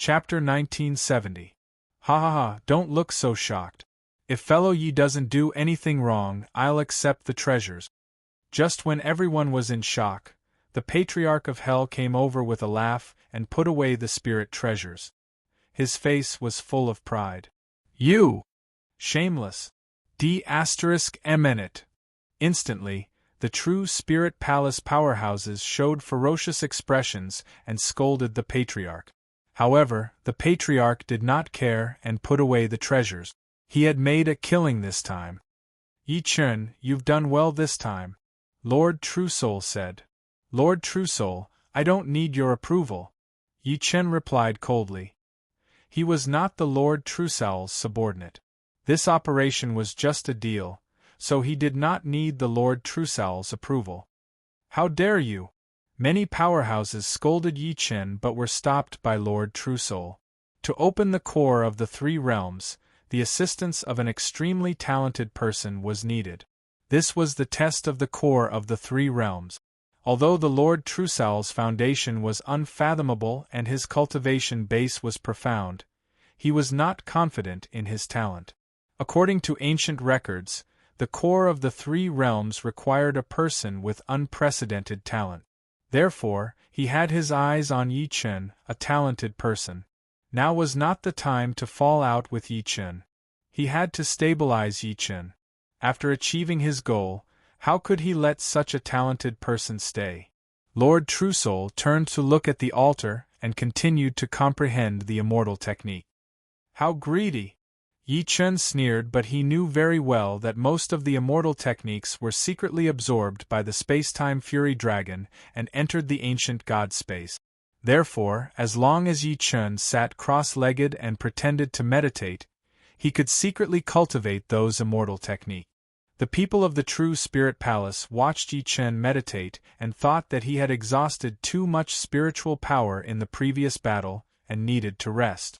Chapter 1970. Ha ha ha, don't look so shocked. If fellow ye doesn't do anything wrong, I'll accept the treasures. Just when everyone was in shock, the Patriarch of Hell came over with a laugh and put away the spirit treasures. His face was full of pride. You! Shameless! D***it. Instantly, the true spirit palace powerhouses showed ferocious expressions and scolded the Patriarch. However, the Patriarch did not care and put away the treasures. He had made a killing this time. Yi Chen, you've done well this time, Lord Truesoul said. Lord Truesoul, I don't need your approval, Yi Chen replied coldly. He was not the Lord Truesoul's subordinate. This operation was just a deal, so he did not need the Lord Truesoul's approval. How dare you! Many powerhouses scolded Yi Chen but were stopped by Lord Truesoul. To open the core of the three realms, the assistance of an extremely talented person was needed. This was the test of the core of the three realms. Although the Lord Truesoul's foundation was unfathomable and his cultivation base was profound, he was not confident in his talent. According to ancient records, the core of the three realms required a person with unprecedented talent. Therefore, he had his eyes on Yi Chen, a talented person. Now was not the time to fall out with Yi Chen. He had to stabilize Yi Chen. After achieving his goal, how could he let such a talented person stay? Lord Truesoul turned to look at the altar and continued to comprehend the immortal technique. How greedy! Yi Chen sneered, but he knew very well that most of the immortal techniques were secretly absorbed by the space-time Fury Dragon and entered the ancient god space. Therefore, as long as Yi Chen sat cross-legged and pretended to meditate, he could secretly cultivate those immortal techniques. The people of the True Spirit Palace watched Yi Chen meditate and thought that he had exhausted too much spiritual power in the previous battle and needed to rest.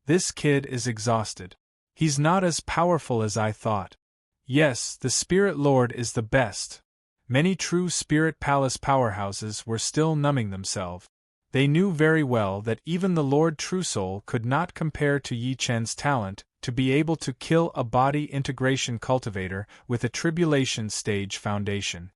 This kid is exhausted. He's not as powerful as I thought. Yes, the Spirit Lord is the best. Many True Spirit Palace powerhouses were still numbing themselves. They knew very well that even the Lord Truesoul could not compare to Yi Chen's talent to be able to kill a body integration cultivator with a tribulation stage foundation.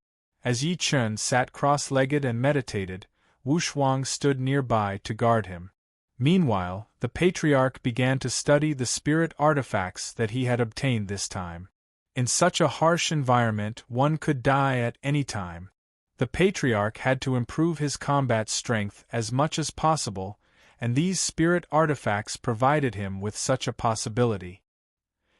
As Yi Chen sat cross-legged and meditated, Wu Shuang stood nearby to guard him. Meanwhile, the Patriarch began to study the spirit artifacts that he had obtained this time. In such a harsh environment, one could die at any time. The Patriarch had to improve his combat strength as much as possible, and these spirit artifacts provided him with such a possibility.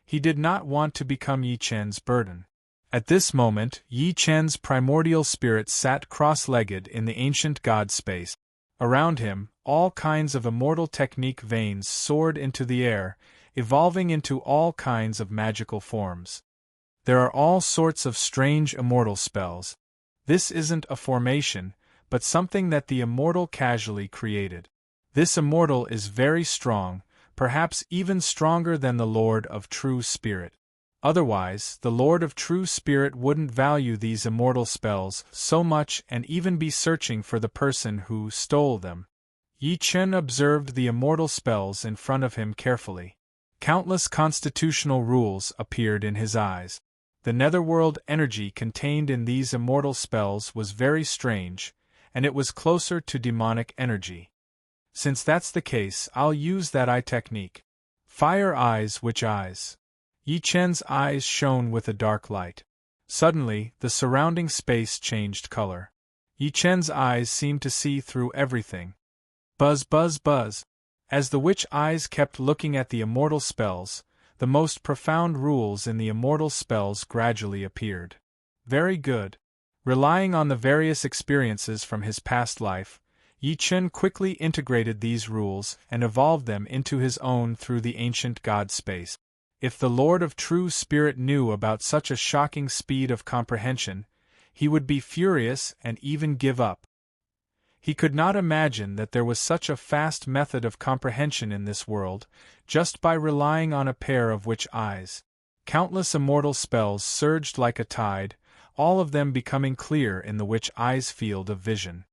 He did not want to become Yi Chen's burden. At this moment, Yi Chen's primordial spirit sat cross-legged in the ancient god space. Around him, all kinds of immortal technique veins soared into the air, evolving into all kinds of magical forms. There are all sorts of strange immortal spells. This isn't a formation, but something that the immortal casually created. This immortal is very strong, perhaps even stronger than the Lord of True Spirit. Otherwise, the Lord of True Spirit wouldn't value these immortal spells so much and even be searching for the person who stole them. Yi Chen observed the immortal spells in front of him carefully. Countless constitutional rules appeared in his eyes. The netherworld energy contained in these immortal spells was very strange, and it was closer to demonic energy. Since that's the case, I'll use that eye technique. Fire eyes. Which eyes? Yi Chen's eyes shone with a dark light. Suddenly, the surrounding space changed color. Yi Chen's eyes seemed to see through everything. Buzz, buzz, buzz. As the witch eyes kept looking at the immortal spells, the most profound rules in the immortal spells gradually appeared. Very good. Relying on the various experiences from his past life, Yi Chen quickly integrated these rules and evolved them into his own through the ancient god space. If the Lord of True Spirit knew about such a shocking speed of comprehension, he would be furious and even give up. He could not imagine that there was such a fast method of comprehension in this world, just by relying on a pair of witch eyes. Countless immortal spells surged like a tide, all of them becoming clear in the witch eye's field of vision.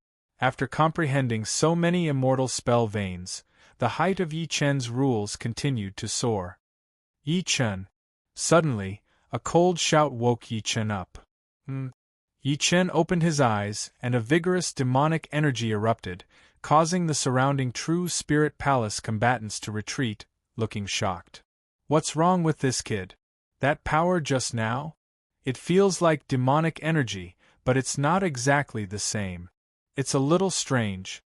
After comprehending so many immortal spell veins, the height of Yi Chen's rules continued to soar. Yi Chen. Suddenly, a cold shout woke Yi Chen up. Yi Chen opened his eyes, and a vigorous demonic energy erupted, causing the surrounding True Spirit Palace combatants to retreat, looking shocked. What's wrong with this kid? That power just now? It feels like demonic energy, but it's not exactly the same. It's a little strange.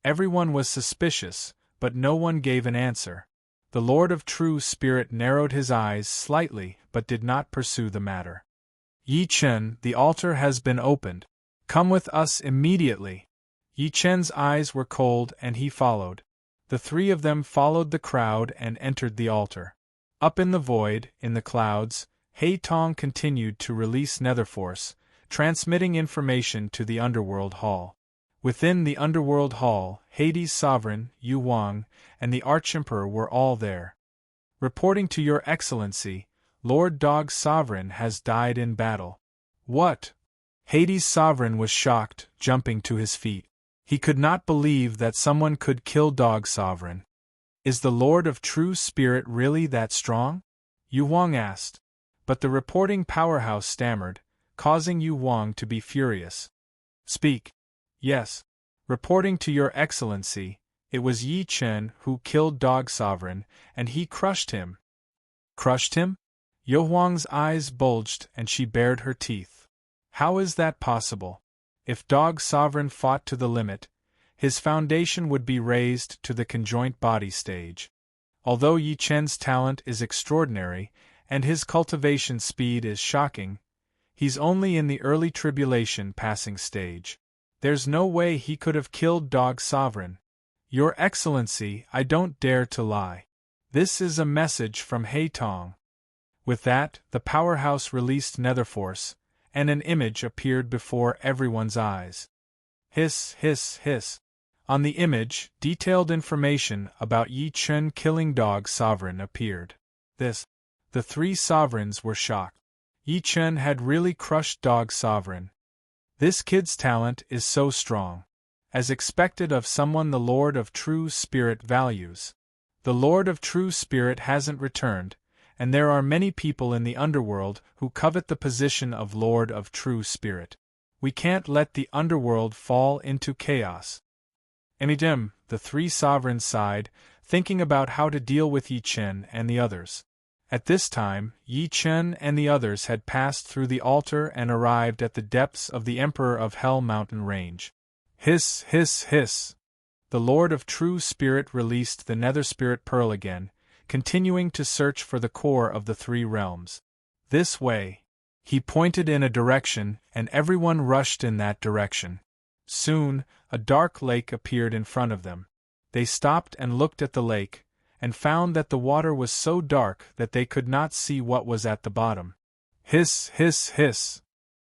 Everyone was suspicious, but no one gave an answer. The Lord of True Spirit narrowed his eyes slightly but did not pursue the matter. Yi Chen, the altar has been opened. Come with us immediately. Yi Chen's eyes were cold and he followed. The three of them followed the crowd and entered the altar. Up in the void, in the clouds, Hei Tong continued to release Netherforce, transmitting information to the Underworld Hall. Within the Underworld Hall, Hades' sovereign, Yu Wang, and the Archemperor were all there. Reporting to Your Excellency, Lord Dog's sovereign has died in battle. What? Hades' sovereign was shocked, jumping to his feet. He could not believe that someone could kill Dog's sovereign. Is the Lord of True Spirit really that strong? Yu Wang asked. But the reporting powerhouse stammered, causing Yu Wang to be furious. Speak. Yes. Reporting to Your Excellency, it was Yi Chen who killed Dog Sovereign, and he crushed him. Crushed him? Yu Wang's eyes bulged and she bared her teeth. How is that possible? If Dog Sovereign fought to the limit, his foundation would be raised to the conjoint body stage. Although Yi Chen's talent is extraordinary, and his cultivation speed is shocking, he's only in the early tribulation passing stage. There's no way he could have killed Dog Sovereign. Your Excellency, I don't dare to lie. This is a message from Hei Tong. With that, the powerhouse released Netherforce, and an image appeared before everyone's eyes. Hiss, hiss, hiss. On the image, detailed information about Yi Chen killing Dog Sovereign appeared. The three sovereigns were shocked. Yi Chen had really crushed Dog Sovereign. This kid's talent is so strong. As expected of someone the Lord of True Spirit values. The Lord of True Spirit hasn't returned, and there are many people in the underworld who covet the position of Lord of True Spirit. We can't let the underworld fall into chaos. Emidim, the three sovereigns sighed, thinking about how to deal with Yi Chen and the others. At this time, Yi Chen and the others had passed through the altar and arrived at the depths of the Emperor of Hell mountain range. Hiss, hiss, hiss. The Lord of True Spirit released the Nether Spirit Pearl again, continuing to search for the core of the three realms. This way. He pointed in a direction, and everyone rushed in that direction. Soon, a dark lake appeared in front of them. They stopped and looked at the lake, and found that the water was so dark that they could not see what was at the bottom. Hiss, hiss, hiss.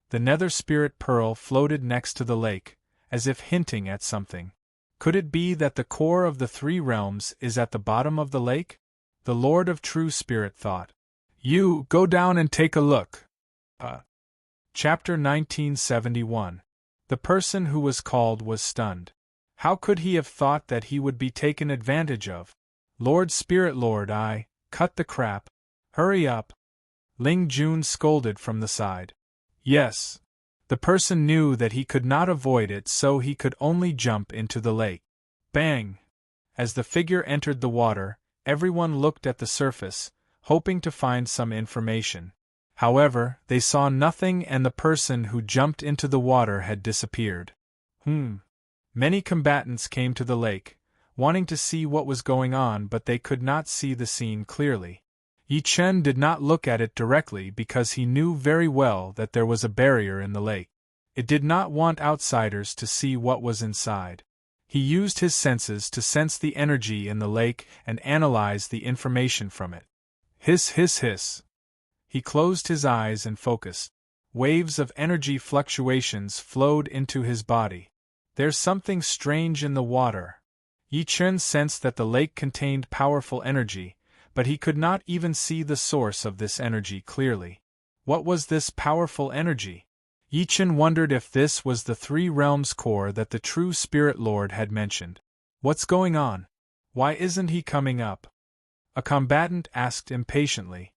The Nether Spirit Pearl floated next to the lake, as if hinting at something. Could it be that the core of the three realms is at the bottom of the lake? The Lord of True Spirit thought. You, go down and take a look. Chapter 1971. The person who was called was stunned. How could he have thought that he would be taken advantage of? Lord Spirit Lord, cut the crap. Hurry up. Ling Jun scolded from the side. Yes. The person knew that he could not avoid it, so he could only jump into the lake. Bang! As the figure entered the water, everyone looked at the surface, hoping to find some information. However, they saw nothing and the person who jumped into the water had disappeared. Many combatants came to the lake, wanting to see what was going on, but they could not see the scene clearly. Yi Chen did not look at it directly because he knew very well that there was a barrier in the lake. It did not want outsiders to see what was inside. He used his senses to sense the energy in the lake and analyze the information from it. Hiss, hiss, hiss. He closed his eyes and focused. Waves of energy fluctuations flowed into his body. There's something strange in the water. Yi Chen sensed that the lake contained powerful energy, but he could not even see the source of this energy clearly. What was this powerful energy? Yi Chen wondered if this was the three realms core that the True Spirit Lord had mentioned. What's going on? Why isn't he coming up? A combatant asked impatiently.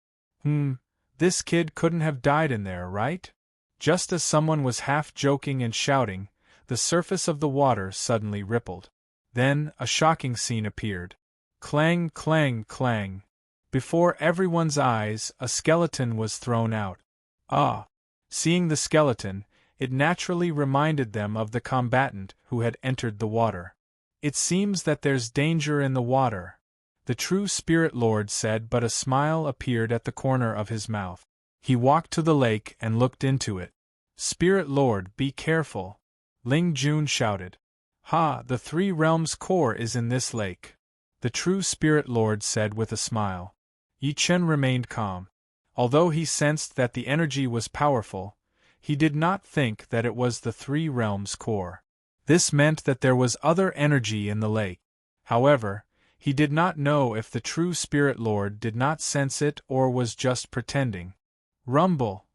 This kid couldn't have died in there, right? Just as someone was half joking and shouting, the surface of the water suddenly rippled. Then, a shocking scene appeared. Clang, clang, clang. Before everyone's eyes, a skeleton was thrown out. Ah! Seeing the skeleton, it naturally reminded them of the combatant who had entered the water. It seems that there's danger in the water, the true Spirit Lord said, but a smile appeared at the corner of his mouth. He walked to the lake and looked into it. Spirit Lord, be careful! Ling Jun shouted. Ha! The Three Realms core is in this lake, the true Spirit Lord said with a smile. Yi Chen remained calm. Although he sensed that the energy was powerful, he did not think that it was the Three Realms core. This meant that there was other energy in the lake. However, he did not know if the true Spirit Lord did not sense it or was just pretending. Rumble!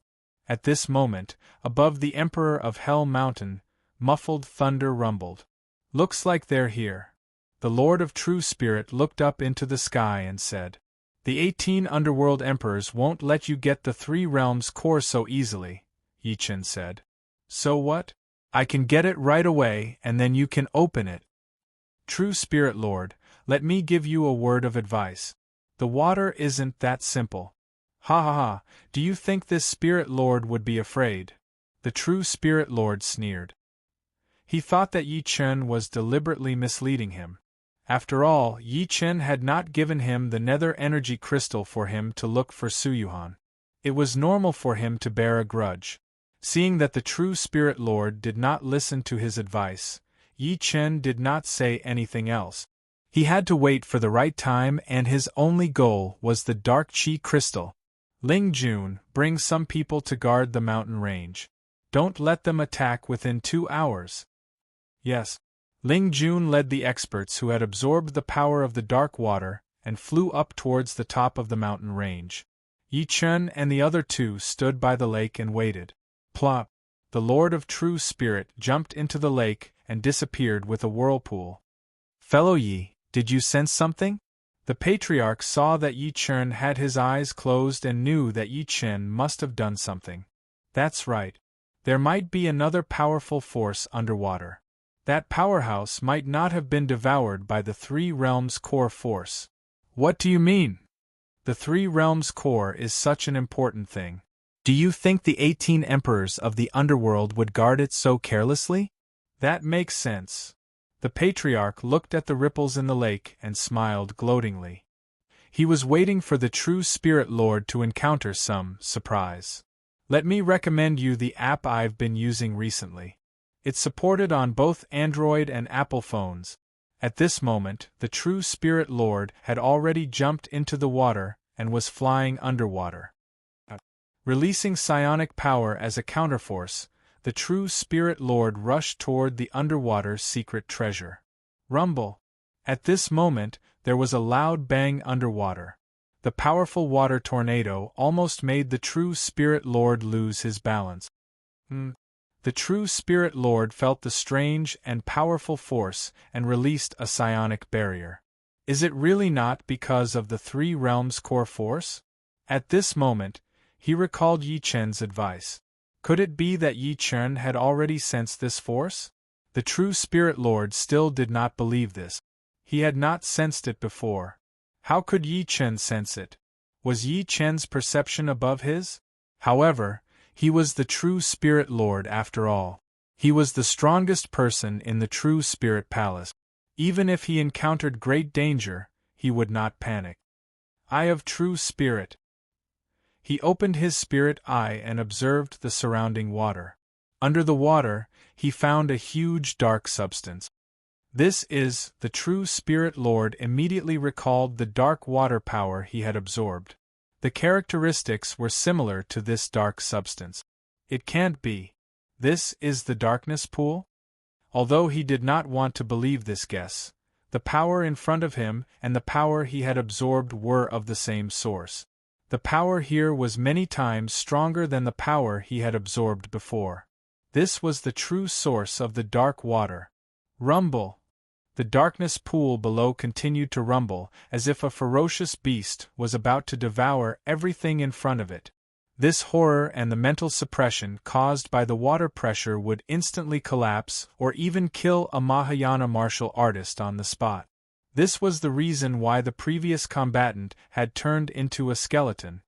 At this moment, above the Emperor of Hell Mountain, muffled thunder rumbled. Looks like they're here. The Lord of True Spirit looked up into the sky and said, The 18 Underworld Emperors won't let you get the Three Realms core so easily, Yi Chen said. So what? I can get it right away and then you can open it. True Spirit Lord, let me give you a word of advice. The water isn't that simple. Ha ha ha, do you think this Spirit Lord would be afraid? The true Spirit Lord sneered. He thought that Yi Chen was deliberately misleading him. After all, Yi Chen had not given him the nether energy crystal for him to look for Suyuhan. It was normal for him to bear a grudge. Seeing that the true Spirit Lord did not listen to his advice, Yi Chen did not say anything else. He had to wait for the right time, and his only goal was the dark chi crystal. Ling Jun, bring some people to guard the mountain range. Don't let them attack within 2 hours. Yes. Ling Jun led the experts who had absorbed the power of the dark water and flew up towards the top of the mountain range. Yi Chen and the other two stood by the lake and waited. Plop! The Lord of True Spirit jumped into the lake and disappeared with a whirlpool. Fellow Yi, did you sense something? The Patriarch saw that Yi Chen had his eyes closed and knew that Yi Chen must have done something. That's right. There might be another powerful force underwater. That powerhouse might not have been devoured by the Three Realms core force. What do you mean? The Three Realms core is such an important thing. Do you think the 18 emperors of the underworld would guard it so carelessly? That makes sense. The Patriarch looked at the ripples in the lake and smiled gloatingly. He was waiting for the true Spirit Lord to encounter some surprise. Let me recommend you the app I've been using recently. It's supported on both Android and Apple phones. At this moment, the true Spirit Lord had already jumped into the water and was flying underwater. Releasing psionic power as a counterforce, the true Spirit Lord rushed toward the underwater secret treasure. Rumble! At this moment, there was a loud bang underwater. The powerful water tornado almost made the true Spirit Lord lose his balance. The true Spirit Lord felt the strange and powerful force and released a psionic barrier. Is it really not because of the Three Realms core force? At this moment, he recalled Yi Chen's advice. Could it be that Yi Chen had already sensed this force? The true Spirit Lord still did not believe this. He had not sensed it before. How could Yi Chen sense it? Was Yi Chen's perception above his? However, he was the true Spirit Lord after all. He was the strongest person in the true Spirit Palace. Even if he encountered great danger, he would not panic. Eye of True Spirit. He opened his spirit eye and observed the surrounding water. Under the water, he found a huge dark substance. This is, the true Spirit Lord immediately recalled the dark water power he had absorbed. The characteristics were similar to this dark substance. It can't be. This is the darkness pool? Although he did not want to believe this guess, the power in front of him and the power he had absorbed were of the same source. The power here was many times stronger than the power he had absorbed before. This was the true source of the dark water. Rumble! The darkness pool below continued to rumble, as if a ferocious beast was about to devour everything in front of it. This horror and the mental suppression caused by the water pressure would instantly collapse or even kill a Mahayana martial artist on the spot. This was the reason why the previous combatant had turned into a skeleton.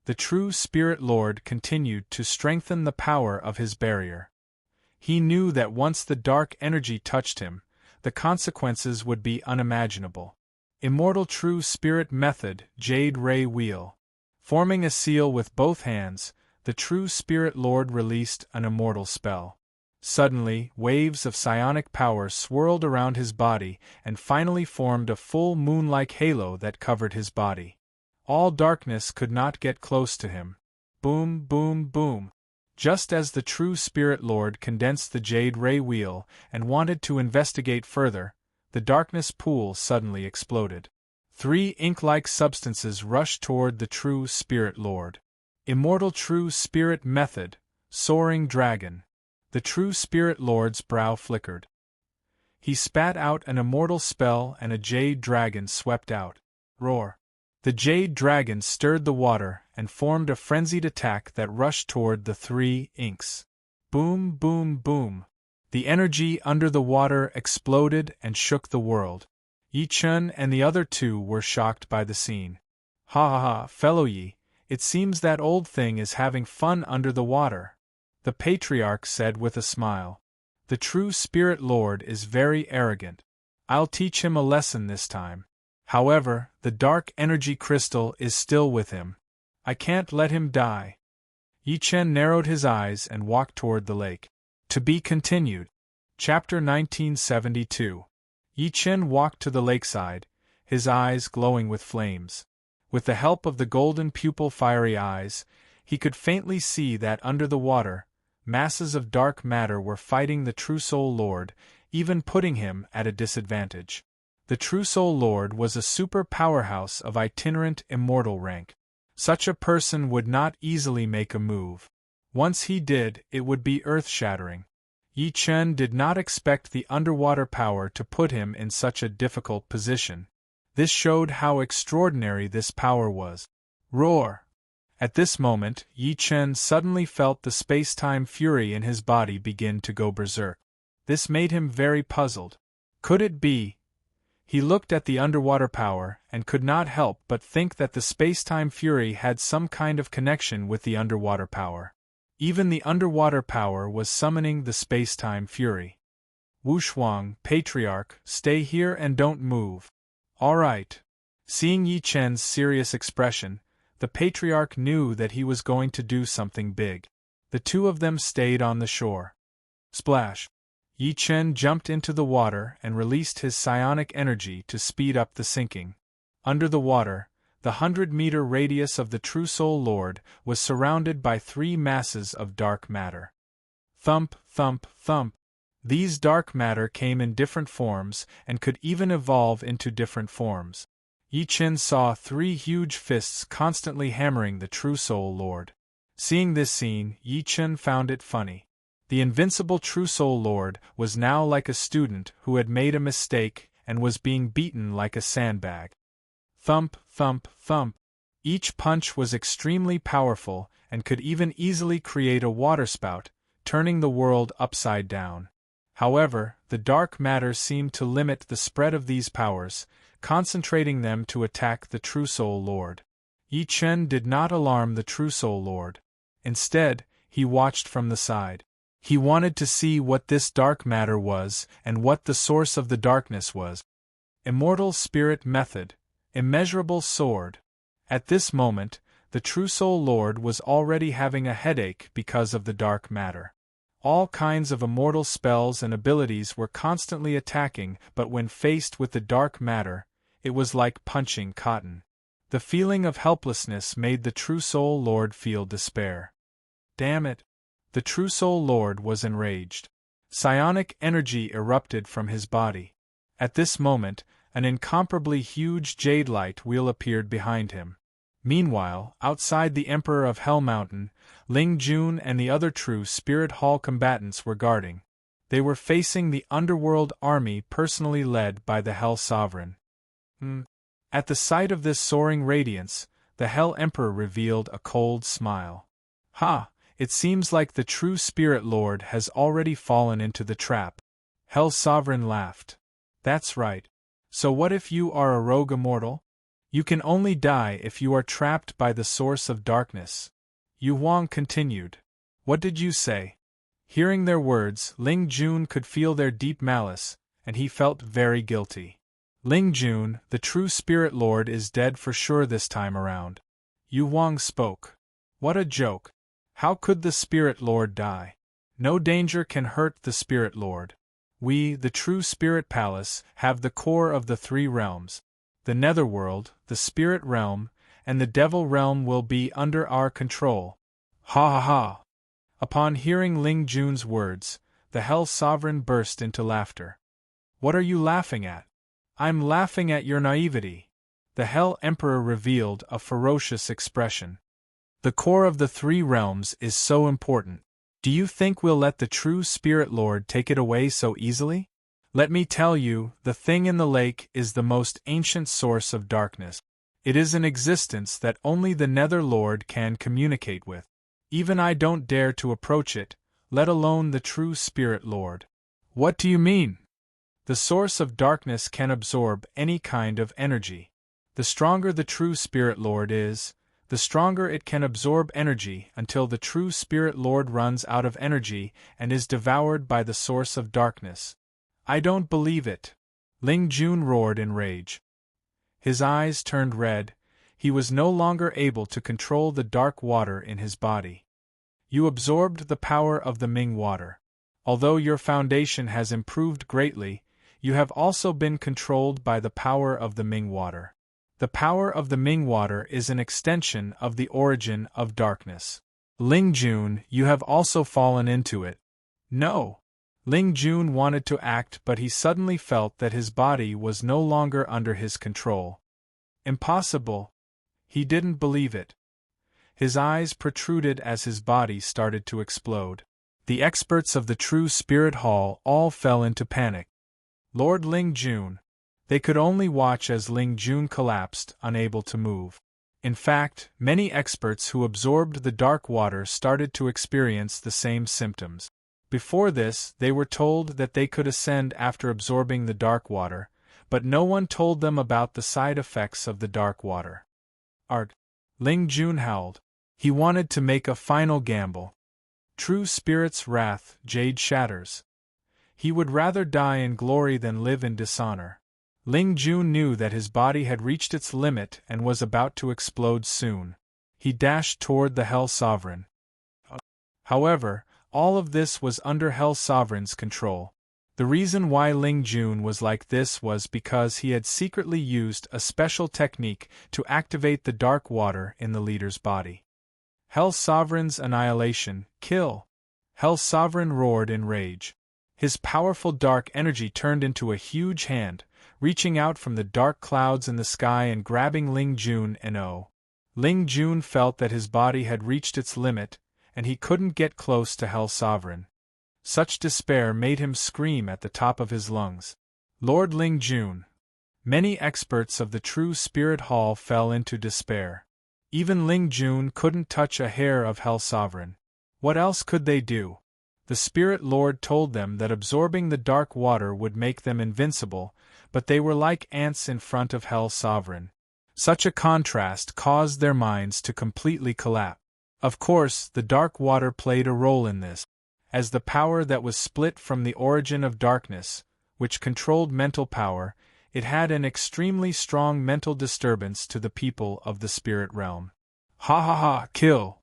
The true Spirit Lord continued to strengthen the power of his barrier. He knew that once the dark energy touched him, the consequences would be unimaginable. Immortal True Spirit Method, Jade Ray Wheel. Forming a seal with both hands, the True Spirit Lord released an immortal spell. Suddenly, waves of psionic power swirled around his body and finally formed a full moon-like halo that covered his body. All darkness could not get close to him. Boom, boom, boom. Just as the True Spirit Lord condensed the Jade Ray Wheel and wanted to investigate further, the darkness pool suddenly exploded. 3 ink-like substances rushed toward the True Spirit Lord. Immortal True Spirit Method, Soaring Dragon. The True Spirit Lord's brow flickered. He spat out an immortal spell and a jade dragon swept out. Roar. The jade dragon stirred the water and formed a frenzied attack that rushed toward the 3 inks. Boom, boom, boom. The energy under the water exploded and shook the world. Yi Chun and the other 2 were shocked by the scene. Ha ha ha, fellow Yi, it seems that old thing is having fun under the water, the patriarch said with a smile. The True Spirit Lord is very arrogant. I'll teach him a lesson this time. However, the dark energy crystal is still with him. I can't let him die. Yi Chen narrowed his eyes and walked toward the lake. To be continued. Chapter 1972. Yi Chen walked to the lakeside, his eyes glowing with flames. With the help of the golden pupil fiery eyes, he could faintly see that under the water, masses of dark matter were fighting the True Soul Lord, even putting him at a disadvantage. The True Soul Lord was a super powerhouse of itinerant immortal rank. Such a person would not easily make a move. Once he did, it would be earth-shattering. Yi Chen did not expect the underwater power to put him in such a difficult position. This showed how extraordinary this power was. Roar! At this moment, Yi Chen suddenly felt the space-time fury in his body begin to go berserk. This made him very puzzled. Could it be? He looked at the underwater power and could not help but think that the space-time fury had some kind of connection with the underwater power. Even the underwater power was summoning the space-time fury. Wu Shuang, Patriarch, stay here and don't move. All right. Seeing Yi Chen's serious expression, the Patriarch knew that he was going to do something big. The 2 of them stayed on the shore. Splash! Yi Chen jumped into the water and released his psionic energy to speed up the sinking. Under the water, the 100-meter radius of the True Soul Lord was surrounded by 3 masses of dark matter. Thump, thump, thump. These dark matter came in different forms and could even evolve into different forms. Yi Chen saw 3 huge fists constantly hammering the True Soul Lord. Seeing this scene, Yi Chen found it funny. The invincible True Soul Lord was now like a student who had made a mistake and was being beaten like a sandbag. Thump, thump, thump. Each punch was extremely powerful and could even easily create a waterspout, turning the world upside down. However, the dark matter seemed to limit the spread of these powers, concentrating them to attack the True Soul Lord. Yi Chen did not alarm the True Soul Lord. Instead, he watched from the side. He wanted to see what this dark matter was and what the source of the darkness was. Immortal Spirit Method, Immeasurable Sword. At this moment, the True Soul Lord was already having a headache because of the dark matter. All kinds of immortal spells and abilities were constantly attacking, but when faced with the dark matter, it was like punching cotton. The feeling of helplessness made the True Soul Lord feel despair. Damn it! The True Soul Lord was enraged. Psionic energy erupted from his body. At this moment, an incomparably huge jade light wheel appeared behind him. Meanwhile, outside the Emperor of Hell Mountain, Ling Jun and the other True Spirit Hall combatants were guarding. They were facing the underworld army personally led by the Hell Sovereign. At the sight of this soaring radiance, the Hell Emperor revealed a cold smile. Ha! It seems like the true Spirit Lord has already fallen into the trap. Hell Sovereign laughed. That's right. So what if you are a rogue immortal? You can only die if you are trapped by the source of darkness. Yu Huang continued. What did you say? Hearing their words, Ling Jun could feel their deep malice, and he felt very guilty. Ling Jun, the true Spirit Lord, is dead for sure this time around. Yu Huang spoke. What a joke. How could the Spirit Lord die? No danger can hurt the Spirit Lord. We, the true Spirit Palace, have the core of the three realms. The Netherworld, the Spirit Realm, and the Devil Realm will be under our control. Ha ha ha! Upon hearing Ling Jun's words, the Hell Sovereign burst into laughter. What are you laughing at? I'm laughing at your naivety. The Hell Emperor revealed a ferocious expression. The core of the three realms is so important. Do you think we'll let the true Spirit Lord take it away so easily? Let me tell you, the thing in the lake is the most ancient source of darkness. It is an existence that only the Nether Lord can communicate with. Even I don't dare to approach it, let alone the true Spirit Lord. What do you mean? The source of darkness can absorb any kind of energy. The stronger the true Spirit Lord is, the stronger it can absorb energy until the true Spirit Lord runs out of energy and is devoured by the source of darkness. I don't believe it. Ling Jun roared in rage. His eyes turned red. He was no longer able to control the dark water in his body. You absorbed the power of the Ming water. Although your foundation has improved greatly, you have also been controlled by the power of the Ming water. The power of the Ming water is an extension of the origin of darkness. Ling Jun, you have also fallen into it. No. Ling Jun wanted to act, but he suddenly felt that his body was no longer under his control. Impossible. He didn't believe it. His eyes protruded as his body started to explode. The experts of the True Spirit Hall all fell into panic. Lord Ling Jun. They could only watch as Ling Jun collapsed, unable to move. In fact, many experts who absorbed the dark water started to experience the same symptoms. Before this, they were told that they could ascend after absorbing the dark water, but no one told them about the side effects of the dark water. Ling Jun howled. He wanted to make a final gamble. True Spirit's wrath, Jade shatters. He would rather die in glory than live in dishonor. Ling Jun knew that his body had reached its limit and was about to explode soon. He dashed toward the Hell Sovereign. However, all of this was under Hell Sovereign's control. The reason why Ling Jun was like this was because he had secretly used a special technique to activate the dark water in the leader's body. Hell Sovereign's annihilation, kill! Hell Sovereign roared in rage. His powerful dark energy turned into a huge hand, reaching out from the dark clouds in the sky and grabbing Ling Jun and Ling Jun felt that his body had reached its limit, and he couldn't get close to Hell Sovereign. Such despair made him scream at the top of his lungs. Lord Ling Jun. Many experts of the True Spirit Hall fell into despair. Even Ling Jun couldn't touch a hair of Hell Sovereign. What else could they do? The Spirit Lord told them that absorbing the dark water would make them invincible, but they were like ants in front of Hell Sovereign. Such a contrast caused their minds to completely collapse. Of course, the dark water played a role in this. As the power that was split from the origin of darkness, which controlled mental power, it had an extremely strong mental disturbance to the people of the spirit realm. Ha ha ha, kill!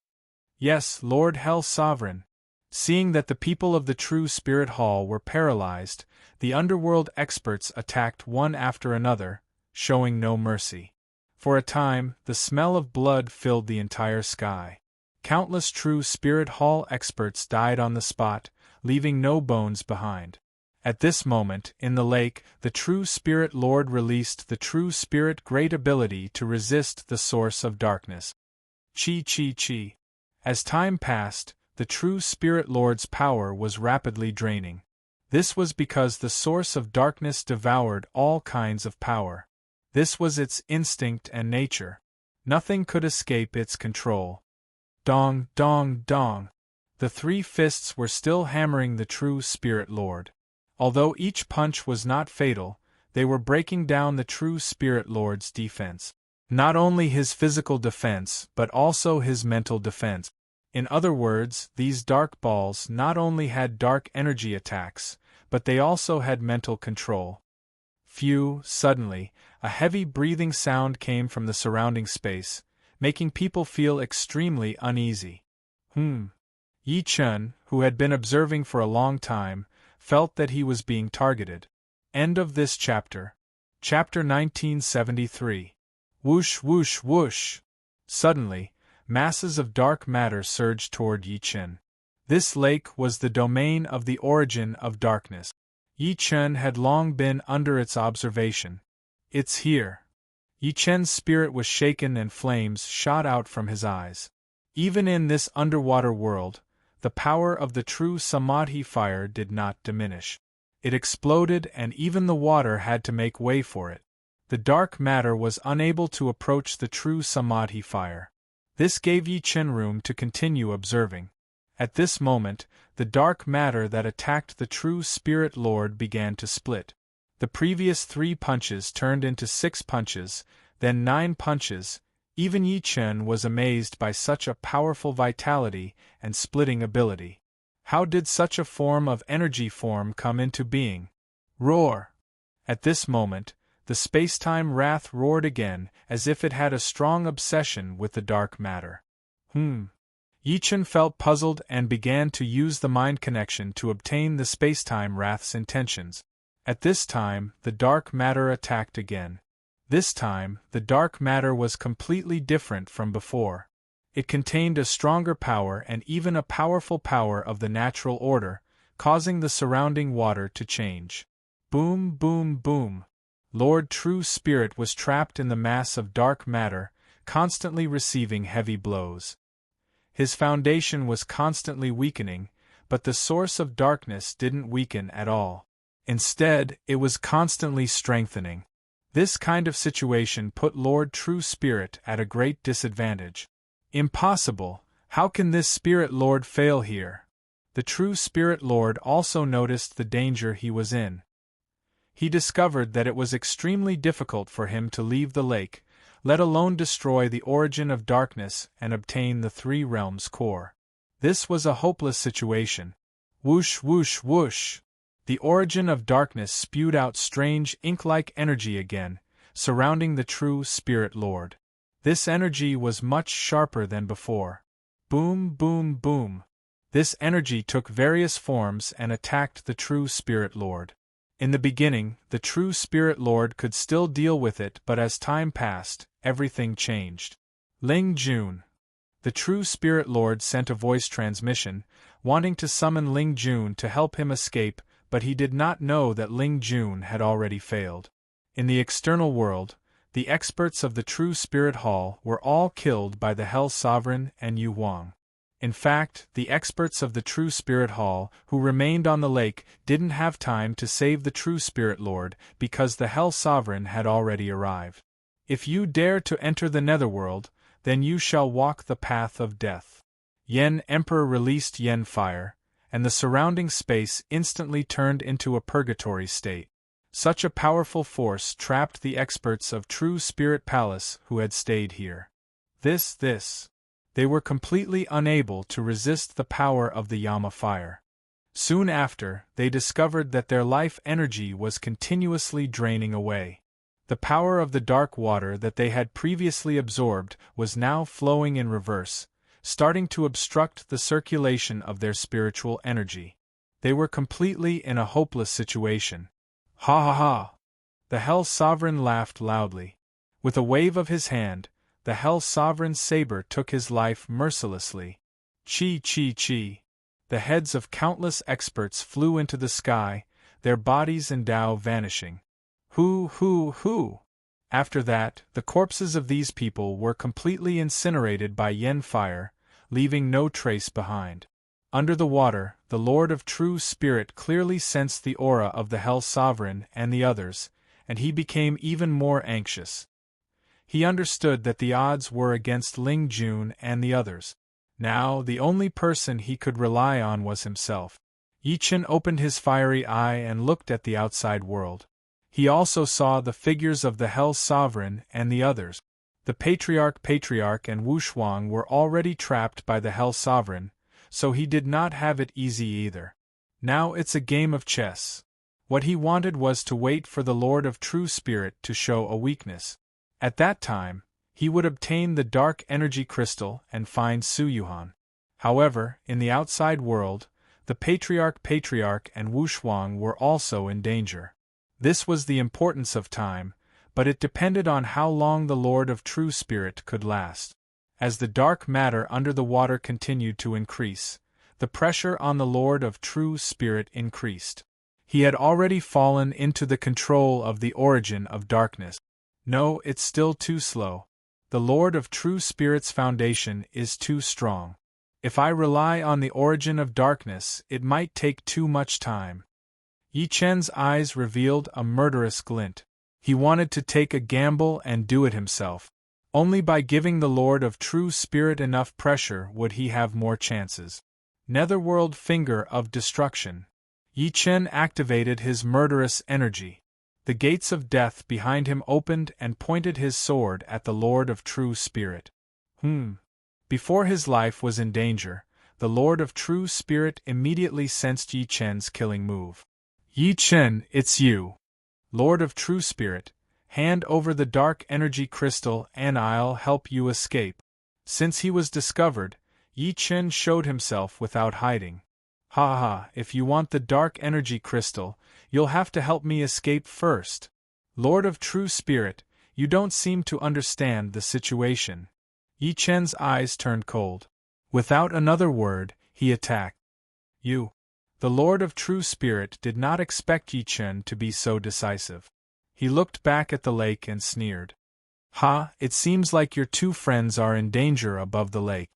Yes, Lord Hell Sovereign. Seeing that the people of the True Spirit Hall were paralyzed, the underworld experts attacked one after another, showing no mercy. For a time, the smell of blood filled the entire sky. Countless True Spirit Hall experts died on the spot, leaving no bones behind. At this moment, in the lake, the True Spirit Lord released the True Spirit Great ability to resist the source of darkness. Chi. As time passed, the True Spirit Lord's power was rapidly draining. This was because the source of darkness devoured all kinds of power. This was its instinct and nature. Nothing could escape its control. Dong, dong, dong. The three fists were still hammering the true Spirit Lord. Although each punch was not fatal, they were breaking down the true Spirit Lord's defense. Not only his physical defense, but also his mental defense. In other words, these dark balls not only had dark energy attacks, but they also had mental control. Suddenly, a heavy breathing sound came from the surrounding space, making people feel extremely uneasy. Yi Chun, who had been observing for a long time, felt that he was being targeted. End of this chapter. Chapter 1973. Whoosh whoosh whoosh. Suddenly, masses of dark matter surged toward Yi Chun. This lake was the domain of the origin of darkness. Yi Chun had long been under its observation. It's here. Yi Chun's spirit was shaken and flames shot out from his eyes. Even in this underwater world, the power of the true Samadhi fire did not diminish. It exploded and even the water had to make way for it. The dark matter was unable to approach the true Samadhi fire. This gave Yi Chun room to continue observing. At this moment, the dark matter that attacked the true Spirit Lord began to split. The previous 3 punches turned into 6 punches, then 9 punches. Even Yi Chun was amazed by such a powerful vitality and splitting ability. How did such a form of energy form come into being? Roar! At this moment, the space-time wrath roared again, as if it had a strong obsession with the dark matter. Yi Chun felt puzzled and began to use the mind connection to obtain the space-time wrath's intentions. At this time, the dark matter attacked again. This time, the dark matter was completely different from before. It contained a stronger power and even a powerful power of the natural order, causing the surrounding water to change. Boom, boom, boom. Lord True Spirit was trapped in the mass of dark matter, constantly receiving heavy blows. His foundation was constantly weakening, but the source of darkness didn't weaken at all. Instead, it was constantly strengthening. This kind of situation put Lord True Spirit at a great disadvantage. Impossible! How can this Spirit Lord fail here? The True Spirit Lord also noticed the danger he was in. He discovered that it was extremely difficult for him to leave the lake, let alone destroy the origin of darkness and obtain the 3 realms core. This was a hopeless situation. Whoosh whoosh whoosh! The origin of darkness spewed out strange ink-like energy again, surrounding the true Spirit Lord. This energy was much sharper than before. Boom, boom, boom. This energy took various forms and attacked the true Spirit Lord. In the beginning, the true Spirit Lord could still deal with it, but as time passed, everything changed. Ling Jun. The true Spirit Lord sent a voice transmission, wanting to summon Ling Jun to help him escape, but he did not know that Ling Jun had already failed. In the external world, the experts of the True Spirit Hall were all killed by the Hell Sovereign and Yu Wang. In fact, the experts of the True Spirit Hall, who remained on the lake, didn't have time to save the True Spirit Lord because the Hell Sovereign had already arrived. If you dare to enter the Netherworld, then you shall walk the path of death. Yen Emperor released Yen Fire, and the surrounding space instantly turned into a purgatory state. Such a powerful force trapped the experts of True Spirit Palace who had stayed here. They were completely unable to resist the power of the Yama fire. Soon after, they discovered that their life energy was continuously draining away. The power of the dark water that they had previously absorbed was now flowing in reverse, starting to obstruct the circulation of their spiritual energy. They were completely in a hopeless situation. Ha ha ha! The Hell Sovereign laughed loudly. With a wave of his hand, the Hell Sovereign's saber took his life mercilessly. Chi chi chi! The heads of countless experts flew into the sky, their bodies and Tao vanishing. Hoo! After that, the corpses of these people were completely incinerated by Yen Fire, leaving no trace behind. Under the water, the Lord of True Spirit clearly sensed the aura of the Hell Sovereign and the others, and he became even more anxious. He understood that the odds were against Ling Jun and the others. Now, the only person he could rely on was himself. Yi Chen opened his fiery eye and looked at the outside world. He also saw the figures of the Hell Sovereign and the others. The Patriarch and Wushuang were already trapped by the Hell Sovereign, so he did not have it easy either. Now it's a game of chess. What he wanted was to wait for the Lord of True Spirit to show a weakness. At that time, he would obtain the Dark Energy Crystal and find Su Yuhan. However, in the outside world, the Patriarch and Wushuang were also in danger. This was the importance of time, but it depended on how long the Lord of True Spirit could last. As the dark matter under the water continued to increase, the pressure on the Lord of True Spirit increased. He had already fallen into the control of the origin of darkness. No, it's still too slow. The Lord of True Spirit's foundation is too strong. If I rely on the origin of darkness, it might take too much time. Yi Chen's eyes revealed a murderous glint. He wanted to take a gamble and do it himself. Only by giving the Lord of True Spirit enough pressure would he have more chances. Netherworld Finger of Destruction. Yi Chen activated his murderous energy. The gates of death behind him opened and pointed his sword at the Lord of True Spirit. Before his life was in danger, the Lord of True Spirit immediately sensed Yi Chen's killing move. Yi Chen, it's you. Lord of True Spirit, hand over the Dark Energy Crystal and I'll help you escape. Since he was discovered, Yi Chen showed himself without hiding. Ha ha, if you want the Dark Energy Crystal, you'll have to help me escape first. Lord of True Spirit, you don't seem to understand the situation. Yi Chen's eyes turned cold. Without another word, he attacked. You. The Lord of True Spirit did not expect Yi Chen to be so decisive. He looked back at the lake and sneered. Ha, it seems like your two friends are in danger above the lake.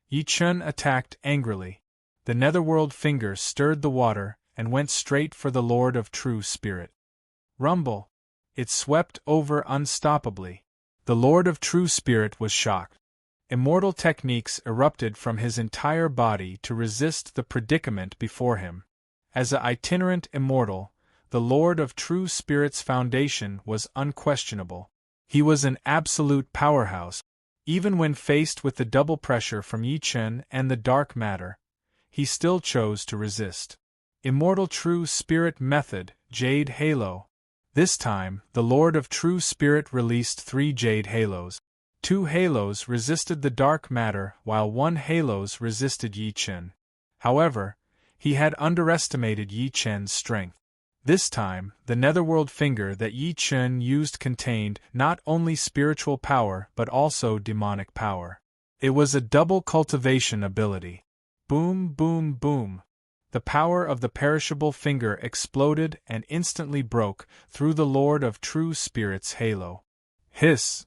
Yi Chen attacked angrily. The Netherworld Finger stirred the water and went straight for the Lord of True Spirit. Rumble! It swept over unstoppably. The Lord of True Spirit was shocked. Immortal techniques erupted from his entire body to resist the predicament before him. As an itinerant immortal, the Lord of True Spirit's foundation was unquestionable. He was an absolute powerhouse. Even when faced with the double pressure from Yi Chen and the dark matter, he still chose to resist. Immortal True Spirit Method, Jade Halo. This time, the Lord of True Spirit released 3 Jade Halos. 2 halos resisted the dark matter while 1 halos resisted Yi Chen. However, he had underestimated Yi Chen's strength. This time, the Netherworld Finger that Yi Chen used contained not only spiritual power but also demonic power. It was a double cultivation ability. Boom, boom, boom. The power of the perishable finger exploded and instantly broke through the Lord of True Spirit's halo. Hiss!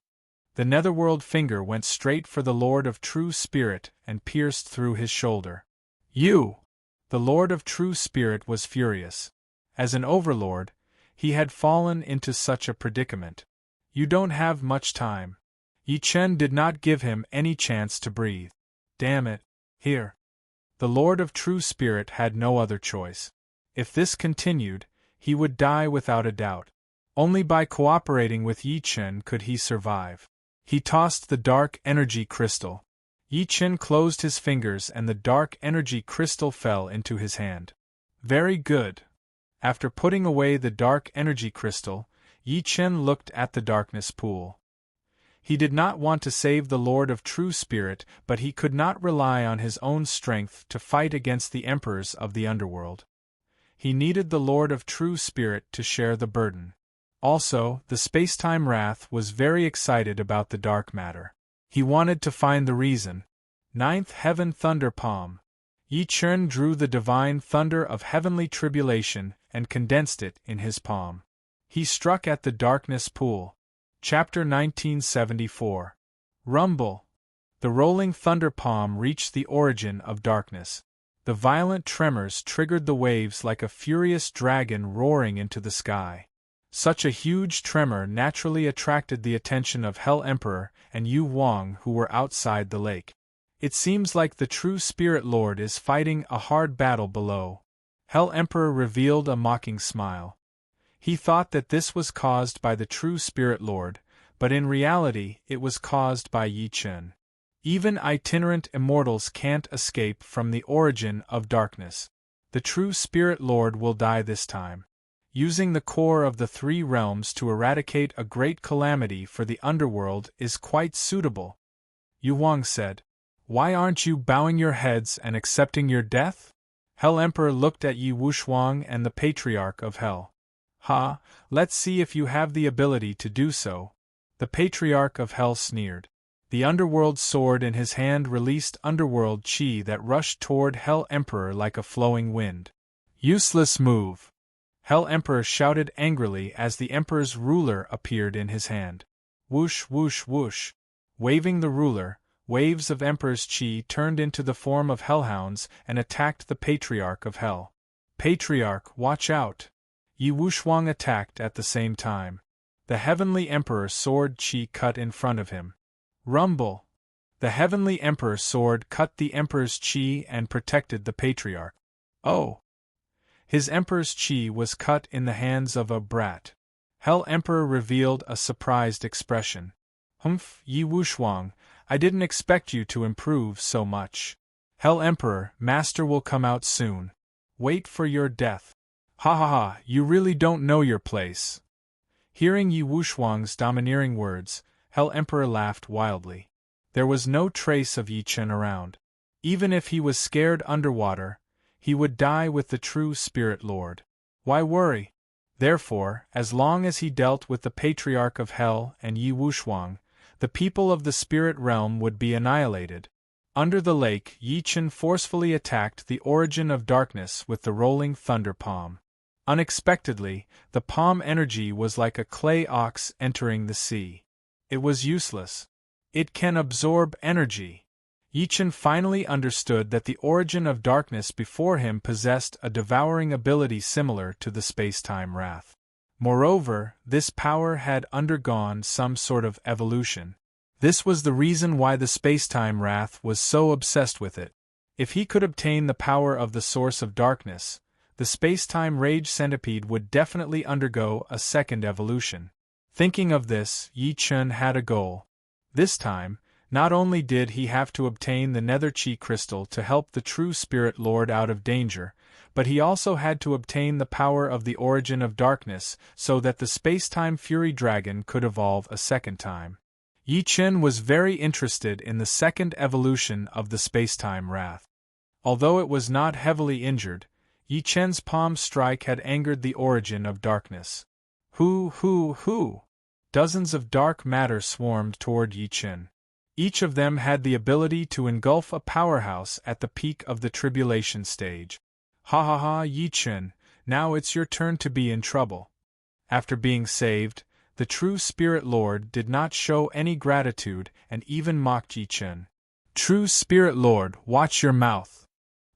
The Netherworld Finger went straight for the Lord of True Spirit and pierced through his shoulder. You! The Lord of True Spirit was furious. As an overlord, he had fallen into such a predicament. You don't have much time. Yi Chen did not give him any chance to breathe. Damn it. Here. The Lord of True Spirit had no other choice. If this continued, he would die without a doubt. Only by cooperating with Yi Chen could he survive. He tossed the Dark Energy Crystal. Yi Chen closed his fingers and the Dark Energy Crystal fell into his hand. Very good. After putting away the Dark Energy Crystal, Yi Chen looked at the darkness pool. He did not want to save the Lord of True Spirit, but he could not rely on his own strength to fight against the emperors of the underworld. He needed the Lord of True Spirit to share the burden. Also, the Spacetime Wrath was very excited about the dark matter. He wanted to find the reason. 9th Heaven Thunder Palm. Yi Chen drew the divine thunder of heavenly tribulation and condensed it in his palm. He struck at the darkness pool. Chapter 1974. Rumble. The rolling thunder palm reached the origin of darkness. The The violent tremors triggered the waves like a furious dragon roaring into the sky. Such a huge tremor naturally attracted the attention of Hell Emperor and Yu Wang, who were outside the lake. It seems like the true Spirit Lord is fighting a hard battle below. Hell Emperor revealed a mocking smile. He thought that this was caused by the true Spirit Lord, but in reality it was caused by Yi Chen. Even itinerant immortals can't escape from the origin of darkness. The true Spirit Lord will die this time. Using the core of the three realms to eradicate a great calamity for the underworld is quite suitable. Yu Wang said. Why aren't you bowing your heads and accepting your death? Hell Emperor looked at Yi Wushwang and the Patriarch of Hell. Let's see if you have the ability to do so. The Patriarch of Hell sneered. The underworld sword in his hand released underworld chi that rushed toward Hell Emperor like a flowing wind. Useless move! Hell Emperor shouted angrily as the Emperor's ruler appeared in his hand. Whoosh whoosh whoosh! Waving the ruler, waves of Emperor's chi turned into the form of hellhounds and attacked the Patriarch of Hell. Patriarch, watch out! Yi Wushwang attacked at the same time. The Heavenly Emperor's sword chi cut in front of him. Rumble! The Heavenly Emperor's sword cut the Emperor's chi and protected the Patriarch. Oh! His Emperor's chi was cut in the hands of a brat. Hell Emperor revealed a surprised expression. Humph, Yi Wushwang, I didn't expect you to improve so much. Hell Emperor, Master will come out soon. Wait for your death. You really don't know your place. Hearing Yi Wushwang's domineering words, Hell Emperor laughed wildly. There was no trace of Yi Chen around. Even if he was scared underwater, he would die with the true Spirit Lord. Why worry? Therefore, as long as he dealt with the Patriarch of Hell and Yi Wushwang, the people of the spirit realm would be annihilated. Under the lake, Yi Chen forcefully attacked the origin of darkness with the rolling thunder palm. Unexpectedly, the palm energy was like a clay ox entering the sea. It was useless. It can absorb energy. Yi Chen finally understood that the origin of darkness before him possessed a devouring ability similar to the space-time wrath. Moreover, this power had undergone some sort of evolution. This was the reason why the space-time wrath was so obsessed with it. If he could obtain the power of the source of darkness, the space-time rage centipede would definitely undergo a second evolution. Thinking of this, Yi Chen had a goal. This time, not only did he have to obtain the Nether Chi crystal to help the true Spirit Lord out of danger, but he also had to obtain the power of the origin of darkness so that the space-time Fury Dragon could evolve a second time. Yi Chen was very interested in the second evolution of the space-time wrath. Although it was not heavily injured, Yi Chen's palm strike had angered the origin of darkness. Hoo! Dozens of dark matter swarmed toward Yi Chen. Each of them had the ability to engulf a powerhouse at the peak of the tribulation stage. Yi Chen, now it's your turn to be in trouble. After being saved, the true Spirit Lord did not show any gratitude and even mocked Yi Chen. True Spirit Lord, watch your mouth.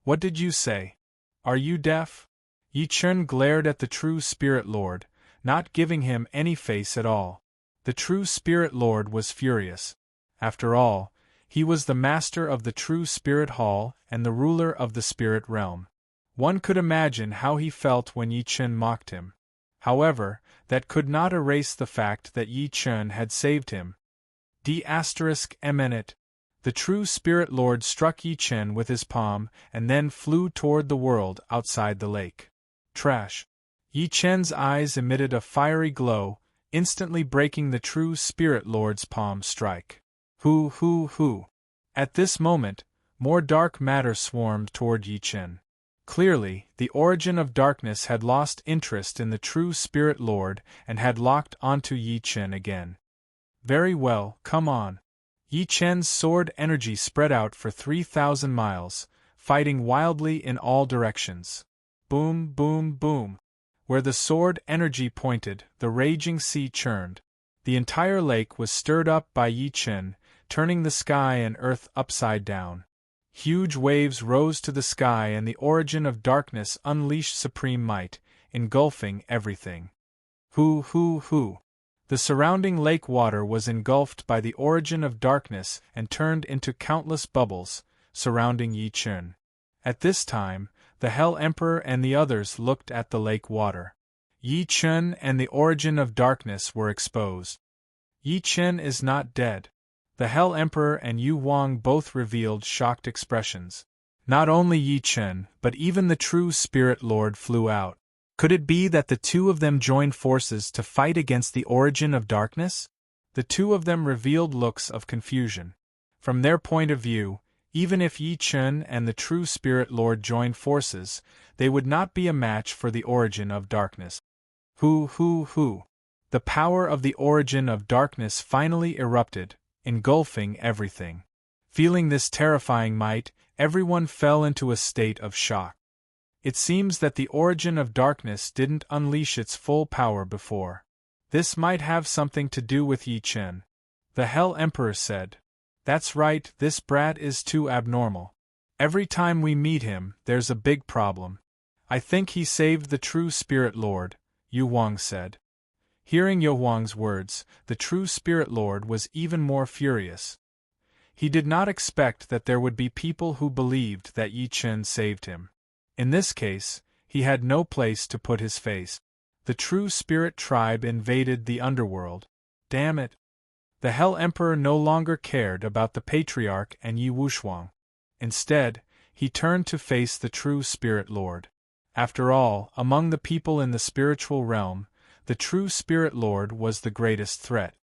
What did you say? Are you deaf? Yi Chen glared at the true Spirit Lord, not giving him any face at all. The true Spirit Lord was furious. After all, he was the master of the true Spirit Hall and the ruler of the spirit realm. One could imagine how he felt when Yi Chen mocked him. However, that could not erase the fact that Yi Chen had saved him. The true Spirit Lord struck Yi Chen with his palm and then flew toward the world outside the lake. Trash! Yi Chen's eyes emitted a fiery glow, instantly breaking the true Spirit Lord's palm strike. Hoo! At this moment, more dark matter swarmed toward Yi Chen. Clearly, the origin of darkness had lost interest in the true Spirit Lord and had locked onto Yi Chen again. Very well, come on. Yi Chen's sword energy spread out for 3,000 miles, fighting wildly in all directions. Boom, boom, boom. Where the sword energy pointed, the raging sea churned. The entire lake was stirred up by Yi Chen, turning the sky and earth upside down. Huge waves rose to the sky and the origin of darkness unleashed supreme might, engulfing everything. Hoo! The surrounding lake water was engulfed by the origin of darkness and turned into countless bubbles, surrounding Yi Chen. At this time, the Hell Emperor and the others looked at the lake water. Yi Chen and the origin of darkness were exposed. Yi Chen is not dead. The Hell Emperor and Yu Wang both revealed shocked expressions. Not only Yi Chen, but even the true Spirit Lord flew out. Could it be that the two of them joined forces to fight against the origin of darkness? The two of them revealed looks of confusion. From their point of view, even if Yi Chen and the true Spirit Lord joined forces, they would not be a match for the origin of darkness. Hoo! The power of the origin of darkness finally erupted, engulfing everything. Feeling this terrifying might, everyone fell into a state of shock. It seems that the origin of darkness didn't unleash its full power before. This might have something to do with Yi Chen. The Hell Emperor said. That's right, this brat is too abnormal. Every time we meet him, there's a big problem. I think he saved the true Spirit Lord, Yu Wang said. Hearing Yu Wang's words, the true Spirit Lord was even more furious. He did not expect that there would be people who believed that Yi Chen saved him. In this case, he had no place to put his face. The true spirit tribe invaded the underworld. Damn it! The Hell Emperor no longer cared about the Patriarch and Yi Wuxuang. Instead, he turned to face the true Spirit Lord. After all, among the people in the spiritual realm, the true Spirit Lord was the greatest threat.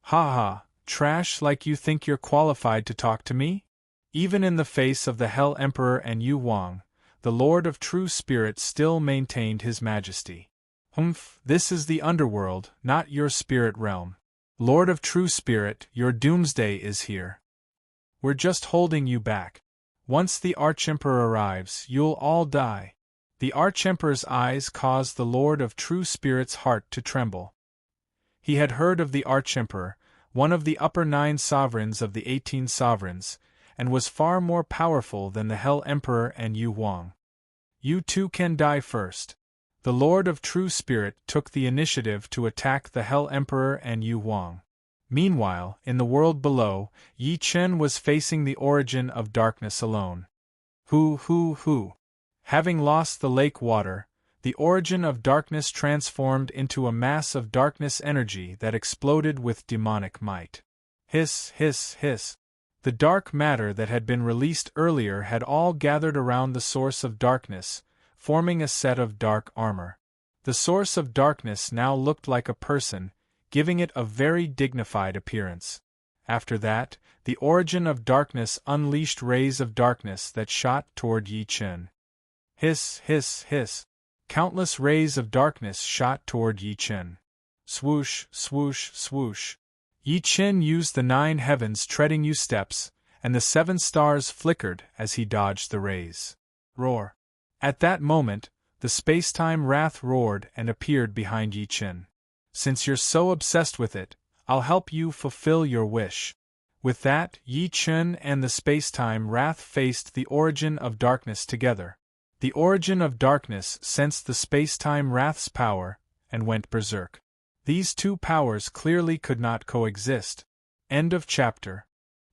Ha! Trash, like you think you're qualified to talk to me? Even in the face of the Hell Emperor and Yu Wang, the Lord of True Spirit still maintained his majesty. Humph, this is the underworld, not your spirit realm. Lord of True Spirit, your doomsday is here. We're just holding you back. Once the Archemperor arrives, you'll all die. The Archemperor's eyes caused the Lord of True Spirit's heart to tremble. He had heard of the Archemperor, one of the upper 9 sovereigns of the 18 sovereigns, and was far more powerful than the Hell Emperor and Yu Wang. You two can die first. The Lord of True Spirit took the initiative to attack the Hell Emperor and Yu Wang. Meanwhile, in the world below, Yi Chen was facing the origin of darkness alone. Hoo! Having lost the lake water, the origin of darkness transformed into a mass of darkness energy that exploded with demonic might. Hiss! The dark matter that had been released earlier had all gathered around the source of darkness, forming a set of dark armor. The source of darkness now looked like a person, giving it a very dignified appearance. After that, the origin of darkness unleashed rays of darkness that shot toward Yi Chen. Hiss! Countless rays of darkness shot toward Yi Chen. Swoosh! Yi Chen used the 9 heavens treading you steps, and the 7 stars flickered as he dodged the rays. Roar! At that moment, the space-time wrath roared and appeared behind Yi Chen. Since you're so obsessed with it, I'll help you fulfill your wish. With that, Yi Chen and the space-time wrath faced the origin of darkness together. The origin of darkness sensed the space-time wrath's power and went berserk. These two powers clearly could not coexist. End of chapter.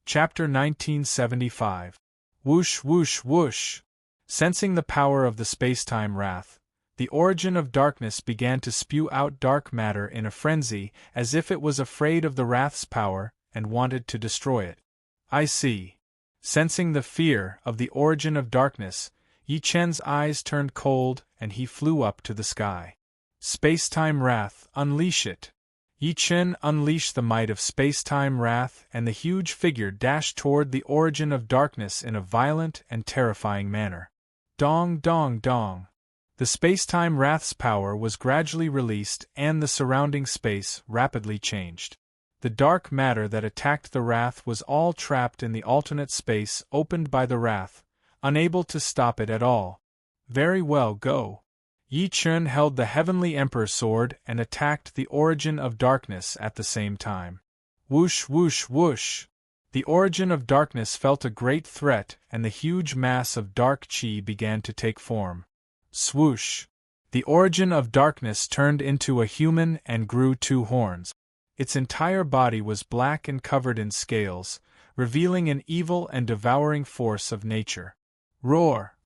Chapter 1975. Whoosh! Sensing the power of the space-time wrath, the origin of darkness began to spew out dark matter in a frenzy, as if it was afraid of the wrath's power and wanted to destroy it. I see. Sensing the fear of the origin of darkness, Yi Chen's eyes turned cold and he flew up to the sky. Space-time wrath, unleash it! Yi Chen unleashed the might of space-time wrath, and the huge figure dashed toward the origin of darkness in a violent and terrifying manner. Dong! The space-time wrath's power was gradually released and the surrounding space rapidly changed. The dark matter that attacked the wrath was all trapped in the alternate space opened by the wrath, unable to stop it at all. Very well, go. Yi Chen held the Heavenly Emperor sword and attacked the origin of darkness at the same time. Whoosh! The origin of darkness felt a great threat, and the huge mass of dark chi began to take form. Swoosh! The origin of darkness turned into a human and grew 2 horns. Its entire body was black and covered in scales, revealing an evil and devouring force of nature. Roar!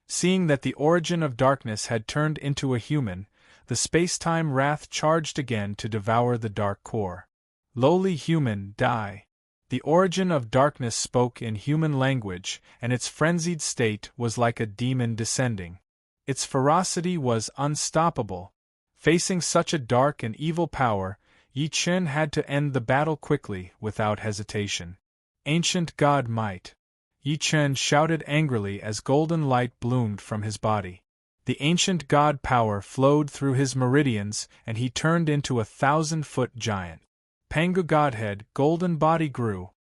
Seeing that the origin of darkness had turned into a human, the space-time wrath charged again to devour the dark core. Lowly human, die! The origin of darkness spoke in human language, and its frenzied state was like a demon descending. Its ferocity was unstoppable. Facing such a dark and evil power, Yi Chen had to end the battle quickly, without hesitation. Ancient God might! Yi Chen shouted angrily as golden light bloomed from his body. The ancient God power flowed through his meridians, and he turned into a 1,000-foot giant. Pangu Godhead, golden body grew.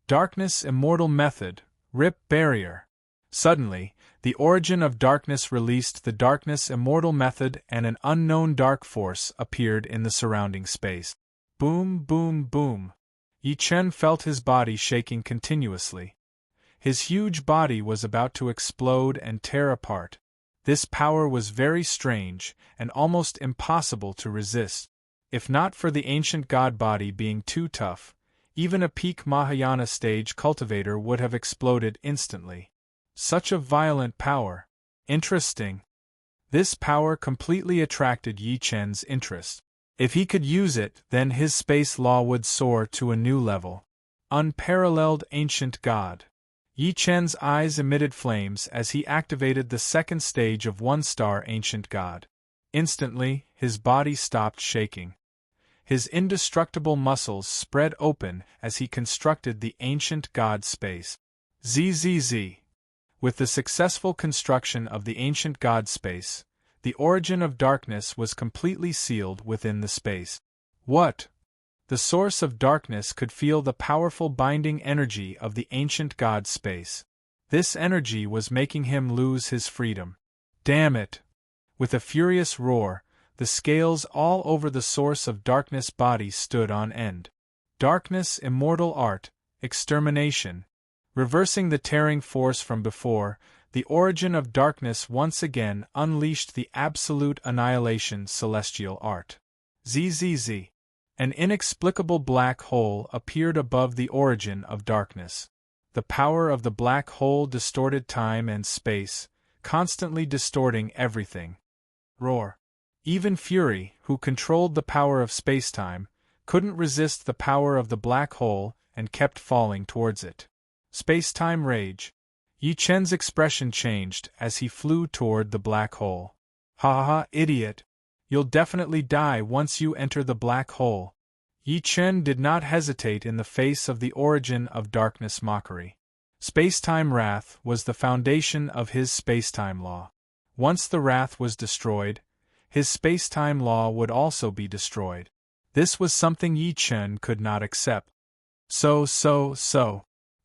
Darkness immortal method, rip barrier. Suddenly, the origin of darkness released the darkness immortal method, and an unknown dark force appeared in the surrounding space. Boom, boom, boom. Yi Chen felt his body shaking continuously. His huge body was about to explode and tear apart. This power was very strange, and almost impossible to resist. If not for the ancient god body being too tough, even a peak Mahayana stage cultivator would have exploded instantly. Such a violent power. Interesting. This power completely attracted Yi Chen's interest. If he could use it, then his space law would soar to a new level. Unparalleled ancient god. Yi Chen's eyes emitted flames as he activated the second stage of 1-star ancient god. Instantly, his body stopped shaking. His indestructible muscles spread open as he constructed the ancient god space. ZZZ. With the successful construction of the ancient god space, the origin of darkness was completely sealed within the space. What? The source of darkness could feel the powerful binding energy of the ancient god space. This energy was making him lose his freedom. Damn it! With a furious roar, the scales all over the source of darkness body stood on end. Darkness immortal art, extermination. Reversing the tearing force from before, the origin of darkness once again unleashed the absolute annihilation celestial art. ZZZ. An inexplicable black hole appeared above the origin of darkness. The power of the black hole distorted time and space, constantly distorting everything. Roar. Even Fury, who controlled the power of spacetime, couldn't resist the power of the black hole and kept falling towards it. Spacetime rage. Yi Chen's expression changed as he flew toward the black hole. Ha ha ha, idiot! You'll definitely die once you enter the black hole. Yi Chen did not hesitate in the face of the origin of darkness mockery. Spacetime wrath was the foundation of his spacetime law. Once the wrath was destroyed, his spacetime law would also be destroyed. This was something Yi Chen could not accept. So.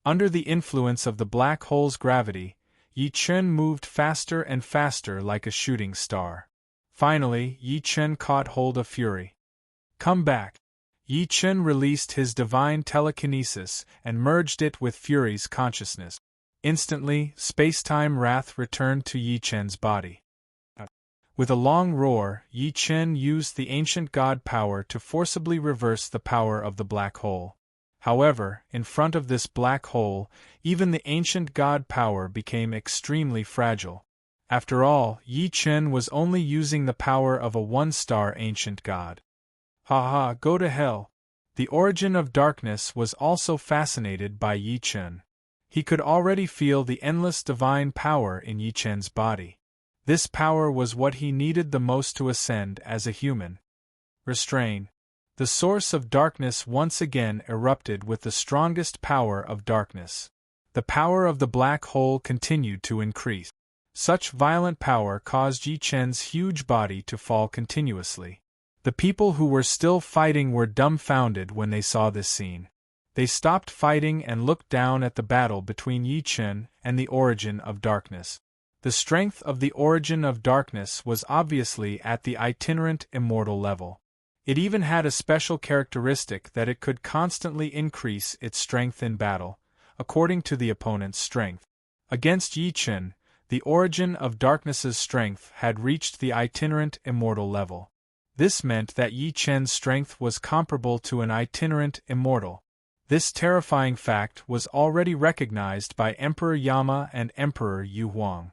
Under the influence of the black hole's gravity, Yi Chen moved faster and faster like a shooting star. Finally, Yi Chen caught hold of Fury. Come back! Yi Chen released his divine telekinesis and merged it with Fury's consciousness. Instantly, spacetime wrath returned to Yi Chen's body. With a long roar, Yi Chen used the ancient god power to forcibly reverse the power of the black hole. However, in front of this black hole, even the ancient god power became extremely fragile. After all, Yi Chen was only using the power of a 1-star ancient god. Ha ha, go to hell! The origin of darkness was also fascinated by Yi Chen. He could already feel the endless divine power in Yi Chen's body. This power was what he needed the most to ascend as a human. Restrain. The source of darkness once again erupted with the strongest power of darkness. The power of the black hole continued to increase. Such violent power caused Yi Chen's huge body to fall continuously. The people who were still fighting were dumbfounded when they saw this scene. They stopped fighting and looked down at the battle between Yi Chen and the origin of darkness. The strength of the origin of darkness was obviously at the itinerant immortal level. It even had a special characteristic that it could constantly increase its strength in battle, according to the opponent's strength. Against Yi Chen, the origin of darkness's strength had reached the itinerant immortal level. This meant that Yi Chen's strength was comparable to an itinerant immortal. This terrifying fact was already recognized by Emperor Yama and Emperor Yu Huang.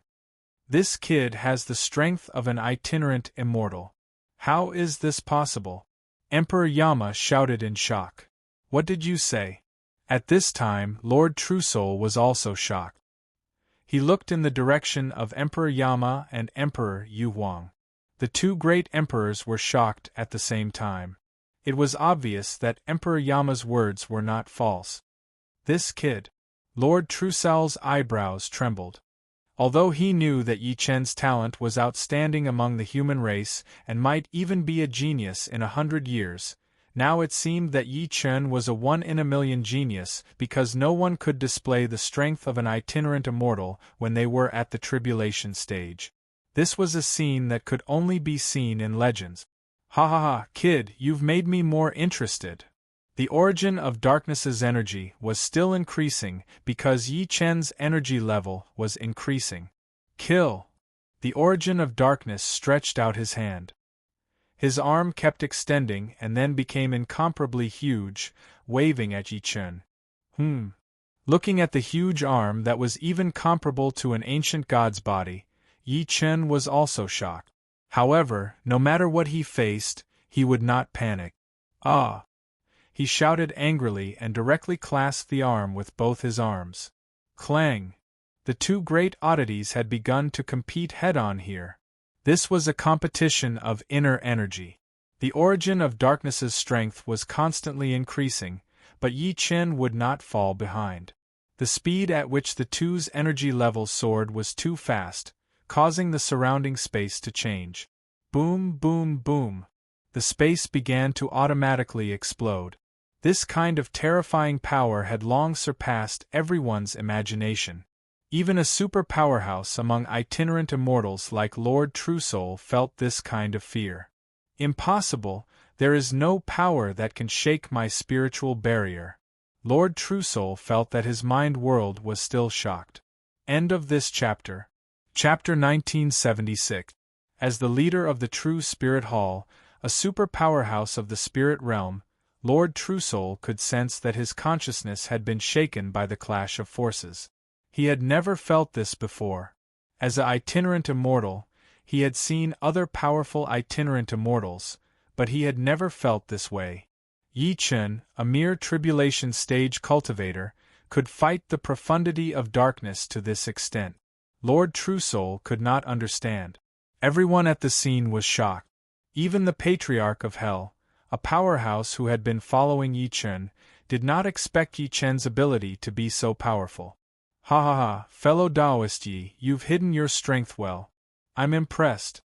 This kid has the strength of an itinerant immortal. How is this possible? Emperor Yama shouted in shock. What did you say? At this time, Lord Truesoul was also shocked. He looked in the direction of Emperor Yama and Emperor Yu Huang. The two great emperors were shocked at the same time. It was obvious that Emperor Yama's words were not false. This kid. Lord Truesoul's eyebrows trembled. Although he knew that Yi Chen's talent was outstanding among the human race and might even be a genius in 100 years, now it seemed that Yi Chen was a 1-in-a-million genius because no one could display the strength of an itinerant immortal when they were at the tribulation stage. This was a scene that could only be seen in legends. Ha ha ha, kid, you've made me more interested. The origin of darkness's energy was still increasing because Yi Chen's energy level was increasing. Kill! The origin of darkness stretched out his hand. His arm kept extending and then became incomparably huge, waving at Yi Chen. Looking at the huge arm that was even comparable to an ancient god's body, Yi Chen was also shocked. However, no matter what he faced, he would not panic. Ah! He shouted angrily and directly clasped the arm with both his arms. Clang! The two great oddities had begun to compete head-on here. This was a competition of inner energy. The origin of darkness's strength was constantly increasing, but Yi Chen would not fall behind. The speed at which the two's energy levels soared was too fast, causing the surrounding space to change. Boom, boom, boom. The space began to automatically explode. This kind of terrifying power had long surpassed everyone's imagination. Even a super powerhouse among itinerant immortals like Lord Truesoul felt this kind of fear. Impossible, there is no power that can shake my spiritual barrier. Lord Truesoul felt that his mind world was still shocked. End of this chapter. Chapter 1976. As the leader of the True Spirit Hall, a super powerhouse of the spirit realm, Lord Truesoul could sense that his consciousness had been shaken by the clash of forces. He had never felt this before. As an itinerant immortal, he had seen other powerful itinerant immortals, but he had never felt this way. Yi Chen, a mere tribulation stage cultivator, could fight the profundity of darkness to this extent. Lord Truesoul could not understand. Everyone at the scene was shocked. Even the Patriarch of Hell, a powerhouse who had been following Yi Chen, did not expect Yi Chen's ability to be so powerful. Ha ha ha, fellow Taoist Yi, you've hidden your strength well. I'm impressed.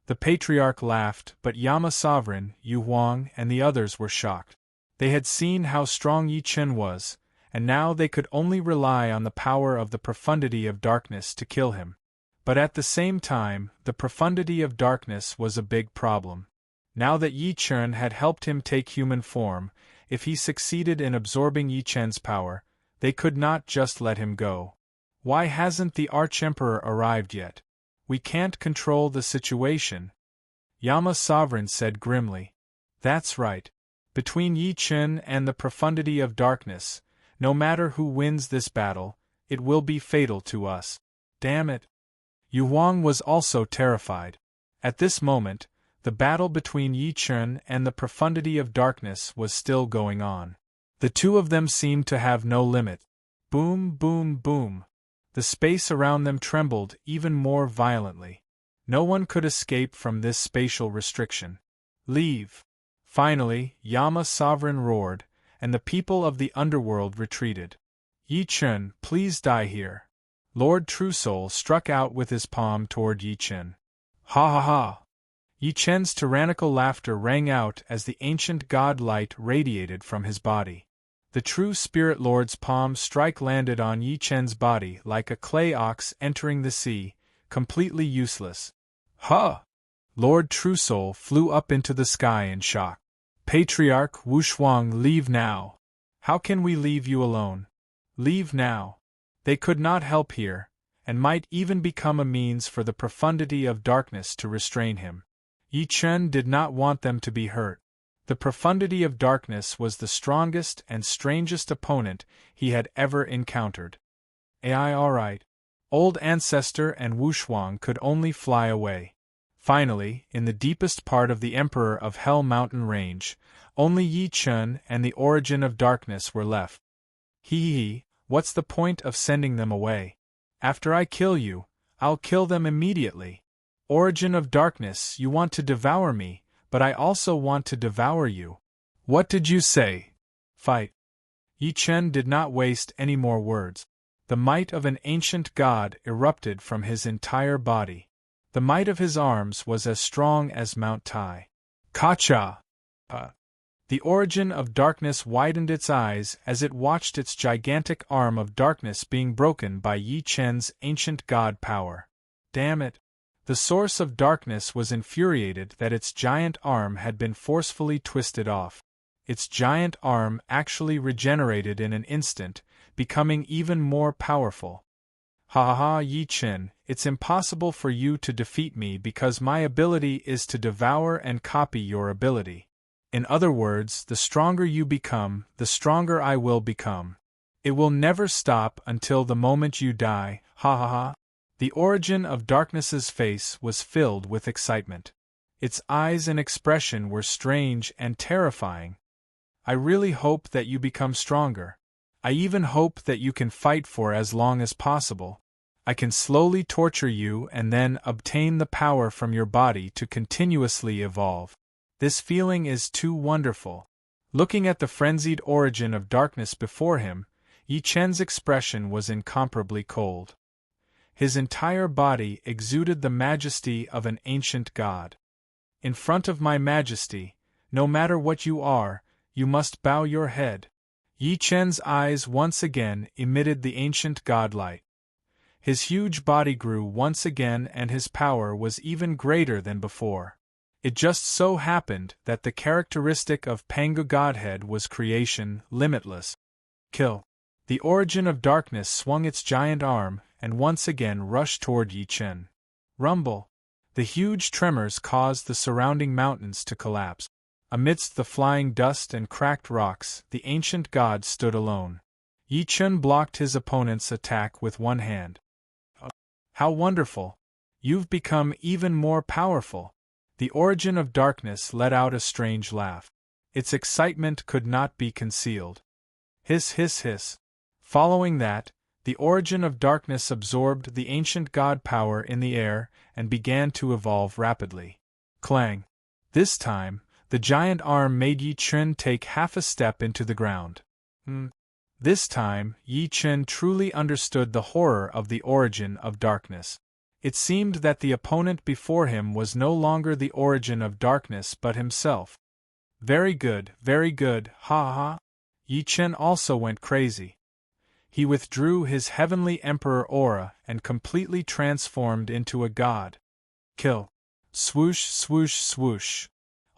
The Patriarch laughed, but Yama Sovereign, Yu Huang, and the others were shocked. They had seen how strong Yi Chen was, and now they could only rely on the power of the profundity of darkness to kill him. But at the same time, the profundity of darkness was a big problem. Now that Yi Chen had helped him take human form, if he succeeded in absorbing Yi Chen's power, they could not just let him go. Why hasn't the Archemperor arrived yet? We can't control the situation. Yama Sovereign said grimly. That's right. Between Yi Chen and the profundity of darkness, no matter who wins this battle, it will be fatal to us. Damn it. Yu Huang was also terrified. At this moment, the battle between Yi Chen and the profundity of darkness was still going on. The two of them seemed to have no limit. Boom, boom, boom. The space around them trembled even more violently. No one could escape from this spatial restriction. Leave. Finally, Yama Sovereign roared, and the people of the underworld retreated. Yi Chen, please die here. Lord Truesoul struck out with his palm toward Yi Chen. Ha ha ha! Yi Chen's tyrannical laughter rang out as the ancient god light radiated from his body. The true Spirit Lord's palm strike landed on Yi Chen's body like a clay ox entering the sea, completely useless. Ha! Lord Truesoul flew up into the sky in shock. Patriarch Wu Shuang, leave now. How can we leave you alone? Leave now. They could not help here, and might even become a means for the profundity of darkness to restrain him. Yi Chen did not want them to be hurt. The profundity of darkness was the strongest and strangest opponent he had ever encountered. Ai alright. Old Ancestor and Wushuang could only fly away. Finally, in the deepest part of the Emperor of Hell mountain range, only Yi Chen and the Origin of Darkness were left. Hee, what's the point of sending them away? After I kill you, I'll kill them immediately. Origin of Darkness, you want to devour me, but I also want to devour you. What did you say? Fight. Yi Chen did not waste any more words. The might of an ancient god erupted from his entire body. The might of his arms was as strong as Mount Tai. Kacha! The Origin of Darkness widened its eyes as it watched its gigantic arm of darkness being broken by Yi Chen's ancient god power. Damn it! The source of darkness was infuriated that its giant arm had been forcefully twisted off. Its giant arm actually regenerated in an instant, becoming even more powerful. Ha ha ha, Yi Chen, it's impossible for you to defeat me because my ability is to devour and copy your ability. In other words, the stronger you become, the stronger I will become. It will never stop until the moment you die, ha ha ha. The Origin of Darkness's face was filled with excitement. Its eyes and expression were strange and terrifying. I really hope that you become stronger. I even hope that you can fight for as long as possible. I can slowly torture you and then obtain the power from your body to continuously evolve. This feeling is too wonderful. Looking at the frenzied Origin of Darkness before him, Yi Chen's expression was incomparably cold. His entire body exuded the majesty of an ancient god. In front of my majesty, no matter what you are, you must bow your head. Yi Chen's eyes once again emitted the ancient godlight. His huge body grew once again and his power was even greater than before. It just so happened that the characteristic of Pangu Godhead was creation, limitless. Kill. The Origin of Darkness swung its giant arm and once again rushed toward Yi Chen. Rumble. The huge tremors caused the surrounding mountains to collapse. Amidst the flying dust and cracked rocks, the ancient god stood alone. Yi Chen blocked his opponent's attack with one hand. How wonderful! You've become even more powerful. The Origin of Darkness let out a strange laugh. Its excitement could not be concealed. Hiss hiss hiss. Following that, the Origin of Darkness absorbed the ancient god power in the air and began to evolve rapidly. Clang! This time, the giant arm made Yi Chen take half a step into the ground. This time, Yi Chen truly understood the horror of the Origin of Darkness. It seemed that the opponent before him was no longer the Origin of Darkness but himself. Very good, ha ha ha. Yi Chen also went crazy. He withdrew his heavenly emperor aura and completely transformed into a god. Kill. Swoosh swoosh swoosh.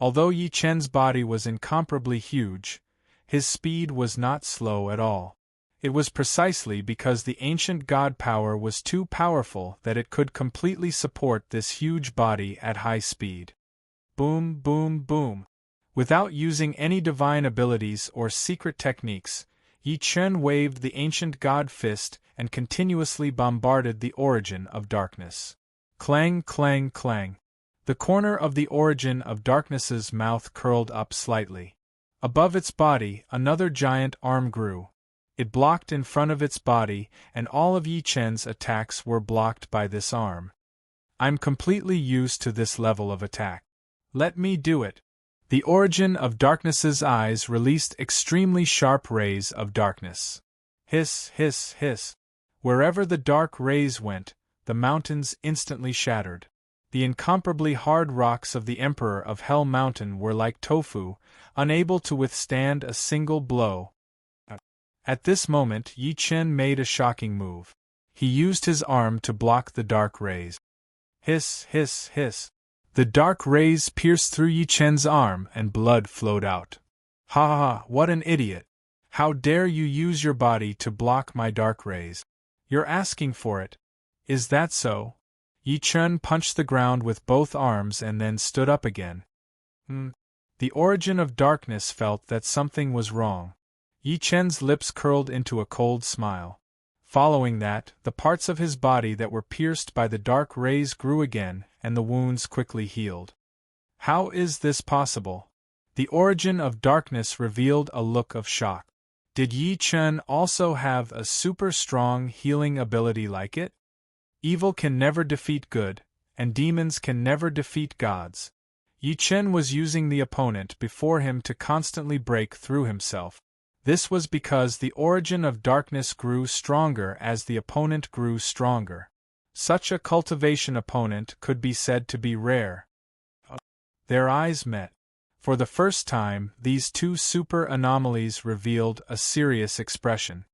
Although Yi Chen's body was incomparably huge, his speed was not slow at all. It was precisely because the ancient god power was too powerful that it could completely support this huge body at high speed. Boom, boom, boom. Without using any divine abilities or secret techniques, Yi Chen waved the ancient god fist and continuously bombarded the Origin of Darkness. Clang, clang, clang. The corner of the Origin of Darkness's mouth curled up slightly. Above its body, another giant arm grew. It blocked in front of its body, and all of Yi Chen's attacks were blocked by this arm. I'm completely used to this level of attack. Let me do it. The Origin of Darkness's eyes released extremely sharp rays of darkness. Hiss, hiss, hiss. Wherever the dark rays went, the mountains instantly shattered. The incomparably hard rocks of the Emperor of Hell Mountain were like tofu, unable to withstand a single blow. At this moment, Yi Chen made a shocking move. He used his arm to block the dark rays. Hiss, hiss, hiss. The dark rays pierced through Yi Chen's arm and blood flowed out. Ha ha ha, what an idiot! How dare you use your body to block my dark rays? You're asking for it. Is that so? Yi Chen punched the ground with both arms and then stood up again. The origin of darkness felt that something was wrong. Yi Chen's lips curled into a cold smile. Following that, the parts of his body that were pierced by the dark rays grew again, and the wounds quickly healed. How is this possible? The origin of darkness revealed a look of shock. Did Yi Chen also have a super strong healing ability like it? Evil can never defeat good, and demons can never defeat gods. Yi Chen was using the opponent before him to constantly break through himself. This was because the origin of darkness grew stronger as the opponent grew stronger. Such a cultivation opponent could be said to be rare. Their eyes met. For the first time, these two super anomalies revealed a serious expression.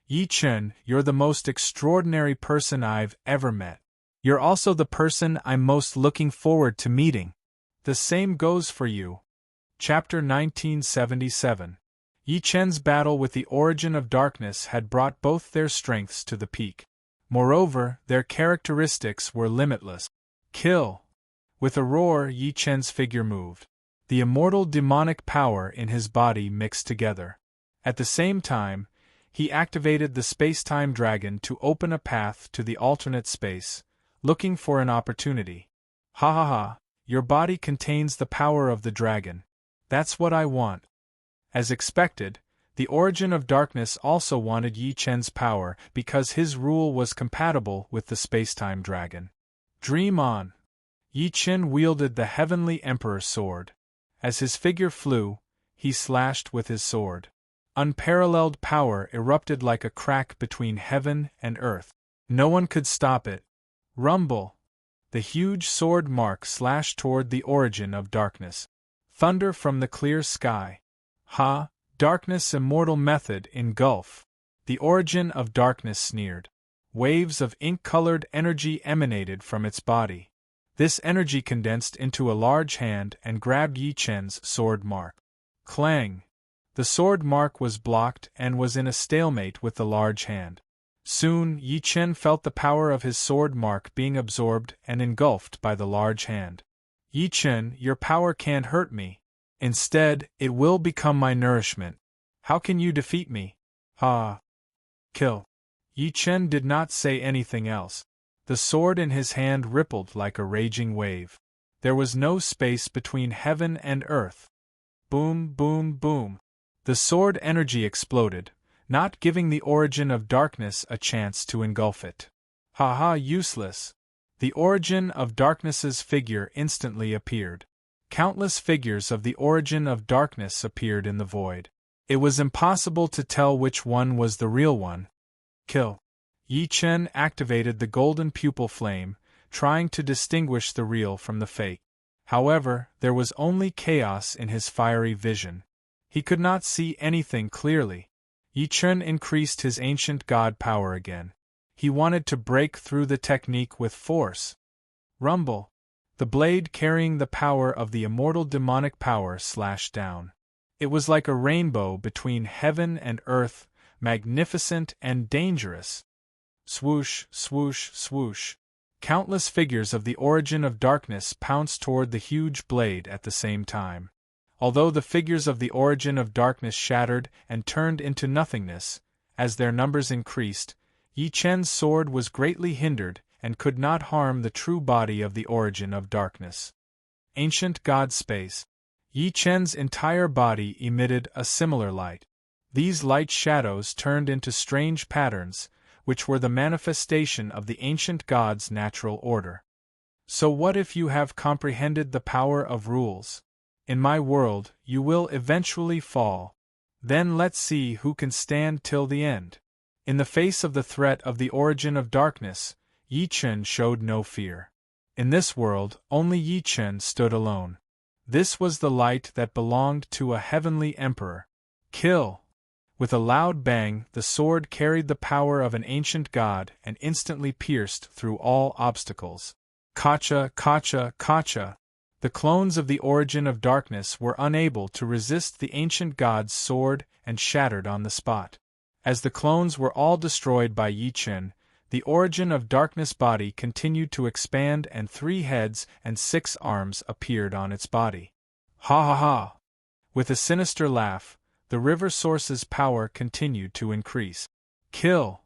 Yi Chen, you're the most extraordinary person I've ever met. You're also the person I'm most looking forward to meeting. The same goes for you. Chapter 1977. Yi Chen's battle with the origin of darkness had brought both their strengths to the peak. Moreover, their characteristics were limitless. Kill! With a roar, Yi Chen's figure moved. The immortal demonic power in his body mixed together. At the same time, he activated the space-time dragon to open a path to the alternate space, looking for an opportunity. Ha ha ha, your body contains the power of the dragon. That's what I want. As expected, the origin of darkness also wanted Yi Chen's power because his rule was compatible with the space-time dragon. Dream on! Yi Chen wielded the heavenly emperor sword. As his figure flew, he slashed with his sword. Unparalleled power erupted like a crack between heaven and earth. No one could stop it. Rumble! The huge sword mark slashed toward the origin of darkness. Thunder from the clear sky. Ha! Darkness' immortal method engulf. The origin of darkness sneered. Waves of ink-colored energy emanated from its body. This energy condensed into a large hand and grabbed Yi Chen's sword mark. Clang! The sword mark was blocked and was in a stalemate with the large hand. Soon, Yi Chen felt the power of his sword mark being absorbed and engulfed by the large hand. Yi Chen, your power can't hurt me. Instead, it will become my nourishment. How can you defeat me? Ha! Kill! Yi Chen did not say anything else. The sword in his hand rippled like a raging wave. There was no space between heaven and earth. Boom, boom, boom. The sword energy exploded, not giving the origin of darkness a chance to engulf it. Ha ha, useless. The origin of darkness's figure instantly appeared. Countless figures of the origin of darkness appeared in the void. It was impossible to tell which one was the real one. Kill! Yi Chen activated the golden pupil flame, trying to distinguish the real from the fake. However, there was only chaos in his fiery vision. He could not see anything clearly. Yi Chen increased his ancient god power again. He wanted to break through the technique with force. Rumble! The blade carrying the power of the immortal demonic power slashed down. It was like a rainbow between heaven and earth, magnificent and dangerous. Swoosh, swoosh, swoosh. Countless figures of the origin of darkness pounced toward the huge blade at the same time. Although the figures of the origin of darkness shattered and turned into nothingness, as their numbers increased, Yi Chen's sword was greatly hindered and could not harm the true body of the origin of darkness. Ancient God Space. Yi Chen's entire body emitted a similar light. These light shadows turned into strange patterns, which were the manifestation of the ancient god's natural order. So what if you have comprehended the power of rules? In my world, you will eventually fall. Then let's see who can stand till the end. In the face of the threat of the origin of darkness, Yi Chen showed no fear. In this world, only Yi Chen stood alone. This was the light that belonged to a heavenly emperor. Kill! With a loud bang, the sword carried the power of an ancient god and instantly pierced through all obstacles. Kacha, kacha, kacha! The clones of the origin of darkness were unable to resist the ancient god's sword and shattered on the spot. As the clones were all destroyed by Yi Chen, the origin of darkness body continued to expand and 3 heads and 6 arms appeared on its body. Ha ha ha! With a sinister laugh, the river source's power continued to increase. Kill!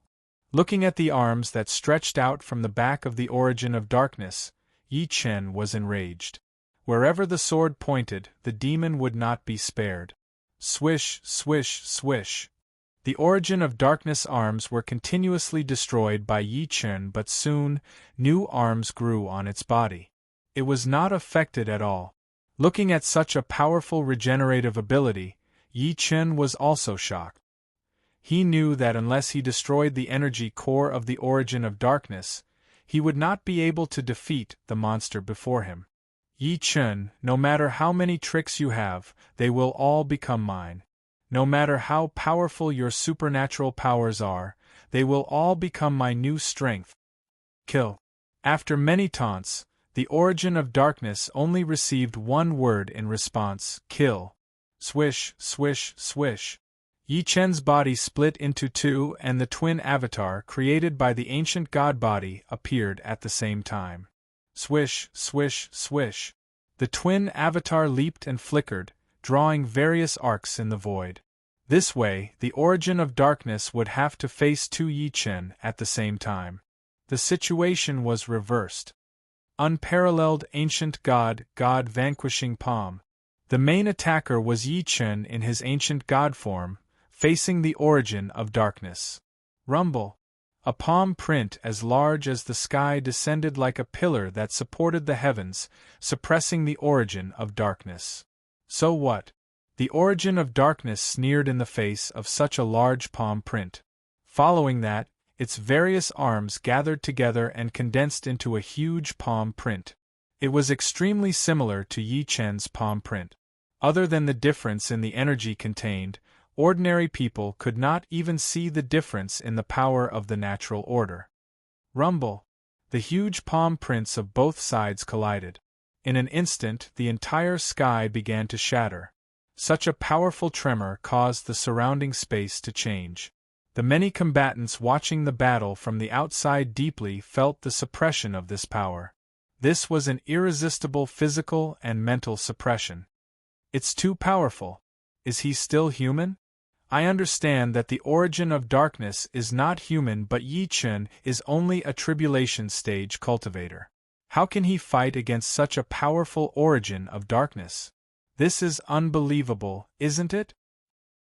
Looking at the arms that stretched out from the back of the origin of darkness, Yi Chen was enraged. Wherever the sword pointed, the demon would not be spared. Swish, swish, swish. The origin of darkness arms were continuously destroyed by Yi Chen, but soon, new arms grew on its body. It was not affected at all. Looking at such a powerful regenerative ability, Yi Chen was also shocked. He knew that unless he destroyed the energy core of the origin of darkness, he would not be able to defeat the monster before him. Yi Chen, no matter how many tricks you have, they will all become mine. No matter how powerful your supernatural powers are, they will all become my new strength. Kill. After many taunts, the origin of darkness only received one word in response: kill. Swish, swish, swish. Yi Chen's body split into 2 and the twin avatar created by the ancient god body appeared at the same time. Swish, swish, swish. The twin avatar leaped and flickered, drawing various arcs in the void. This way, the origin of darkness would have to face 2 Yi Chen at the same time. The situation was reversed. Unparalleled ancient god vanquishing palm. The main attacker was Yi Chen in his ancient god form, facing the origin of darkness. Rumble. A palm print as large as the sky descended like a pillar that supported the heavens, suppressing the origin of darkness. So what? The origin of darkness sneered in the face of such a large palm print. Following that, its various arms gathered together and condensed into a huge palm print. It was extremely similar to Yi Chen's palm print. Other than the difference in the energy contained, ordinary people could not even see the difference in the power of the natural order. Rumble. The huge palm prints of both sides collided. In an instant, the entire sky began to shatter. Such a powerful tremor caused the surrounding space to change. The many combatants watching the battle from the outside deeply felt the suppression of this power. This was an irresistible physical and mental suppression. It's too powerful. Is he still human? I understand that the origin of darkness is not human, but Yi Chen is only a tribulation stage cultivator. How can he fight against such a powerful origin of darkness? This is unbelievable, isn't it?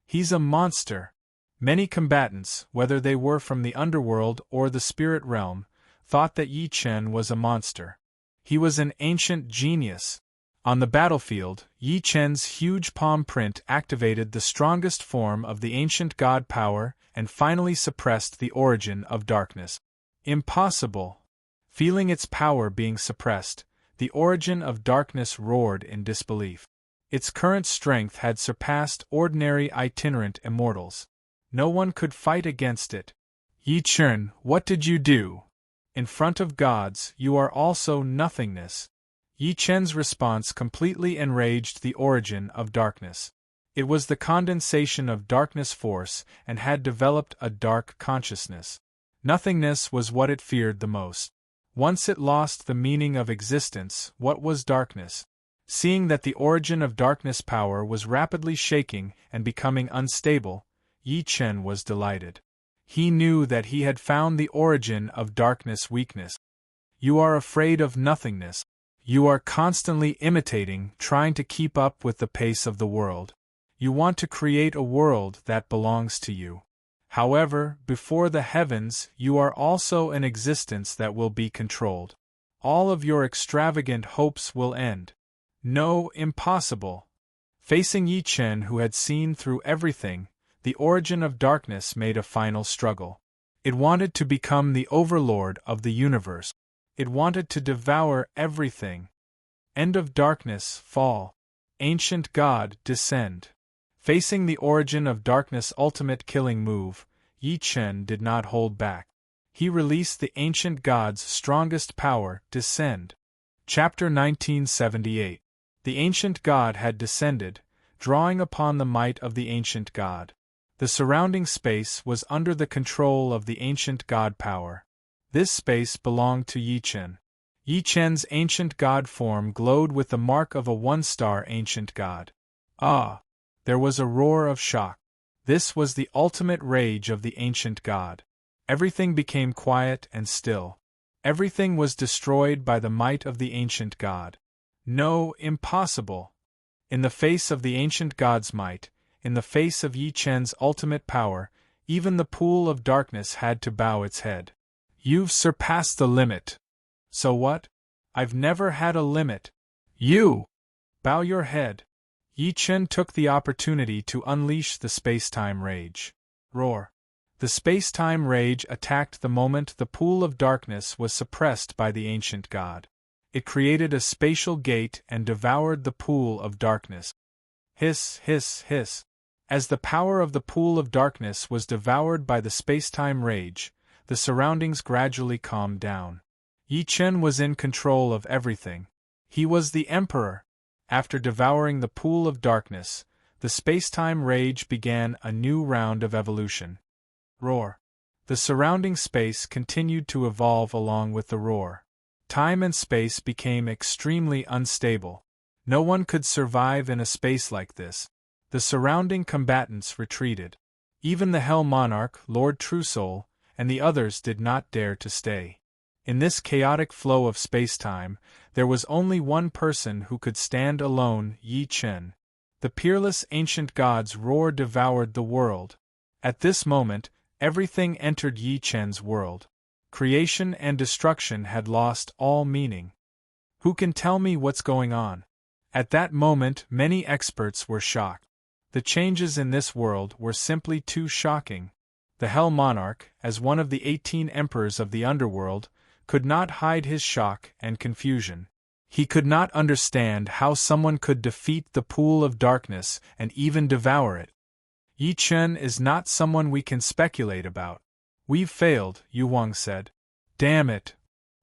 He's a monster. Many combatants, whether they were from the underworld or the spirit realm, thought that Yi Chen was a monster. He was an ancient genius. On the battlefield, Yi Chen's huge palm print activated the strongest form of the ancient god power and finally suppressed the origin of darkness. Impossible! Feeling its power being suppressed, the origin of darkness roared in disbelief. Its current strength had surpassed ordinary itinerant immortals. No one could fight against it. Yi Chen, what did you do? In front of gods, you are also nothingness. Yi Chen's response completely enraged the origin of darkness. It was the condensation of darkness force and had developed a dark consciousness. Nothingness was what it feared the most. Once it lost the meaning of existence, what was darkness? Seeing that the origin of darkness power was rapidly shaking and becoming unstable, Yi Chen was delighted. He knew that he had found the origin of darkness weakness. You are afraid of nothingness. You are constantly imitating, trying to keep up with the pace of the world. You want to create a world that belongs to you. However, before the heavens, you are also an existence that will be controlled. All of your extravagant hopes will end. No, impossible. Facing Yi Chen, who had seen through everything, the origin of darkness made a final struggle. It wanted to become the overlord of the universe. It wanted to devour everything. End of darkness, fall. Ancient God, descend. Facing the origin of darkness' ultimate killing move, Yi Chen did not hold back. He released the ancient god's strongest power, descend. Chapter 1978. The ancient god had descended, drawing upon the might of the ancient god. The surrounding space was under the control of the ancient god power. This space belonged to Yi Chen. Yi Chen's ancient god form glowed with the mark of a one-star ancient god. Ah! There was a roar of shock. This was the ultimate rage of the ancient god. Everything became quiet and still. Everything was destroyed by the might of the ancient god. No, impossible! In the face of the ancient god's might, in the face of Yi Chen's ultimate power, even the pool of darkness had to bow its head. You've surpassed the limit. So what? I've never had a limit. You! Bow your head. Yi Chen took the opportunity to unleash the space-time rage. Roar. The space-time rage attacked the moment the pool of darkness was suppressed by the ancient god. It created a spatial gate and devoured the pool of darkness. Hiss, hiss, hiss. As the power of the pool of darkness was devoured by the space-time rage, the surroundings gradually calmed down. Yi Chen was in control of everything. He was the emperor. After devouring the pool of darkness, the space-time rage began a new round of evolution. Roar. The surrounding space continued to evolve along with the roar. Time and space became extremely unstable. No one could survive in a space like this. The surrounding combatants retreated. Even the Hell Monarch, Lord Truesoul, and the others did not dare to stay. In this chaotic flow of space-time, there was only one person who could stand alone, Yi Chen. The peerless ancient god's roar devoured the world. At this moment, everything entered Yi Chen's world. Creation and destruction had lost all meaning. Who can tell me what's going on? At that moment, many experts were shocked. The changes in this world were simply too shocking. The Hell Monarch, as one of the 18 emperors of the underworld, could not hide his shock and confusion. He could not understand how someone could defeat the pool of darkness and even devour it. Yi Chen is not someone we can speculate about. We've failed, Yu Wang said. Damn it!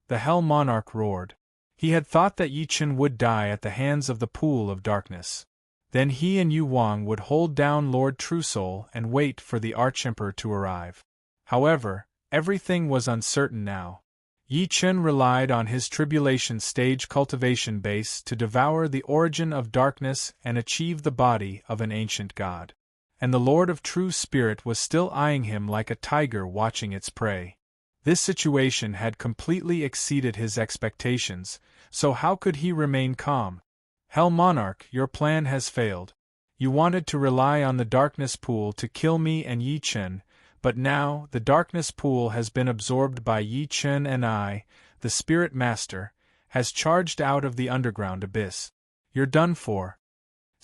The Hell Monarch roared. He had thought that Yi Chen would die at the hands of the pool of darkness. Then he and Yu Wang would hold down Lord Truesoul and wait for the Archemperor to arrive. However, everything was uncertain now. Yi Chen relied on his tribulation stage cultivation base to devour the origin of darkness and achieve the body of an ancient god. And the Lord of True Spirit was still eyeing him like a tiger watching its prey. This situation had completely exceeded his expectations, so how could he remain calm? Hell Monarch, your plan has failed. You wanted to rely on the darkness pool to kill me and Yi Chen, but now the darkness pool has been absorbed by Yi Chen and I, the Spirit Master, has charged out of the underground abyss. You're done for.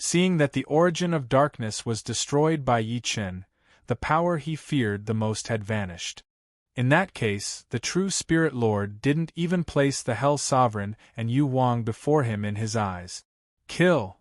Seeing that the origin of darkness was destroyed by Yi Chen, the power he feared the most had vanished. In that case, the true Spirit Lord didn't even place the Hell Sovereign and Yu Wang before him in his eyes. Kill!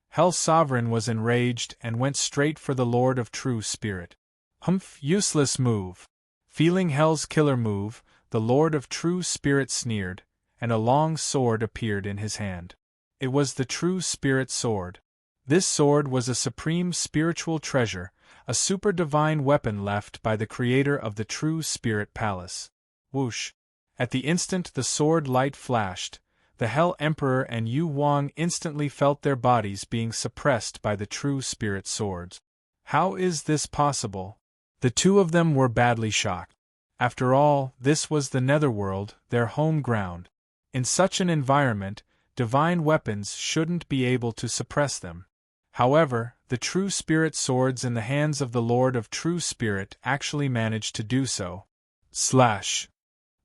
Hell Sovereign was enraged and went straight for the Lord of True Spirit. Humph, useless move. Feeling Hell's killer move, the Lord of True Spirit sneered, and a long sword appeared in his hand. It was the True Spirit sword. This sword was a supreme spiritual treasure, a super-divine weapon left by the creator of the True Spirit Palace. Whoosh! At the instant the sword light flashed, the Hell Emperor and Yu Wang instantly felt their bodies being suppressed by the True Spirit swords. How is this possible? The two of them were badly shocked. After all, this was the Netherworld, their home ground. In such an environment, divine weapons shouldn't be able to suppress them. However, the True Spirit swords in the hands of the Lord of True Spirit actually managed to do so. Slash!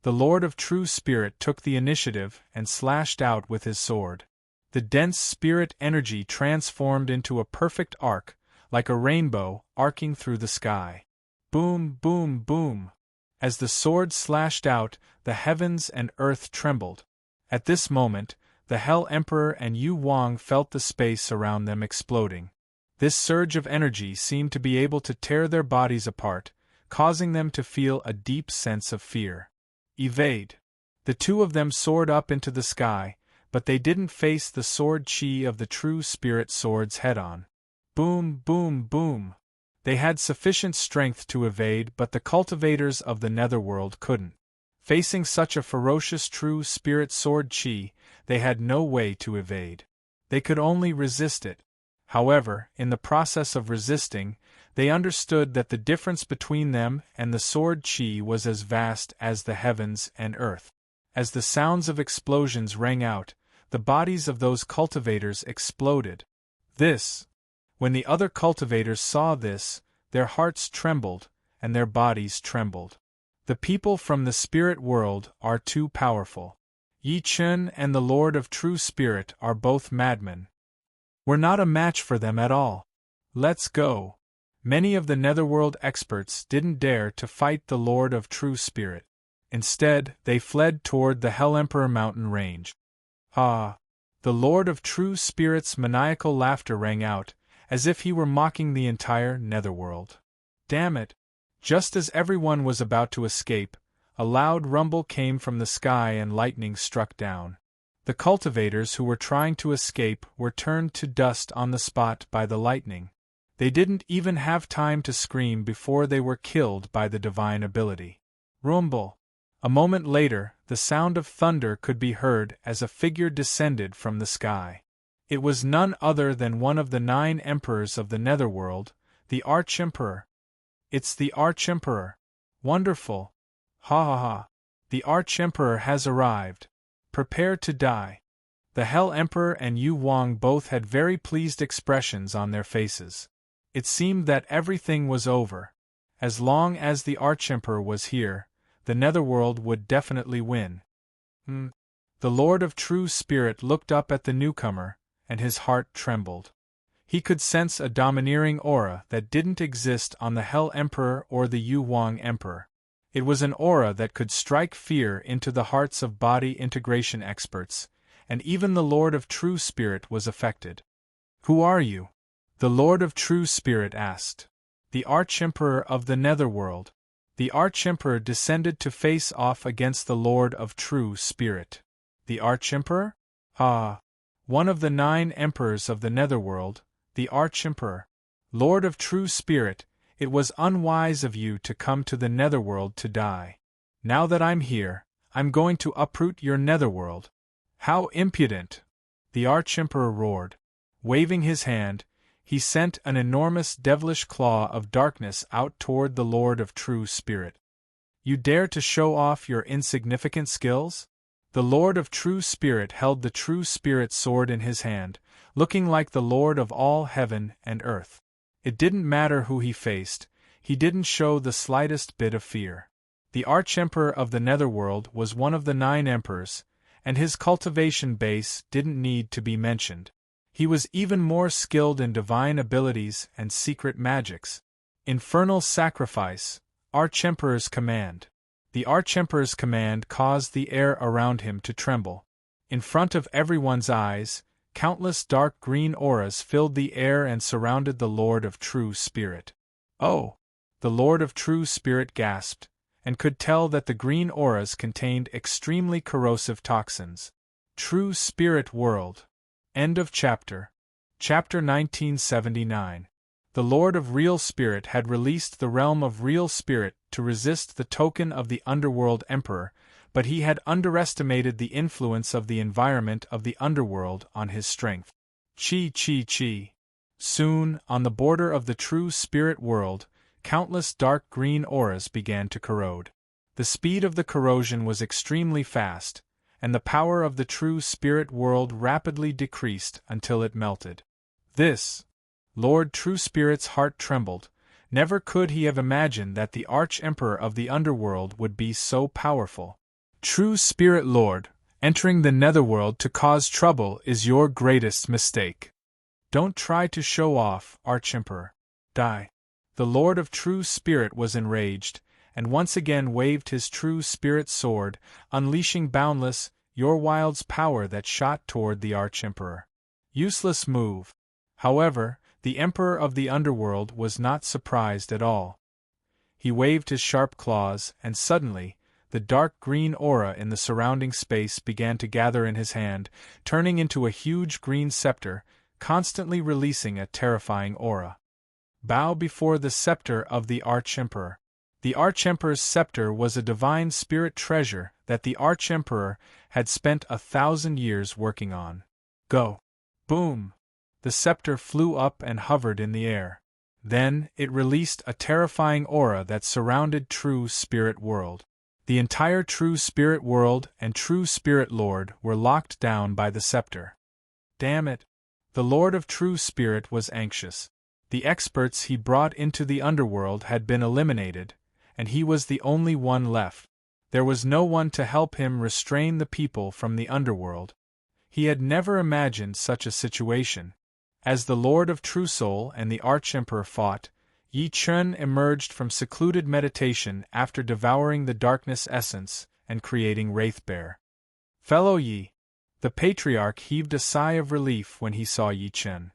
The Lord of True Spirit took the initiative and slashed out with his sword. The dense spirit energy transformed into a perfect arc, like a rainbow, arcing through the sky. Boom, boom, boom! As the sword slashed out, the heavens and earth trembled. At this moment, the Hell Emperor and Yu Wang felt the space around them exploding. This surge of energy seemed to be able to tear their bodies apart, causing them to feel a deep sense of fear. Evade! The two of them soared up into the sky, but they didn't face the sword chi of the true spirit swords head-on. Boom, boom, boom. They had sufficient strength to evade, but the cultivators of the netherworld couldn't. Facing such a ferocious true spirit sword chi, they had no way to evade. They could only resist it. However, in the process of resisting, they understood that the difference between them and the sword chi was as vast as the heavens and earth. As the sounds of explosions rang out, the bodies of those cultivators exploded. When the other cultivators saw this, their hearts trembled, and their bodies trembled. The people from the spirit world are too powerful. Yi Chun and the Lord of True Spirit are both madmen. We're not a match for them at all. Let's go. Many of the netherworld experts didn't dare to fight the Lord of True Spirit. Instead, they fled toward the Hell Emperor mountain range. Ah! The Lord of True Spirit's maniacal laughter rang out, as if he were mocking the entire netherworld. Damn it! Just as everyone was about to escape, a loud rumble came from the sky and lightning struck down. The cultivators who were trying to escape were turned to dust on the spot by the lightning. They didn't even have time to scream before they were killed by the divine ability. Rumble! A moment later, the sound of thunder could be heard as a figure descended from the sky. It was none other than one of the 9 emperors of the netherworld, the Arch-Emperor. It's the Arch-Emperor. Wonderful! Ha ha ha! The Arch-Emperor has arrived. Prepare to die. The Hell Emperor and Yu Wang both had very pleased expressions on their faces. It seemed that everything was over. As long as the Arch-Emperor was here, the netherworld would definitely win. The Lord of True Spirit looked up at the newcomer, and his heart trembled. He could sense a domineering aura that didn't exist on the Hell Emperor or the Yu Wang Emperor. It was an aura that could strike fear into the hearts of body integration experts, and even the Lord of True Spirit was affected. Who are you? The Lord of True Spirit asked. The Arch-Emperor of the Netherworld. The Arch-Emperor descended to face off against the Lord of True Spirit. The Arch-Emperor? Ah! One of the 9 emperors of the Netherworld, the Arch-Emperor. Lord of True Spirit, it was unwise of you to come to the Netherworld to die. Now that I'm here, I'm going to uproot your Netherworld. How impudent! The Arch-Emperor roared. Waving his hand, he sent an enormous devilish claw of darkness out toward the Lord of True Spirit. You dare to show off your insignificant skills? The Lord of True Spirit held the True Spirit sword in his hand, looking like the Lord of all heaven and earth. It didn't matter who he faced, he didn't show the slightest bit of fear. The Arch-Emperor of the Netherworld was one of the 9 emperors, and his cultivation base didn't need to be mentioned. He was even more skilled in divine abilities and secret magics. Infernal Sacrifice, Arch-Emperor's command. The Arch-Emperor's command caused the air around him to tremble. In front of everyone's eyes, countless dark green auras filled the air and surrounded the Lord of True Spirit. Oh! The Lord of True Spirit gasped, and could tell that the green auras contained extremely corrosive toxins. True Spirit World. End of chapter. Chapter 1979. The Lord of Real Spirit had released the realm of Real Spirit to resist the token of the Underworld Emperor, but he had underestimated the influence of the environment of the Underworld on his strength. Chi. Soon, on the border of the True Spirit World, countless dark green auras began to corrode. The speed of the corrosion was extremely fast, and the power of the True Spirit World rapidly decreased until it melted. Lord True Spirit's heart trembled. Never could he have imagined that the Arch-Emperor of the Underworld would be so powerful. True Spirit Lord, entering the Netherworld to cause trouble is your greatest mistake. Don't try to show off, Arch-Emperor. Die. The Lord of True Spirit was enraged, and once again waved his True Spirit sword, unleashing boundless, your wild's power that shot toward the Arch-Emperor. Useless move. However, the Emperor of the Underworld was not surprised at all. He waved his sharp claws, and suddenly, the dark green aura in the surrounding space began to gather in his hand, turning into a huge green scepter, constantly releasing a terrifying aura. Bow before the scepter of the Archemperor. The Archemperor's scepter was a divine spirit treasure that the Archemperor had spent 1,000 years working on. Go! Boom! The scepter flew up and hovered in the air. Then, it released a terrifying aura that surrounded True Spirit World. The entire True Spirit World and True Spirit Lord were locked down by the scepter. Damn it! The Lord of True Spirit was anxious. The experts he brought into the underworld had been eliminated, and he was the only one left. There was no one to help him restrain the people from the underworld. He had never imagined such a situation. As the Lord of True Soul and the Archemperor fought, Yi Chun emerged from secluded meditation after devouring the darkness essence and creating Wraithbear. Fellow Yi! The Patriarch heaved a sigh of relief when he saw Yi Chun.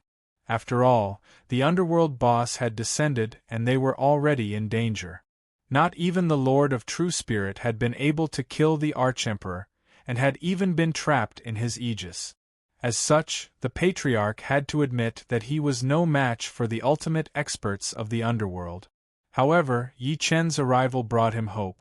After all, the underworld boss had descended and they were already in danger. Not even the Lord of True Spirit had been able to kill the Archemperor, and had even been trapped in his aegis. As such, the Patriarch had to admit that he was no match for the ultimate experts of the underworld. However, Yi Chen's arrival brought him hope.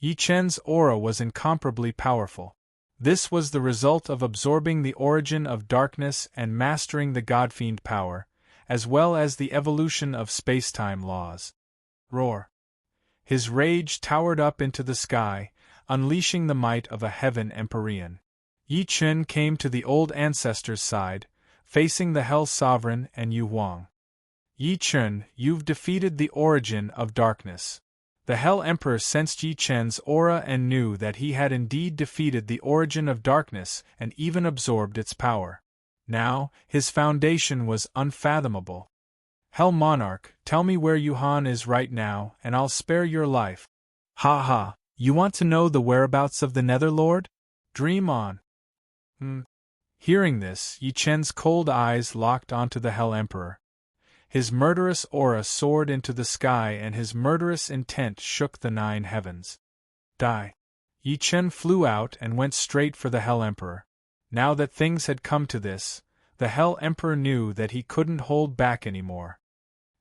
Yi Chen's aura was incomparably powerful. This was the result of absorbing the origin of darkness and mastering the Godfiend power, as well as the evolution of space-time laws. Roar! His rage towered up into the sky, unleashing the might of a heaven Empyrean. Yi Chun came to the old ancestor's side, facing the Hell Sovereign and Yu Huang. Yi Chun, you've defeated the origin of darkness. The Hell Emperor sensed Yi Chun's aura and knew that he had indeed defeated the origin of darkness and even absorbed its power. Now, his foundation was unfathomable. Hell Monarch, tell me where Yuhan is right now, and I'll spare your life. Ha ha, you want to know the whereabouts of the Netherlord? Dream on. Hearing this, Yi Chen's cold eyes locked onto the Hell Emperor. His murderous aura soared into the sky and his murderous intent shook the 9 heavens. Die. Yi Chen flew out and went straight for the Hell Emperor. Now that things had come to this, the Hell Emperor knew that he couldn't hold back anymore.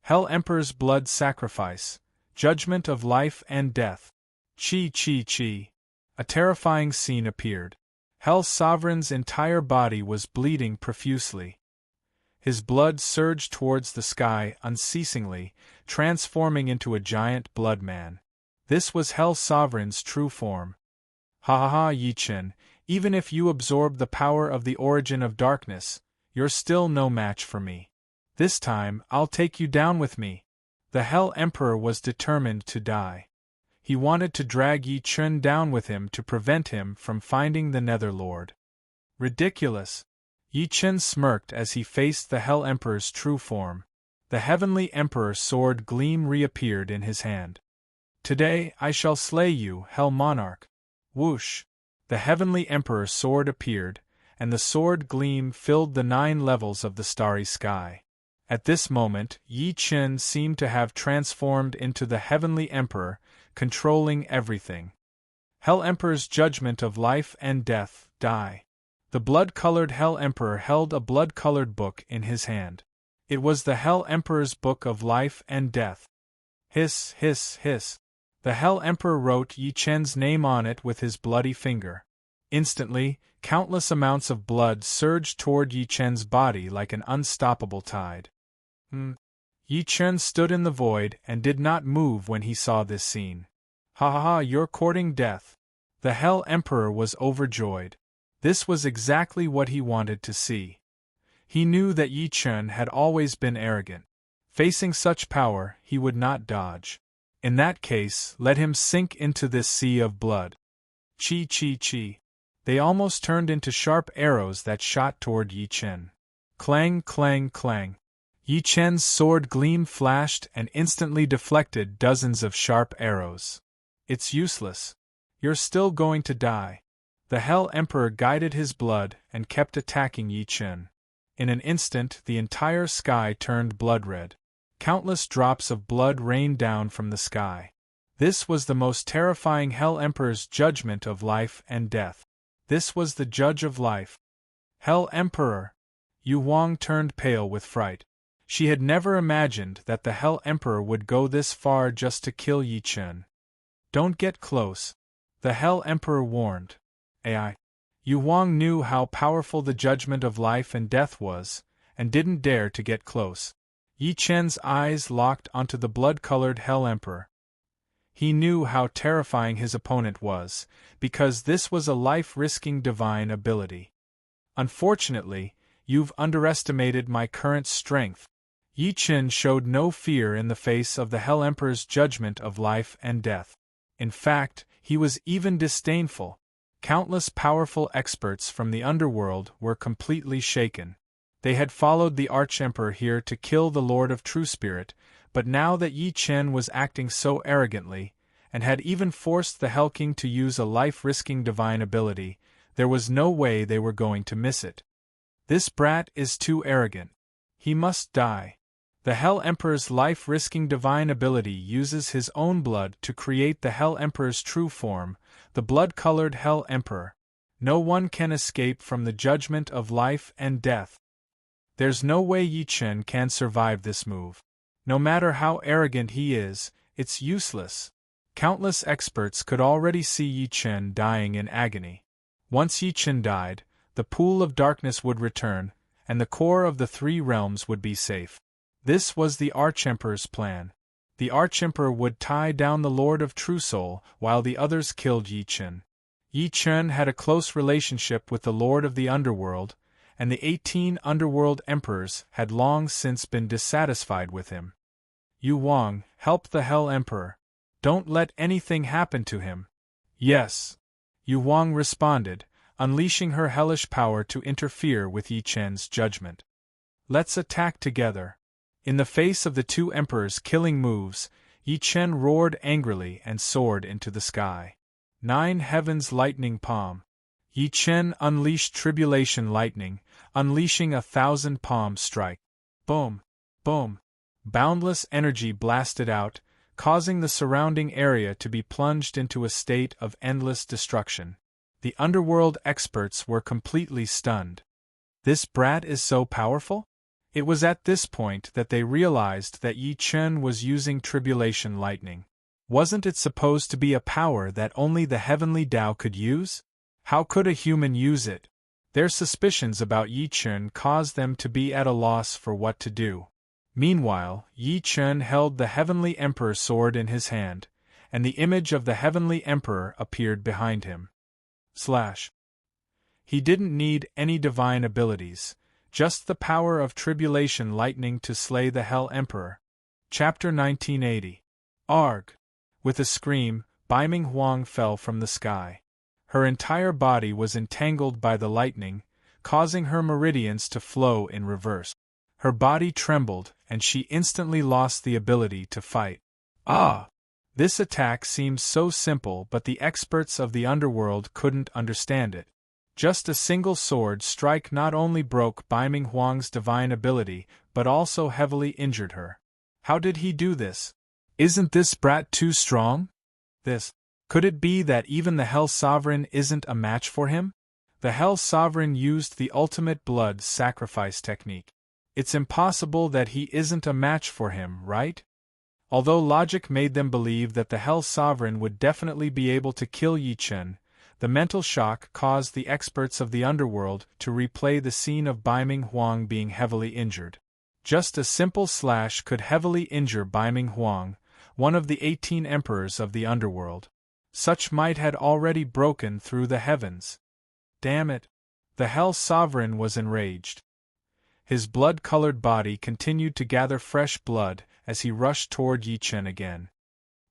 Hell Emperor's blood sacrifice, judgment of life and death. Chi chi chi. A terrifying scene appeared. Hell Sovereign's entire body was bleeding profusely. His blood surged towards the sky unceasingly, transforming into a giant blood man. This was Hell Sovereign's true form. Ha ha ha, Yi Chen, even if you absorb the power of the origin of darkness, you're still no match for me. This time, I'll take you down with me. The Hell Emperor was determined to die. He wanted to drag Yi Chen down with him to prevent him from finding the Netherlord. Ridiculous! Yi Chen smirked as he faced the Hell Emperor's true form. The Heavenly Emperor's sword gleam reappeared in his hand. Today I shall slay you, Hell Monarch. Whoosh! The Heavenly Emperor's sword appeared, and the sword gleam filled the 9 levels of the starry sky. At this moment, Yi Chen seemed to have transformed into the Heavenly Emperor, controlling everything. Hell Emperor's judgment of life and death, die. The blood-colored Hell Emperor held a blood-colored book in his hand. It was the Hell Emperor's book of life and death. Hiss, hiss, hiss. The Hell Emperor wrote Yi Chen's name on it with his bloody finger. Instantly, countless amounts of blood surged toward Yi Chen's body like an unstoppable tide. Yi Chen stood in the void and did not move when he saw this scene. Ha ha ha, you're courting death. The Hell Emperor was overjoyed. This was exactly what he wanted to see. He knew that Yi Chen had always been arrogant. Facing such power, he would not dodge. In that case, let him sink into this sea of blood. Chi chi chi. They almost turned into sharp arrows that shot toward Yi Chen. Clang clang clang. Yi Chen's sword gleam flashed and instantly deflected dozens of sharp arrows. It's useless. You're still going to die. The Hell Emperor guided his blood and kept attacking Yi Chen. In an instant, the entire sky turned blood red. Countless drops of blood rained down from the sky. This was the most terrifying Hell Emperor's judgment of life and death. This was the judge of life. Hell Emperor! Yu Wang turned pale with fright. She had never imagined that the Hell Emperor would go this far just to kill Yi Chen. Don't get close, the Hell Emperor warned. Ai. Yu Wang knew how powerful the judgment of life and death was, and didn't dare to get close. Yi Chen's eyes locked onto the blood-colored Hell Emperor. He knew how terrifying his opponent was, because this was a life-risking divine ability. Unfortunately, you've underestimated my current strength. Yi Chen showed no fear in the face of the Hell Emperor's judgment of life and death. In fact, he was even disdainful. Countless powerful experts from the underworld were completely shaken. They had followed the Arch-Emperor here to kill the Lord of True Spirit, but now that Yi Chen was acting so arrogantly, and had even forced the Hell King to use a life-risking divine ability, there was no way they were going to miss it. This brat is too arrogant. He must die. The Hell Emperor's life-risking divine ability uses his own blood to create the Hell Emperor's true form, the blood-colored Hell Emperor. No one can escape from the judgment of life and death. There's no way Yi Chen can survive this move. No matter how arrogant he is, it's useless. Countless experts could already see Yi Chen dying in agony. Once Yi Chen died, the pool of darkness would return, and the core of the three realms would be safe. This was the Arch-Emperor's plan. The Arch-Emperor would tie down the Lord of True Soul while the others killed Yi Chen. Yi Chen had a close relationship with the Lord of the Underworld, and the 18 Underworld Emperors had long since been dissatisfied with him. Yu Wang, help the Hell Emperor. Don't let anything happen to him. Yes. Yu Wang responded, unleashing her hellish power to interfere with Yi Chen's judgment. Let's attack together. In the face of the two emperors' killing moves, Yi Chen roared angrily and soared into the sky. 9 Heavens Lightning Palm. Yi Chen unleashed Tribulation Lightning, unleashing 1,000 palm strike. Boom! Boom! Boundless energy blasted out, causing the surrounding area to be plunged into a state of endless destruction. The underworld experts were completely stunned. This brat is so powerful? It was at this point that they realized that Yi Chen was using Tribulation Lightning. Wasn't it supposed to be a power that only the Heavenly Tao could use? How could a human use it? Their suspicions about Yi Chen caused them to be at a loss for what to do. Meanwhile, Yi Chen held the Heavenly Emperor sword in his hand, and the image of the Heavenly Emperor appeared behind him. He didn't need any divine abilities, just the power of Tribulation Lightning to slay the Hell Emperor. Chapter 1980. Arg! With a scream, Baiming Huang fell from the sky. Her entire body was entangled by the lightning, causing her meridians to flow in reverse. Her body trembled, and she instantly lost the ability to fight. Ah! This attack seemed so simple, but the experts of the underworld couldn't understand it. Just a single sword strike not only broke Baiming Huang's divine ability, but also heavily injured her. How did he do this? Isn't this brat too strong? Could it be that even the Hell Sovereign isn't a match for him? The Hell Sovereign used the ultimate blood sacrifice technique. It's impossible that he isn't a match for him, right? Although logic made them believe that the Hell Sovereign would definitely be able to kill Yi Chen, the mental shock caused the experts of the underworld to replay the scene of Baiming Huang being heavily injured. Just a simple slash could heavily injure Baiming Huang, one of the 18 emperors of the underworld. Such might had already broken through the heavens. Damn it! The Hell Sovereign was enraged. His blood-colored body continued to gather fresh blood as he rushed toward Yi Chen again.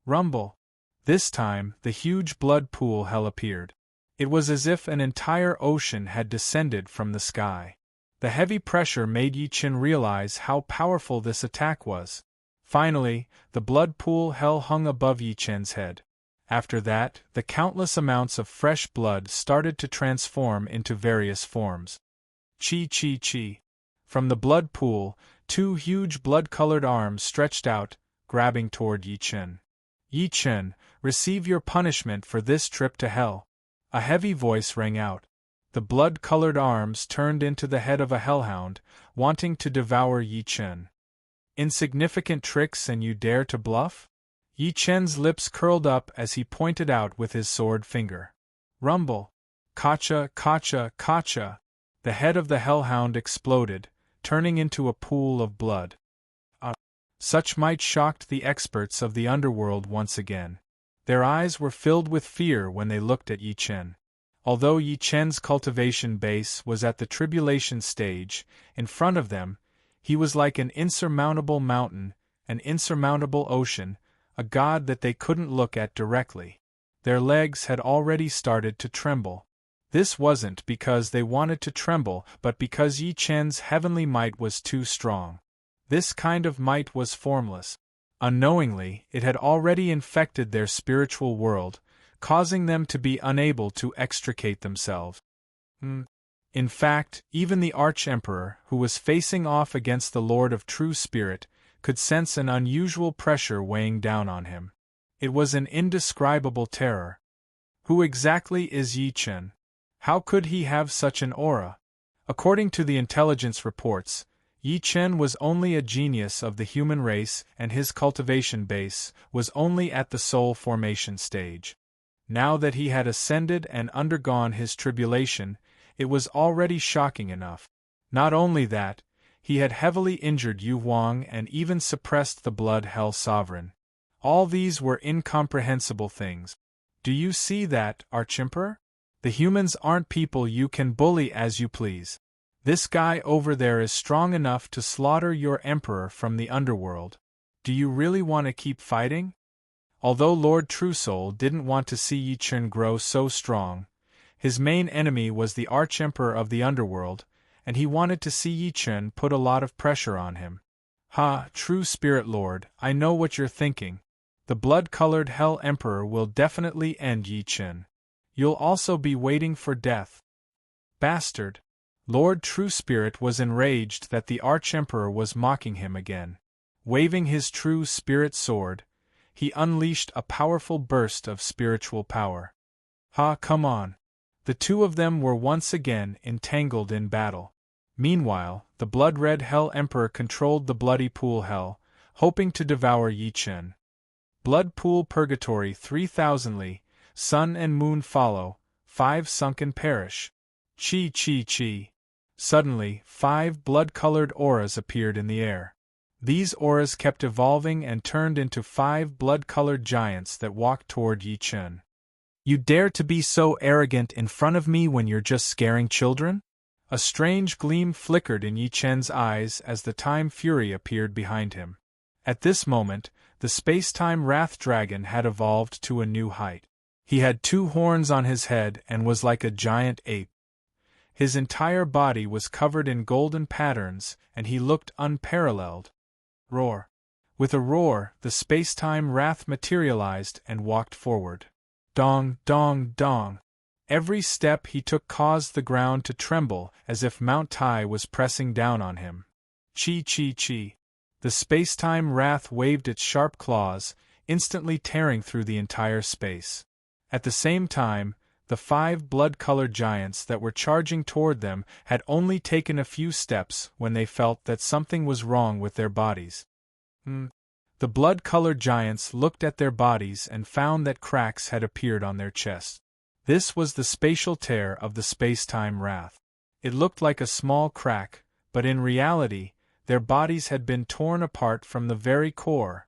Rumble! This time, the huge blood pool hell appeared. It was as if an entire ocean had descended from the sky. The heavy pressure made Yi Chen realize how powerful this attack was. Finally, the blood pool hell hung above Yi Chen's head. After that, the countless amounts of fresh blood started to transform into various forms. Chi. From the blood pool, 2 huge blood-colored arms stretched out, grabbing toward Yi Chen. Yi Chen, receive your punishment for this trip to hell. A heavy voice rang out. The blood-colored arms turned into the head of a hellhound, wanting to devour Yi Chen. Insignificant tricks and you dare to bluff? Yi Chen's lips curled up as he pointed out with his sword finger. Rumble! Kacha, kacha, kacha! The head of the hellhound exploded, turning into a pool of blood. Such might shocked the experts of the underworld once again. Their eyes were filled with fear when they looked at Yi Chen. Although Yi Chen's cultivation base was at the tribulation stage, in front of them, he was like an insurmountable mountain, an insurmountable ocean, a god that they couldn't look at directly. Their legs had already started to tremble. This wasn't because they wanted to tremble, but because Yi Chen's heavenly might was too strong. This kind of might was formless. Unknowingly, it had already infected their spiritual world, causing them to be unable to extricate themselves. In fact, even the Arch-Emperor, who was facing off against the Lord of True Spirit, could sense an unusual pressure weighing down on him. It was an indescribable terror. Who exactly is Yi Chen? How could he have such an aura? According to the intelligence reports, Yi Chen was only a genius of the human race and his cultivation base was only at the soul formation stage. Now that he had ascended and undergone his tribulation, it was already shocking enough. Not only that, he had heavily injured Yu Huang and even suppressed the Blood Hell Sovereign. All these were incomprehensible things. Do you see that, Arch-Emperor? The humans aren't people you can bully as you please. This guy over there is strong enough to slaughter your emperor from the underworld. Do you really want to keep fighting? Although Lord Truesoul didn't want to see Yi Chen grow so strong, his main enemy was the Arch-Emperor of the underworld, and he wanted to see Yi Chen put a lot of pressure on him. True Spirit Lord, I know what you're thinking. The blood-colored Hell Emperor will definitely end Yi Chen. You'll also be waiting for death. Bastard! Lord True Spirit was enraged that the Arch-Emperor was mocking him again. Waving his True Spirit sword, he unleashed a powerful burst of spiritual power. Come on. The two of them were once again entangled in battle. Meanwhile, the blood-red Hell Emperor controlled the bloody pool hell, hoping to devour Yi Chen. Blood pool purgatory 3,000 li, sun and moon follow, 5 sunken perish. Chi chi chi. Suddenly, 5 blood-colored auras appeared in the air. These auras kept evolving and turned into 5 blood-colored giants that walked toward Yi Chen. You dare to be so arrogant in front of me when you're just scaring children? A strange gleam flickered in Yi Chen's eyes as the Time Fury appeared behind him. At this moment, the space-time Wrath Dragon had evolved to a new height. He had 2 horns on his head and was like a giant ape. His entire body was covered in golden patterns, and he looked unparalleled. Roar! With a roar, the space-time Wrath materialized and walked forward. Dong, dong, dong! Every step he took caused the ground to tremble as if Mount Tai was pressing down on him. Chi chi chi! The space-time Wrath waved its sharp claws, instantly tearing through the entire space. At the same time, the 5 blood-colored giants that were charging toward them had only taken a few steps when they felt that something was wrong with their bodies. The blood-colored giants looked at their bodies and found that cracks had appeared on their chests. This was the spatial tear of the space-time Wrath. It looked like a small crack, but in reality, their bodies had been torn apart from the very core.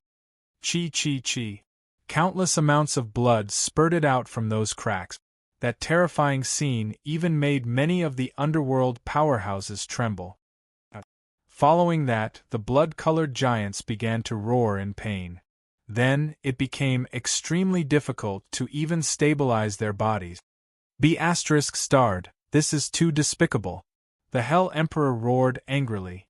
Chi chi chi! Countless amounts of blood spurted out from those cracks. That terrifying scene even made many of the underworld powerhouses tremble. Following that, the blood-colored giants began to roar in pain. Then, it became extremely difficult to even stabilize their bodies. Be asterisk starred, this is too despicable. The Hell Emperor roared angrily.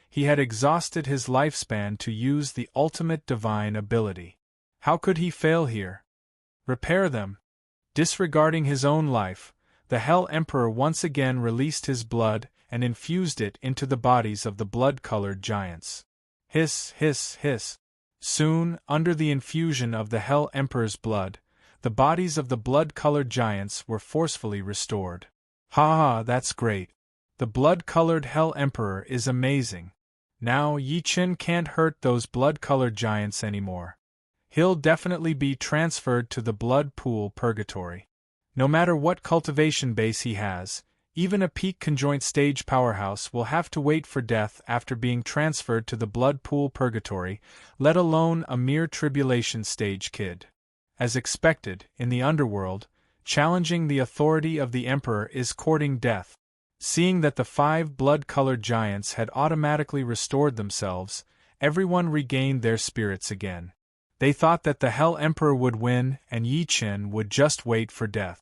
He had exhausted his lifespan to use the ultimate divine ability. How could he fail here? Repair them. Disregarding his own life, the Hell Emperor once again released his blood and infused it into the bodies of the blood-colored giants. Hiss, hiss, hiss. Soon, under the infusion of the Hell Emperor's blood, the bodies of the blood-colored giants were forcefully restored. Ha ha, that's great. The blood-colored Hell Emperor is amazing. Now Yi Chen can't hurt those blood-colored giants anymore. He'll definitely be transferred to the blood pool purgatory. No matter what cultivation base he has, even a peak conjoint stage powerhouse will have to wait for death after being transferred to the blood pool purgatory, let alone a mere tribulation stage kid. As expected, in the underworld, challenging the authority of the Emperor is courting death. Seeing that the 5 blood-colored giants had automatically restored themselves, everyone regained their spirits again. They thought that the Hell Emperor would win and Yi Chen would just wait for death.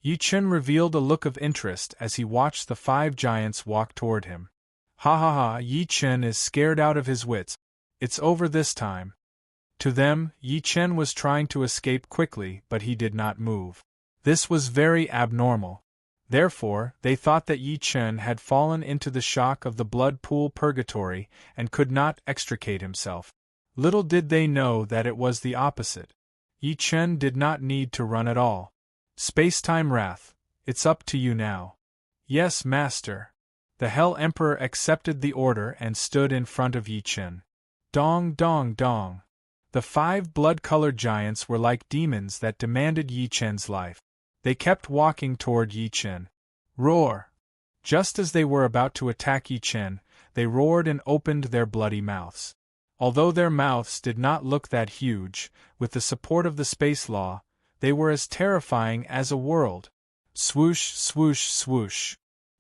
Yi Chen revealed a look of interest as he watched the 5 giants walk toward him. Ha ha ha, Yi Chen is scared out of his wits. It's over this time. To them, Yi Chen was trying to escape quickly, but he did not move. This was very abnormal. Therefore, they thought that Yi Chen had fallen into the shock of the blood pool purgatory and could not extricate himself. Little did they know that it was the opposite. Yi Chen did not need to run at all. Space-time wrath, it's up to you now. Yes, master. The Hell Emperor accepted the order and stood in front of Yi Chen. Dong dong dong. The 5 blood-colored giants were like demons that demanded Yi Chen's life. They kept walking toward Yi Chen. Roar! Just as they were about to attack Yi Chen, they roared and opened their bloody mouths. Although their mouths did not look that huge, with the support of the space law, they were as terrifying as a world. Swoosh, swoosh, swoosh.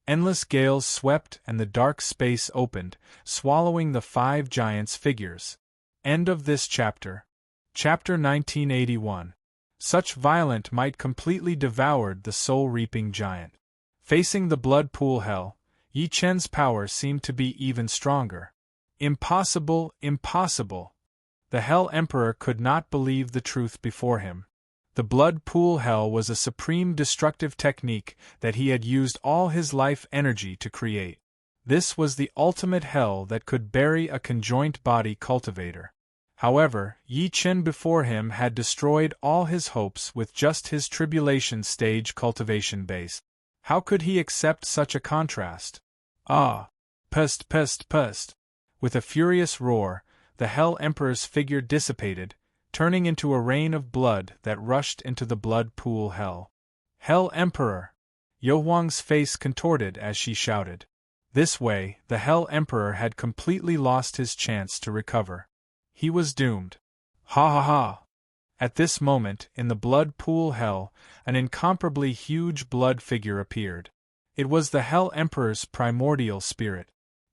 Endless gales swept and the dark space opened, swallowing the 5 giants' figures. End of this chapter. Chapter 1981. Such violent might completely devoured the soul-reaping giant. Facing the blood pool hell, Yi Chen's power seemed to be even stronger. Impossible, impossible! The Hell Emperor could not believe the truth before him. The blood pool hell was a supreme destructive technique that he had used all his life energy to create. This was the ultimate hell that could bury a conjoint body cultivator. However, Yi Chen before him had destroyed all his hopes with just his tribulation stage cultivation base. How could he accept such a contrast? Ah! Pust, pust, pust! With a furious roar, the Hell Emperor's figure dissipated, turning into a rain of blood that rushed into the blood pool hell. Hell Emperor! Yo Huang's face contorted as she shouted. This way, the Hell Emperor had completely lost his chance to recover. He was doomed. Ha ha ha! At this moment, in the blood pool hell, an incomparably huge blood figure appeared. It was the Hell Emperor's primordial spirit.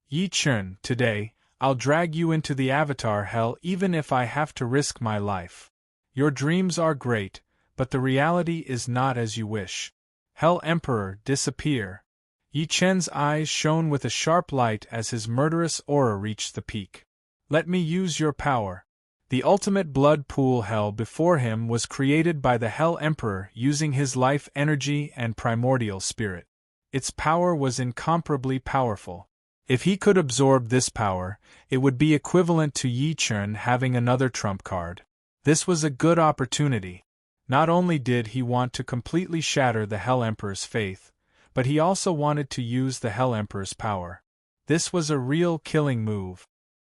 Yi Chen, today, I'll drag you into the avatar hell even if I have to risk my life. Your dreams are great, but the reality is not as you wish. Hell Emperor, disappear. Yi Chen's eyes shone with a sharp light as his murderous aura reached the peak. Let me use your power. The ultimate blood pool hell before him was created by the Hell Emperor using his life energy and primordial spirit. Its power was incomparably powerful. If he could absorb this power, it would be equivalent to Yi Chen having another trump card. This was a good opportunity. Not only did he want to completely shatter the Hell Emperor's faith, but he also wanted to use the Hell Emperor's power. This was a real killing move.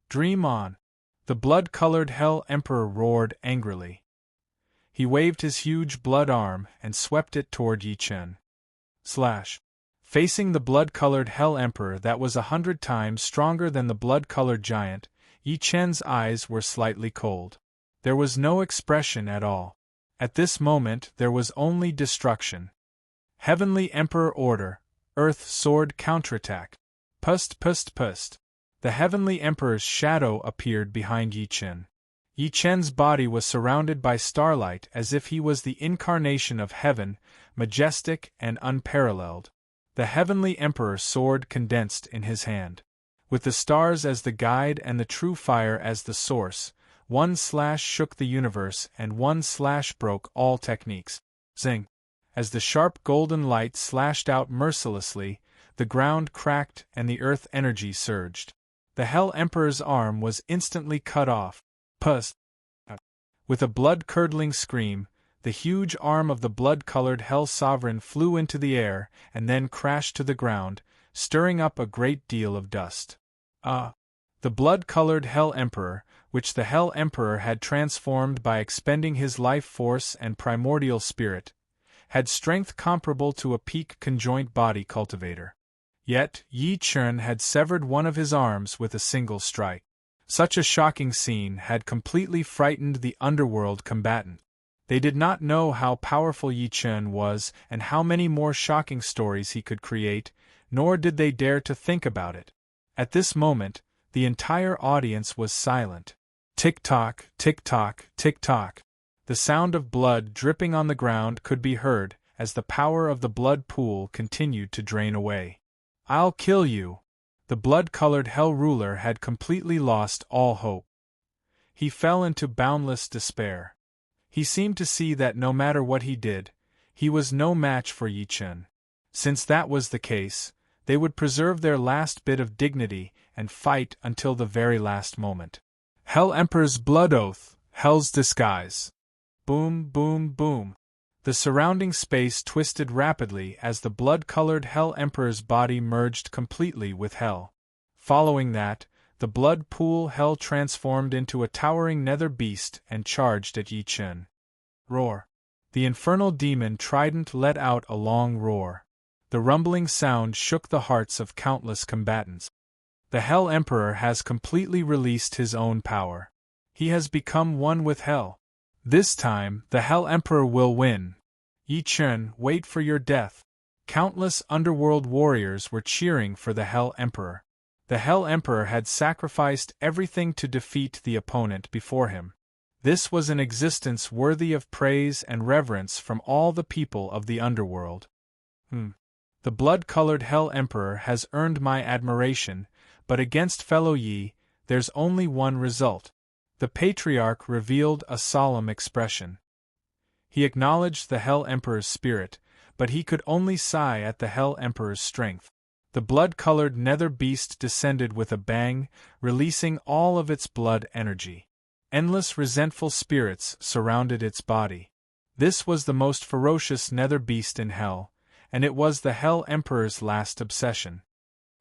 Dream on! The blood-colored Hell Emperor roared angrily. He waved his huge blood arm and swept it toward Yi Chen. Slash. Facing the blood-colored Hell Emperor that was 100 times stronger than the blood-colored giant, Yi Chen's eyes were slightly cold. There was no expression at all. At this moment there was only destruction. Heavenly Emperor order, Earth sword counterattack. Pust pust pust. The Heavenly Emperor's shadow appeared behind Yi Chen. Yi Chen's body was surrounded by starlight as if he was the incarnation of heaven, majestic and unparalleled. The Heavenly Emperor's sword condensed in his hand. With the stars as the guide and the true fire as the source, one slash shook the universe and one slash broke all techniques. Zing! As the sharp golden light slashed out mercilessly, the ground cracked and the earth energy surged. The Hell Emperor's arm was instantly cut off. Puss! With a blood-curdling scream, the huge arm of the blood-colored Hell Sovereign flew into the air and then crashed to the ground, stirring up a great deal of dust. The blood-colored Hell Emperor, which the Hell Emperor had transformed by expending his life force and primordial spirit, had strength comparable to a peak conjoint body cultivator. Yet, Yi Chen had severed one of his arms with a single strike. Such a shocking scene had completely frightened the underworld combatant. They did not know how powerful Yi Chen was and how many more shocking stories he could create, nor did they dare to think about it. At this moment, the entire audience was silent. Tick-tock, tick-tock, tick-tock. The sound of blood dripping on the ground could be heard as the power of the blood pool continued to drain away. "I'll kill you!" The blood-colored Hell Ruler had completely lost all hope. He fell into boundless despair. He seemed to see that no matter what he did, he was no match for Yi Chen. Since that was the case, they would preserve their last bit of dignity and fight until the very last moment. Hell Emperor's blood oath, Hell's disguise. Boom, boom, boom. The surrounding space twisted rapidly as the blood-colored Hell Emperor's body merged completely with Hell. Following that, the blood pool Hell transformed into a towering nether beast and charged at Yi Chen. Roar. The infernal demon trident let out a long roar. The rumbling sound shook the hearts of countless combatants. The Hell Emperor has completely released his own power. He has become one with Hell. This time, the Hell Emperor will win. Yi Chen, wait for your death. Countless underworld warriors were cheering for the Hell Emperor. The Hell Emperor had sacrificed everything to defeat the opponent before him. This was an existence worthy of praise and reverence from all the people of the underworld. The blood-colored Hell Emperor has earned my admiration, but against fellow Yi, there's only one result. The Patriarch revealed a solemn expression. He acknowledged the Hell Emperor's spirit, but he could only sigh at the Hell Emperor's strength. The blood-colored nether beast descended with a bang, releasing all of its blood energy. Endless resentful spirits surrounded its body. This was the most ferocious nether beast in Hell, and it was the Hell Emperor's last obsession.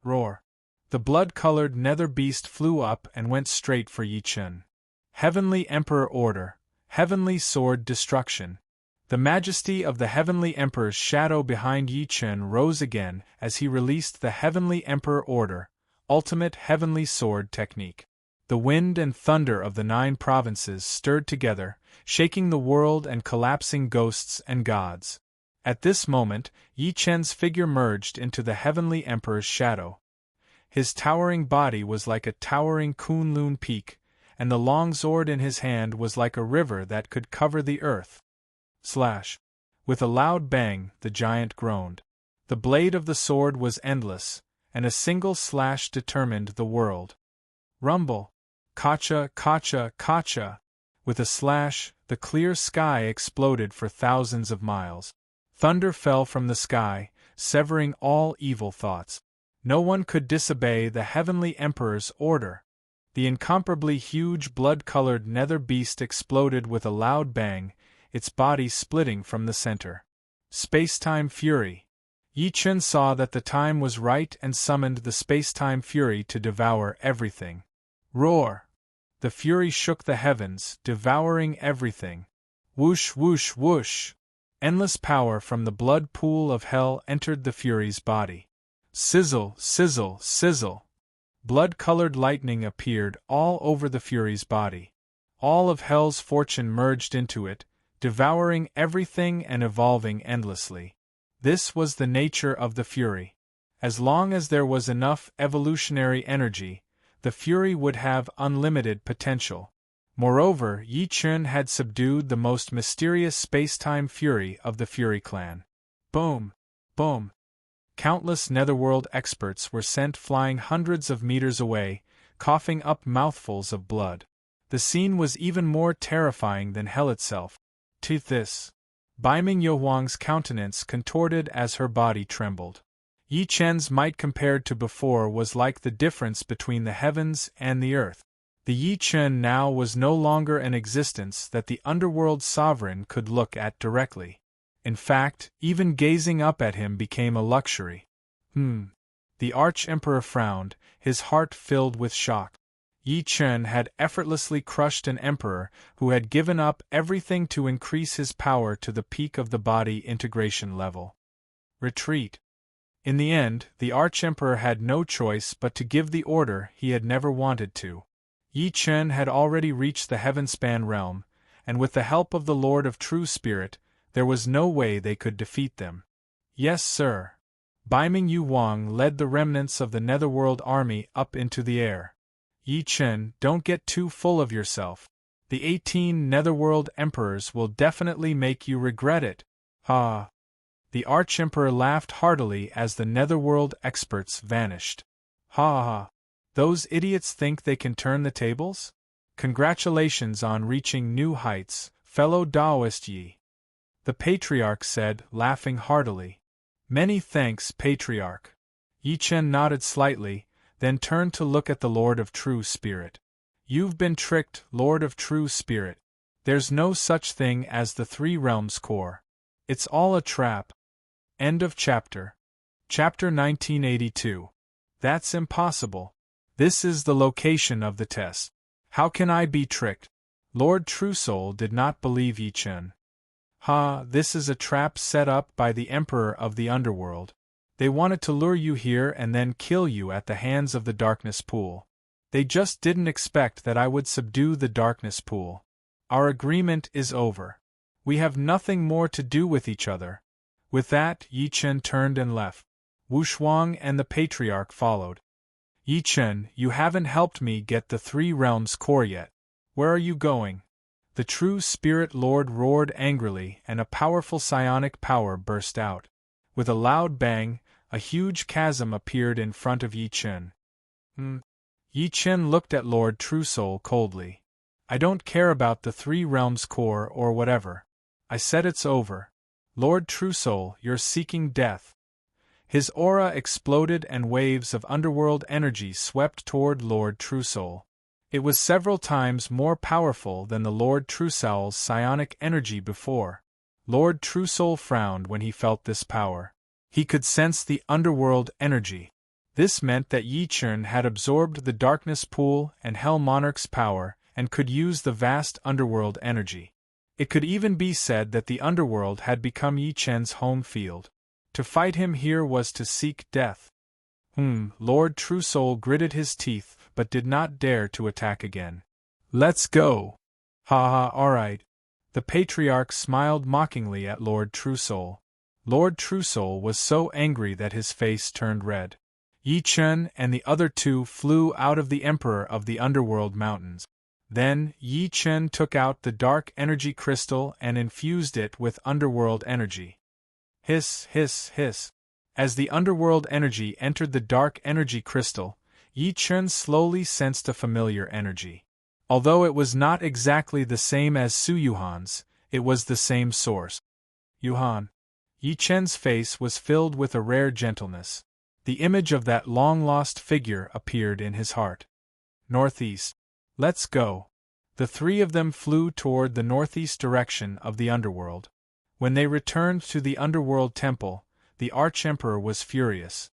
Roar. The blood-colored nether beast flew up and went straight for Yi Chen. Heavenly Emperor Order, Heavenly Sword Destruction. The majesty of the Heavenly Emperor's shadow behind Yi Chen rose again as he released the Heavenly Emperor Order, Ultimate Heavenly Sword Technique. The wind and thunder of the 9 provinces stirred together, shaking the world and collapsing ghosts and gods. At this moment, Yi Chen's figure merged into the Heavenly Emperor's shadow. His towering body was like a towering Kunlun peak, and the long sword in his hand was like a river that could cover the earth. Slash. With a loud bang, the giant groaned. The blade of the sword was endless, and a single slash determined the world. Rumble. Kacha, kacha, kacha. With a slash, the clear sky exploded for thousands of miles. Thunder fell from the sky, severing all evil thoughts. No one could disobey the Heavenly Emperor's order. The incomparably huge blood-colored nether beast exploded with a loud bang, its body splitting from the center. Space-time fury. Yi Chen saw that the time was right and summoned the space-time fury to devour everything. Roar! The fury shook the heavens, devouring everything. Whoosh, whoosh, whoosh! Endless power from the blood pool of Hell entered the fury's body. Sizzle, sizzle, sizzle! Blood-colored lightning appeared all over the fury's body. All of Hell's fortune merged into it, devouring everything and evolving endlessly. This was the nature of the fury. As long as there was enough evolutionary energy, the fury would have unlimited potential. Moreover, Yi Chen had subdued the most mysterious space-time fury of the Fury clan. Boom! Boom! Countless netherworld experts were sent flying hundreds of meters away, coughing up mouthfuls of blood. The scene was even more terrifying than Hell itself. To this, Baiming Yohuang's countenance contorted as her body trembled. Yi Chen's might compared to before was like the difference between the heavens and the earth. The Yi Chen now was no longer an existence that the underworld sovereign could look at directly. In fact, even gazing up at him became a luxury. The Arch-Emperor frowned, his heart filled with shock. Yi Chen had effortlessly crushed an emperor who had given up everything to increase his power to the peak of the body integration level. Retreat. In the end, the Arch-Emperor had no choice but to give the order he had never wanted to. Yi Chen had already reached the Heavenspan realm, and with the help of the Lord of True Spirit, there was no way they could defeat them. Yes, sir. Baiming Yu Wang led the remnants of the Netherworld army up into the air. Yi Chen, don't get too full of yourself. The 18 Netherworld Emperors will definitely make you regret it. Ha! The Arch-Emperor laughed heartily as the Netherworld experts vanished. Ha ha! Those idiots think they can turn the tables? Congratulations on reaching new heights, fellow Taoist Yi. The Patriarch said, laughing heartily. Many thanks, Patriarch. Yi Chen nodded slightly, then turned to look at the Lord of True Spirit. You've been tricked, Lord of True Spirit. There's no such thing as the Three Realms Core. It's all a trap. End of chapter. Chapter 1982. That's impossible. This is the location of the test. How can I be tricked? Lord Truesoul did not believe Yi Chen. This is a trap set up by the Emperor of the Underworld. They wanted to lure you here and then kill you at the hands of the Darkness Pool. They just didn't expect that I would subdue the Darkness Pool. Our agreement is over. We have nothing more to do with each other. With that, Yi Chen turned and left. Wu Shuang and the Patriarch followed. Yi Chen, you haven't helped me get the Three Realms Core yet. Where are you going? The True Spirit Lord roared angrily, and a powerful psionic power burst out. With a loud bang, a huge chasm appeared in front of Yi Chen. Yi Chen looked at Lord Truesoul coldly. I don't care about the Three Realms Core or whatever. I said it's over. Lord Truesoul, you're seeking death. His aura exploded and waves of underworld energy swept toward Lord Truesoul. It was several times more powerful than the Lord Truesoul's psionic energy before. Lord Truesoul frowned when he felt this power. He could sense the underworld energy. This meant that Yi Chen had absorbed the Darkness Pool and Hell Monarch's power and could use the vast underworld energy. It could even be said that the underworld had become Yi Chen's home field. To fight him here was to seek death. Lord Truesoul gritted his teeth but did not dare to attack again. Let's go! Alright. The Patriarch smiled mockingly at Lord Truesoul. Lord Truesoul was so angry that his face turned red. Yi Chen and the other two flew out of the Emperor of the Underworld Mountains. Then, Yi Chen took out the dark energy crystal and infused it with underworld energy. Hiss, hiss, hiss. As the underworld energy entered the dark energy crystal, Yi Chen slowly sensed a familiar energy. Although it was not exactly the same as Su Yuhan's, it was the same source. Yuhan. Yi Chen's face was filled with a rare gentleness. The image of that long-lost figure appeared in his heart. Northeast. Let's go. The three of them flew toward the northeast direction of the underworld. When they returned to the underworld temple, the Arch-Emperor was furious.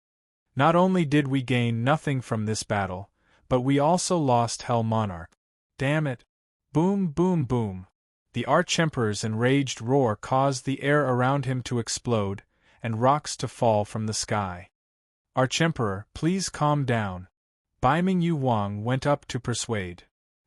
Not only did we gain nothing from this battle, but we also lost Hell Monarch. Damn it! Boom, boom, boom. The Arch-Emperor's enraged roar caused the air around him to explode, and rocks to fall from the sky. Arch-Emperor, please calm down. Baiming Yu Wang went up to persuade.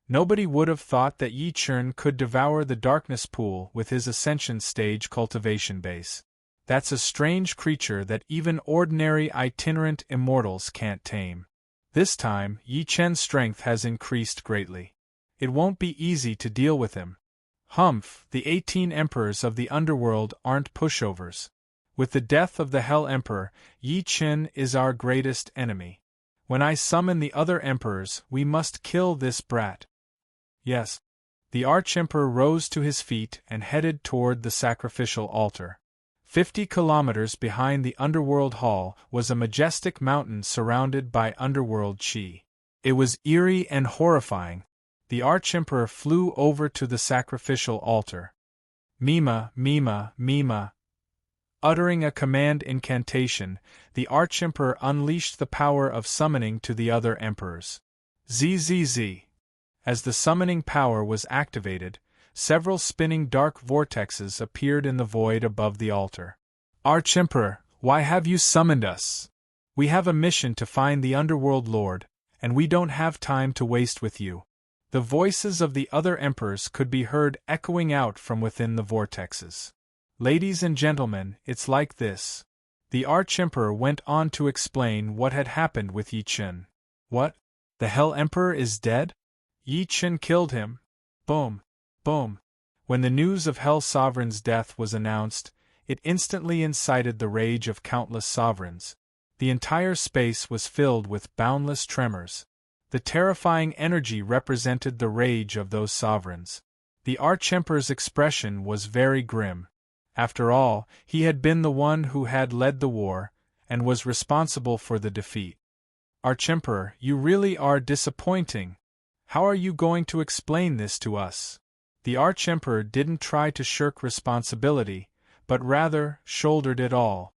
Nobody would have thought that Yi Chen could devour the Darkness Pool with his Ascension Stage cultivation base. That's a strange creature that even ordinary itinerant immortals can't tame. This time, Yi Chen's strength has increased greatly. It won't be easy to deal with him. Humph, the 18 Emperors of the Underworld aren't pushovers. With the death of the Hell Emperor, Yi Chen is our greatest enemy. When I summon the other Emperors, we must kill this brat. Yes. The Arch-Emperor rose to his feet and headed toward the sacrificial altar. 50 kilometers behind the underworld hall was a majestic mountain surrounded by underworld chi. It was eerie and horrifying. The Archemperor flew over to the sacrificial altar. Mima, Mima, Mima. Uttering a command incantation, the Archemperor unleashed the power of summoning to the other emperors. ZZZ. As the summoning power was activated, several spinning dark vortexes appeared in the void above the altar. Archemperor, why have you summoned us? We have a mission to find the Underworld Lord, and we don't have time to waste with you. The voices of the other emperors could be heard echoing out from within the vortexes. Ladies and gentlemen, it's like this. The Archemperor went on to explain what had happened with Yi Chen. What? The Hell Emperor is dead? Yi Chen killed him? Boom. Boom. When the news of Hell Sovereign's death was announced, it instantly incited the rage of countless sovereigns. The entire space was filled with boundless tremors. The terrifying energy represented the rage of those sovereigns. The Archemperor's expression was very grim. After all, he had been the one who had led the war, and was responsible for the defeat. Archemperor, you really are disappointing. How are you going to explain this to us? The Archemperor didn't try to shirk responsibility, but rather shouldered it all.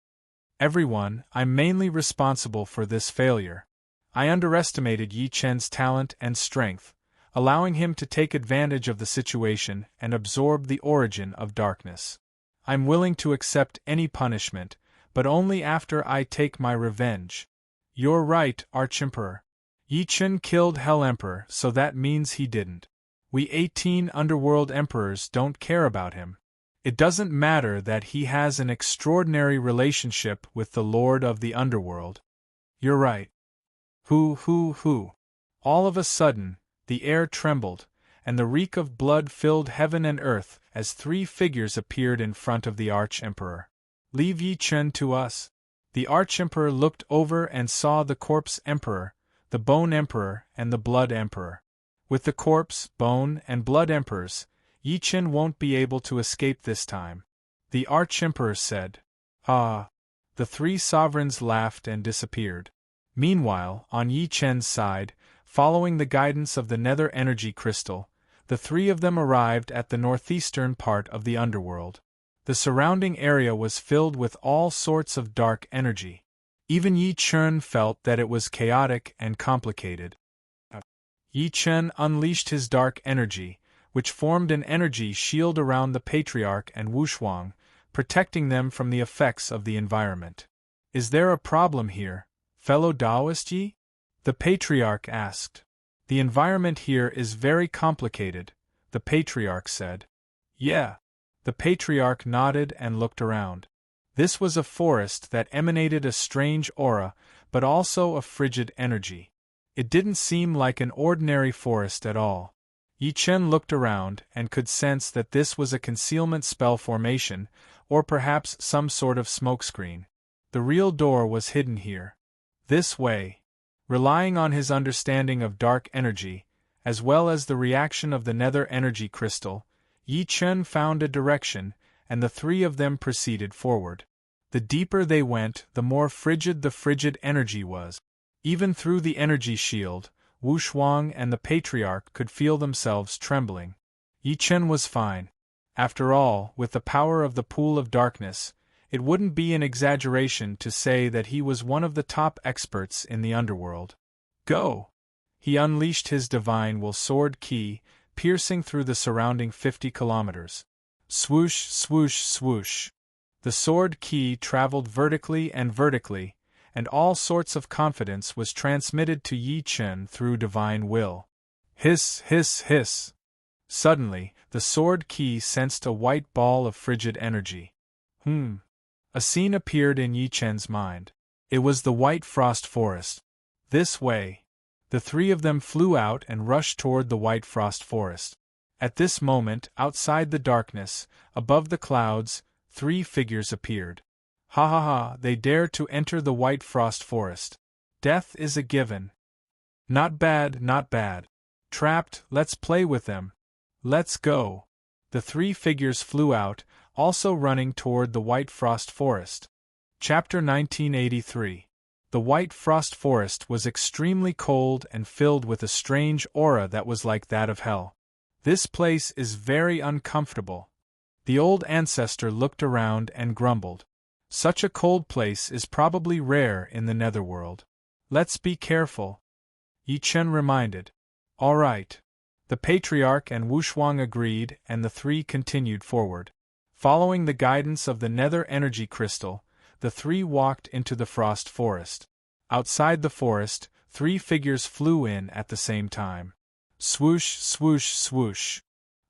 Everyone, I'm mainly responsible for this failure. I underestimated Yi Chen's talent and strength, allowing him to take advantage of the situation and absorb the origin of darkness. I'm willing to accept any punishment, but only after I take my revenge. You're right, Archemperor. Yi Chen killed Hell Emperor, so that means he didn't. We 18 Underworld Emperors don't care about him. It doesn't matter that he has an extraordinary relationship with the Lord of the Underworld. You're right. Hoo. All of a sudden, the air trembled, and the reek of blood filled heaven and earth as 3 figures appeared in front of the Archemperor. Leave Yi Chen to us. The Archemperor looked over and saw the Corpse Emperor, the Bone Emperor, and the Blood Emperor. With the Corpse, Bone, and Blood Emperors, Yi Chen won't be able to escape this time. The Archemperor said. Ah. The 3 sovereigns laughed and disappeared. Meanwhile, on Yi Chen's side, following the guidance of the Nether Energy Crystal, the 3 of them arrived at the northeastern part of the underworld. The surrounding area was filled with all sorts of dark energy. Even Yi Chen felt that it was chaotic and complicated. Yi Chen unleashed his dark energy, which formed an energy shield around the Patriarch and Wushuang, protecting them from the effects of the environment. Is there a problem here, fellow Taoist Yi? The Patriarch asked. The environment here is very complicated, the Patriarch said. Yeah. The Patriarch nodded and looked around. This was a forest that emanated a strange aura, but also a frigid energy. It didn't seem like an ordinary forest at all. Yi Chen looked around and could sense that this was a concealment spell formation, or perhaps some sort of smokescreen. The real door was hidden here. This way. Relying on his understanding of dark energy, as well as the reaction of the Nether Energy Crystal, Yi Chen found a direction, and the 3 of them proceeded forward. The deeper they went, the more frigid the frigid energy was. Even through the energy shield, Wushuang and the Patriarch could feel themselves trembling. Yi Chen was fine. After all, with the power of the Pool of Darkness, it wouldn't be an exaggeration to say that he was one of the top experts in the underworld. Go! He unleashed his divine will sword ki, piercing through the surrounding 50 kilometers. Swoosh, swoosh, swoosh. The sword ki traveled vertically, and all sorts of confidence was transmitted to Yi Chen through divine will. Hiss, hiss, hiss. Suddenly, the sword ki sensed a white ball of frigid energy. A scene appeared in Yi Chen's mind. It was the White Frost Forest. This way. The 3 of them flew out and rushed toward the White Frost Forest. At this moment, outside the darkness, above the clouds, 3 figures appeared. Ha ha ha, they dare to enter the White Frost Forest. Death is a given. Not bad, not bad. Trapped, let's play with them. Let's go. The 3 figures flew out, also running toward the White Frost Forest. Chapter 1983. The White Frost Forest was extremely cold and filled with a strange aura that was like that of hell. This place is very uncomfortable. The old ancestor looked around and grumbled. Such a cold place is probably rare in the netherworld. Let's be careful, Yi Chen reminded. All right. The Patriarch and Wushuang agreed, and the three continued forward. Following the guidance of the nether energy crystal, the three walked into the frost forest. Outside the forest, three figures flew in at the same time. Swoosh, swoosh, swoosh.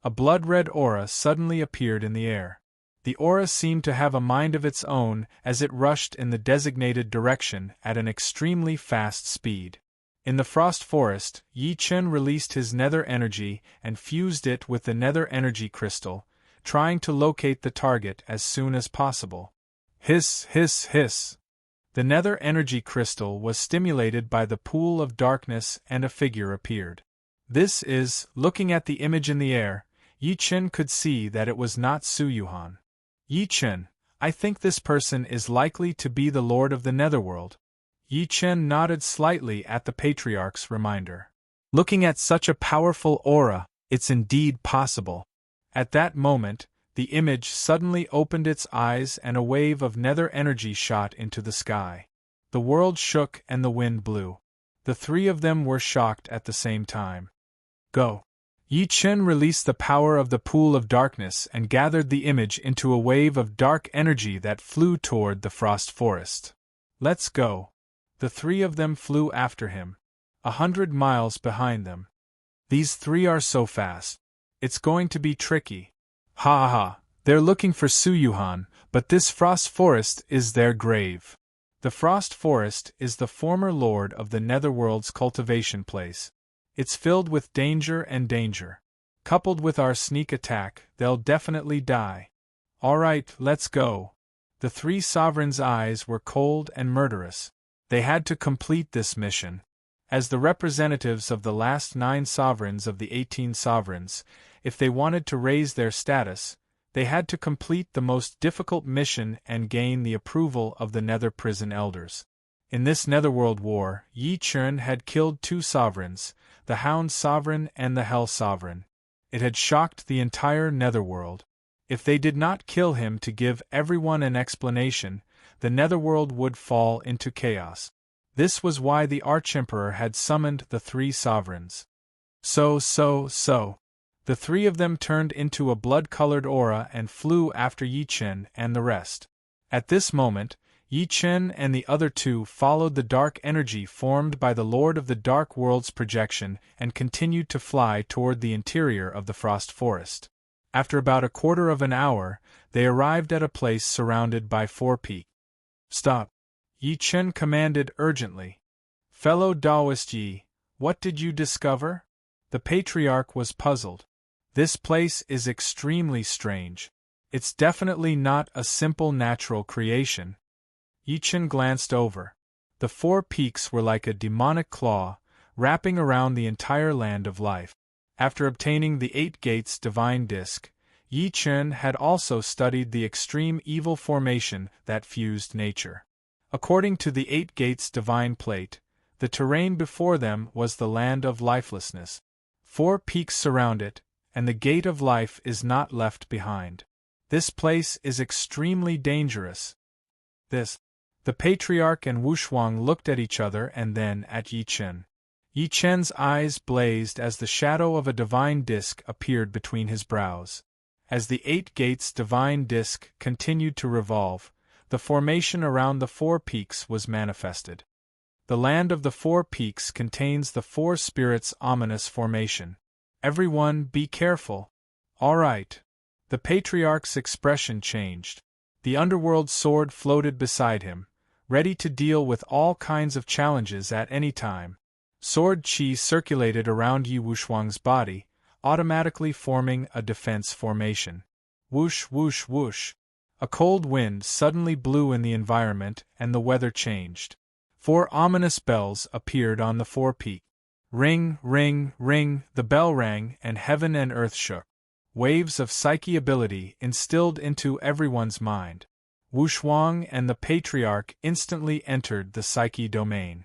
A blood-red aura suddenly appeared in the air. The aura seemed to have a mind of its own as it rushed in the designated direction at an extremely fast speed. In the frost forest, Yi Chen released his nether energy and fused it with the nether energy crystal, trying to locate the target as soon as possible. Hiss, hiss, hiss. The nether energy crystal was stimulated by the pool of darkness and a figure appeared. This is, looking at the image in the air, Yi Chen could see that it was not Su Yuhan. Yi Chen, I think this person is likely to be the Lord of the Netherworld. Yi Chen nodded slightly at the Patriarch's reminder. Looking at such a powerful aura, it's indeed possible. At that moment, the image suddenly opened its eyes and a wave of nether energy shot into the sky. The world shook and the wind blew. The three of them were shocked at the same time. Go! Yi Chen released the power of the pool of darkness and gathered the image into a wave of dark energy that flew toward the frost forest. Let's go! The three of them flew after him. 100 miles behind them. These three are so fast. It's going to be tricky. Ha ha! They're looking for Su Yuhan, but this frost forest is their grave. The frost forest is the former lord of the netherworld's cultivation place. It's filled with danger and danger. Coupled with our sneak attack, they'll definitely die. All right, let's go. The three sovereigns' eyes were cold and murderous. They had to complete this mission. As the representatives of the last 9 sovereigns of the 18 sovereigns, if they wanted to raise their status, they had to complete the most difficult mission and gain the approval of the Nether Prison Elders. In this Netherworld war, Yi Chen had killed 2 sovereigns, the Hound Sovereign and the Hell Sovereign. It had shocked the entire Netherworld. If they did not kill him to give everyone an explanation, the Netherworld would fall into chaos. This was why the Archemperor had summoned the 3 sovereigns. So. The 3 of them turned into a blood-colored aura and flew after Yi Chen and the rest. At this moment, Yi Chen and the other 2 followed the dark energy formed by the Lord of the Dark World's projection and continued to fly toward the interior of the frost forest. After about a quarter of an hour, they arrived at a place surrounded by 4 peaks. Stop! Yi Chen commanded urgently. Fellow Taoist Yi, what did you discover? The Patriarch was puzzled. This place is extremely strange. It's definitely not a simple natural creation. Yi Chen glanced over. The 4 peaks were like a demonic claw, wrapping around the entire land of life. After obtaining the 8 Gates divine disc, Yi Chen had also studied the extreme evil formation that fused nature. According to the 8 Gates divine plate, the terrain before them was the land of lifelessness. 4 peaks surround it, and the gate of life is not left behind. This place is extremely dangerous. The Patriarch and Wushuang looked at each other and then at Yi Chen. Yi Chen's eyes blazed as the shadow of a divine disc appeared between his brows. As the 8 Gates divine disc continued to revolve, the formation around the 4 peaks was manifested. The land of the 4 peaks contains the 4 spirits' ominous formation. Everyone be careful. All right. The Patriarch's expression changed. The underworld sword floated beside him, ready to deal with all kinds of challenges at any time. Sword chi circulated around Yi Wushuang's body, automatically forming a defense formation. Whoosh, whoosh, whoosh. A cold wind suddenly blew in the environment and the weather changed. 4 ominous bells appeared on the 4 peaks. Ring, ring, ring, the bell rang and heaven and earth shook. Waves of psyche ability instilled into everyone's mind. Wushuang and the Patriarch instantly entered the psyche domain.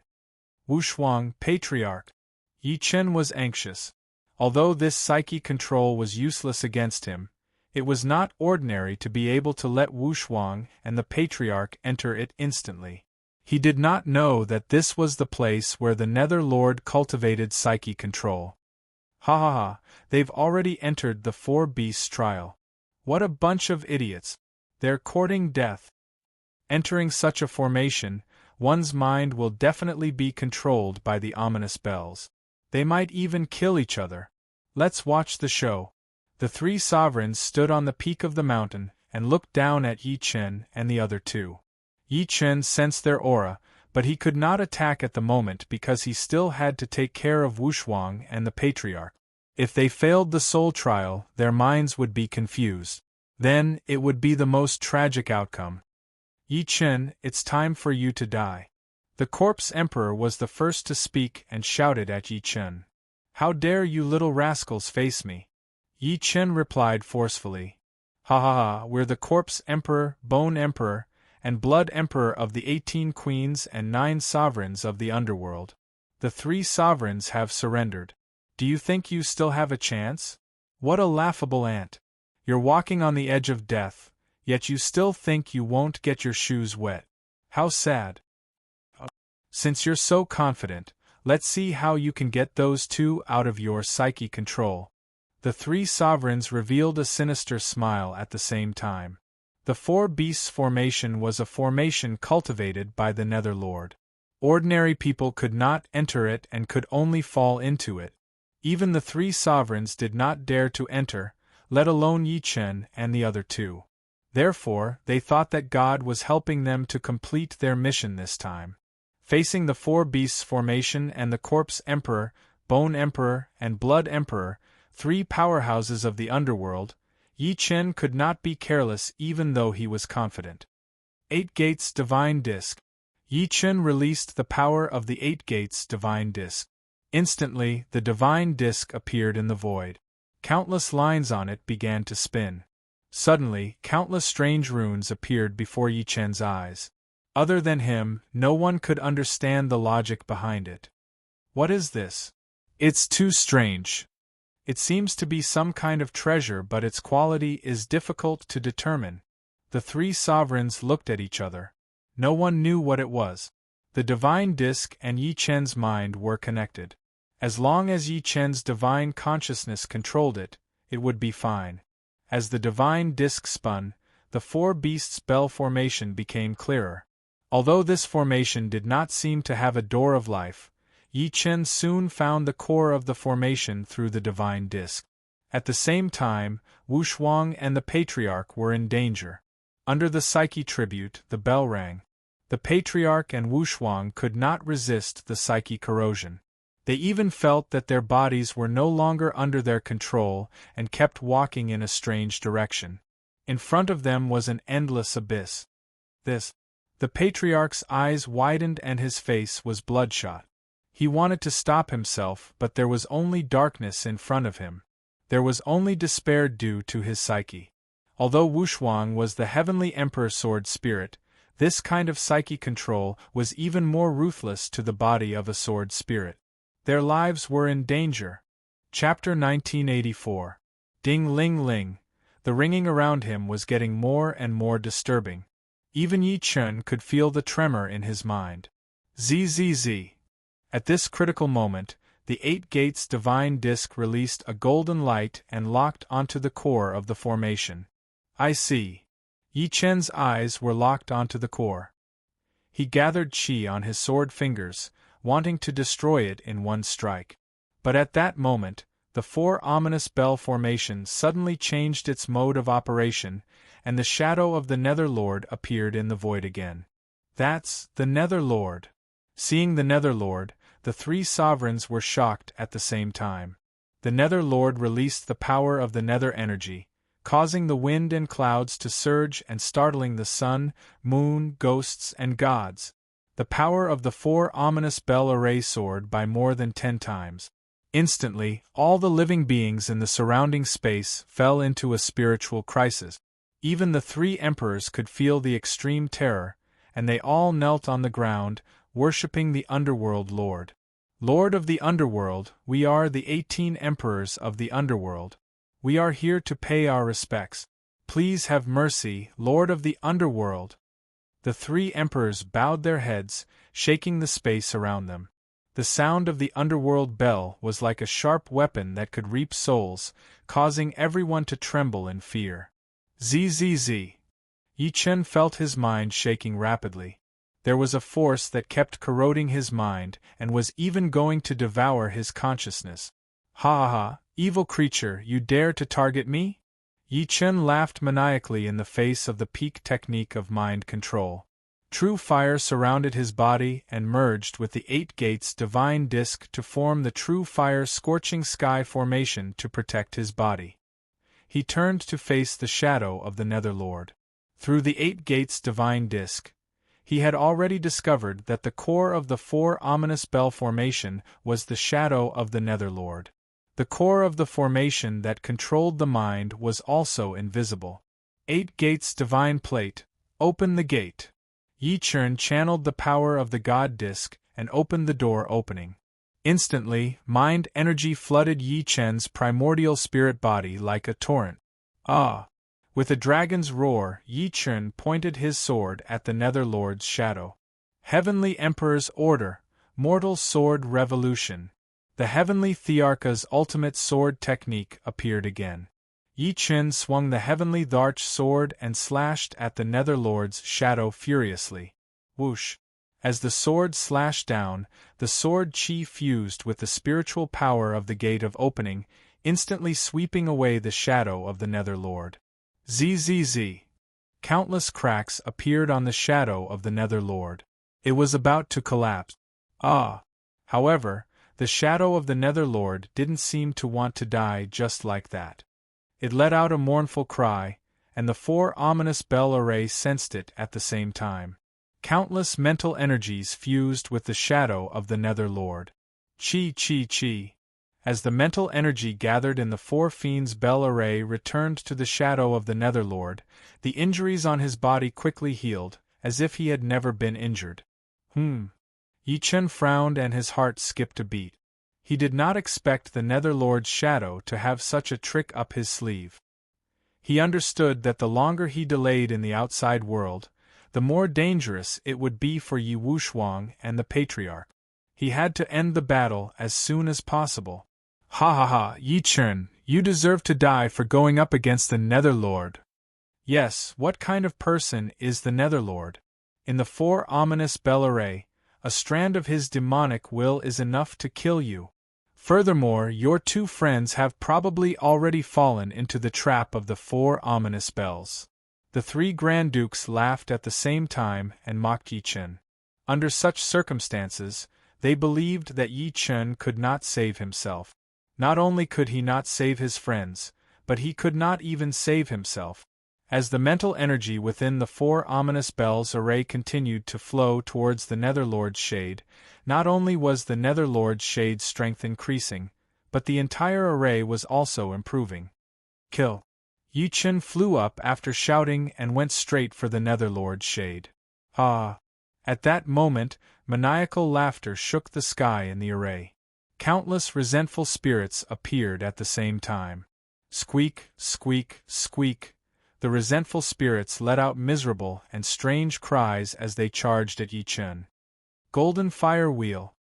Wushuang, Patriarch. Yi Chen was anxious. Although this psyche control was useless against him, it was not ordinary to be able to let Wushuang and the Patriarch enter it instantly. He did not know that this was the place where the Nether Lord cultivated psyche control. Ha ha ha, they've already entered the four beasts trial. What a bunch of idiots. They're courting death. Entering such a formation, one's mind will definitely be controlled by the ominous bells. They might even kill each other. Let's watch the show. The three sovereigns stood on the peak of the mountain and looked down at Yi Chen and the other two. Yi Chen sensed their aura, but he could not attack at the moment because he still had to take care of Wushuang and the Patriarch. If they failed the soul trial, their minds would be confused. Then, it would be the most tragic outcome. Yi Chen, it's time for you to die. The Corpse Emperor was the first to speak and shouted at Yi Chen. How dare you little rascals face me? Yi Chen replied forcefully. Ha ha ha, we're the Corpse Emperor, Bone Emperor, and Blood Emperor of the 18 queens and 9 sovereigns of the underworld. The 3 sovereigns have surrendered. Do you think you still have a chance? What a laughable ant. You're walking on the edge of death, yet you still think you won't get your shoes wet. How sad. Since you're so confident, let's see how you can get those 2 out of your psyche control. The 3 sovereigns revealed a sinister smile at the same time. The Four Beasts formation was a formation cultivated by the Nether Lord. Ordinary people could not enter it and could only fall into it. Even the 3 sovereigns did not dare to enter, let alone Yi Chen and the other 2. Therefore, they thought that God was helping them to complete their mission this time. Facing the Four Beasts formation and the Corpse Emperor, Bone Emperor, and Blood Emperor, 3 powerhouses of the underworld, Yi Chen could not be careless even though he was confident. 8 Gates Divine Disc. Yi Chen released the power of the 8 Gates Divine Disc. Instantly, the divine disc appeared in the void. Countless lines on it began to spin. Suddenly, countless strange runes appeared before Yi Chen's eyes. Other than him, no one could understand the logic behind it. What is this? It's too strange. It seems to be some kind of treasure, but its quality is difficult to determine. The 3 sovereigns looked at each other. No one knew what it was. The divine disc and Yi Chen's mind were connected. As long as Yi Chen's divine consciousness controlled it, it would be fine. As the divine disc spun, the Four Beasts bell formation became clearer. Although this formation did not seem to have a door of life, Yi Chen soon found the core of the formation through the divine disc. At the same time, Wushuang and the Patriarch were in danger. Under the psyche tribute, the bell rang. The Patriarch and Wushuang could not resist the psyche corrosion. They even felt that their bodies were no longer under their control and kept walking in a strange direction. In front of them was an endless abyss. The Patriarch's eyes widened and his face was bloodshot. He wanted to stop himself, but there was only darkness in front of him. There was only despair due to his psyche. Although Wushuang was the heavenly Emperor Sword Spirit, this kind of psyche control was even more ruthless to the body of a sword spirit. Their lives were in danger. Chapter 1984. Ding ling ling. The ringing around him was getting more and more disturbing. Even Yi Chen could feel the tremor in his mind. Zzz. At this critical moment, the 8 Gates Divine Disc released a golden light and locked onto the core of the formation. I see. Yi Chen's eyes were locked onto the core. He gathered qi on his sword fingers, wanting to destroy it in one strike. But at that moment, the 4 ominous bell formation suddenly changed its mode of operation, and the shadow of the Nether Lord appeared in the void again. That's the Nether Lord. Seeing the Nether Lord, the 3 sovereigns were shocked at the same time. The Nether Lord released the power of the Nether energy, causing the wind and clouds to surge and startling the sun, moon, ghosts, and gods. The power of the 4 ominous bell array soared by more than 10 times. Instantly, all the living beings in the surrounding space fell into a spiritual crisis. Even the three emperors could feel the extreme terror, and they all knelt on the ground, worshipping the underworld lord. Lord of the underworld, we are the 18 emperors of the underworld. We are here to pay our respects. Please have mercy, Lord of the underworld. The three emperors bowed their heads, shaking the space around them. The sound of the underworld bell was like a sharp weapon that could reap souls, causing everyone to tremble in fear. Zzz. Yi Chen felt his mind shaking rapidly. There was a force that kept corroding his mind and was even going to devour his consciousness. Ha ha ha, evil creature, you dare to target me? Yi Chen laughed maniacally in the face of the peak technique of mind control. True fire surrounded his body and merged with the 8 gates divine disk to form the true fire scorching sky formation to protect his body. He turned to face the shadow of the Netherlord. Through the 8 gates divine disk, he had already discovered that the core of the 4 ominous bell formation was the shadow of the Netherlord. The core of the formation that controlled the mind was also invisible. 8 gates divine plate, open the gate. Yi Chen channeled the power of the god disk and opened the door opening. Instantly, mind energy flooded Yi Chen's primordial spirit body like a torrent. Ah! With a dragon's roar, Yi Chen pointed his sword at the Netherlord's shadow. Heavenly Emperor's order, mortal sword revolution. The Heavenly Thearcha's ultimate sword technique appeared again. Yi Chen swung the Heavenly Tharch sword and slashed at the Netherlord's shadow furiously. Whoosh! As the sword slashed down, the sword chi fused with the spiritual power of the Gate of Opening, instantly sweeping away the shadow of the Netherlord. Zzz. Countless cracks appeared on the shadow of the Netherlord. It was about to collapse. Ah! However, the shadow of the Netherlord didn't seem to want to die just like that. It let out a mournful cry, and the 4 ominous bell array sensed it at the same time. Countless mental energies fused with the shadow of the Netherlord. Chi chi chi. As the mental energy gathered in the 4 fiends' bell array returned to the shadow of the Netherlord, the injuries on his body quickly healed, as if he had never been injured. Yi Chen frowned and his heart skipped a beat. He did not expect the Netherlord's shadow to have such a trick up his sleeve. He understood that the longer he delayed in the outside world, the more dangerous it would be for Yi Wushuang and the Patriarch. He had to end the battle as soon as possible. Ha ha ha, Yi Chen, you deserve to die for going up against the Netherlord. Yes, what kind of person is the Netherlord? In the 4 ominous bell array, a strand of his demonic will is enough to kill you. Furthermore, your 2 friends have probably already fallen into the trap of the 4 ominous bells. The 3 Grand Dukes laughed at the same time and mocked Yi Chen. Under such circumstances, they believed that Yi Chen could not save himself. Not only could he not save his friends, but he could not even save himself. As the mental energy within the 4 ominous bells array continued to flow towards the Netherlord's shade, not only was the Netherlord's shade's strength increasing, but the entire array was also improving. Kill! Yi Chen flew up after shouting and went straight for the Netherlord's shade. Ah! At that moment, maniacal laughter shook the sky in the array. Countless resentful spirits appeared at the same time. Squeak, squeak, squeak. The resentful spirits let out miserable and strange cries as they charged at Yi Chen. Golden fire wheel.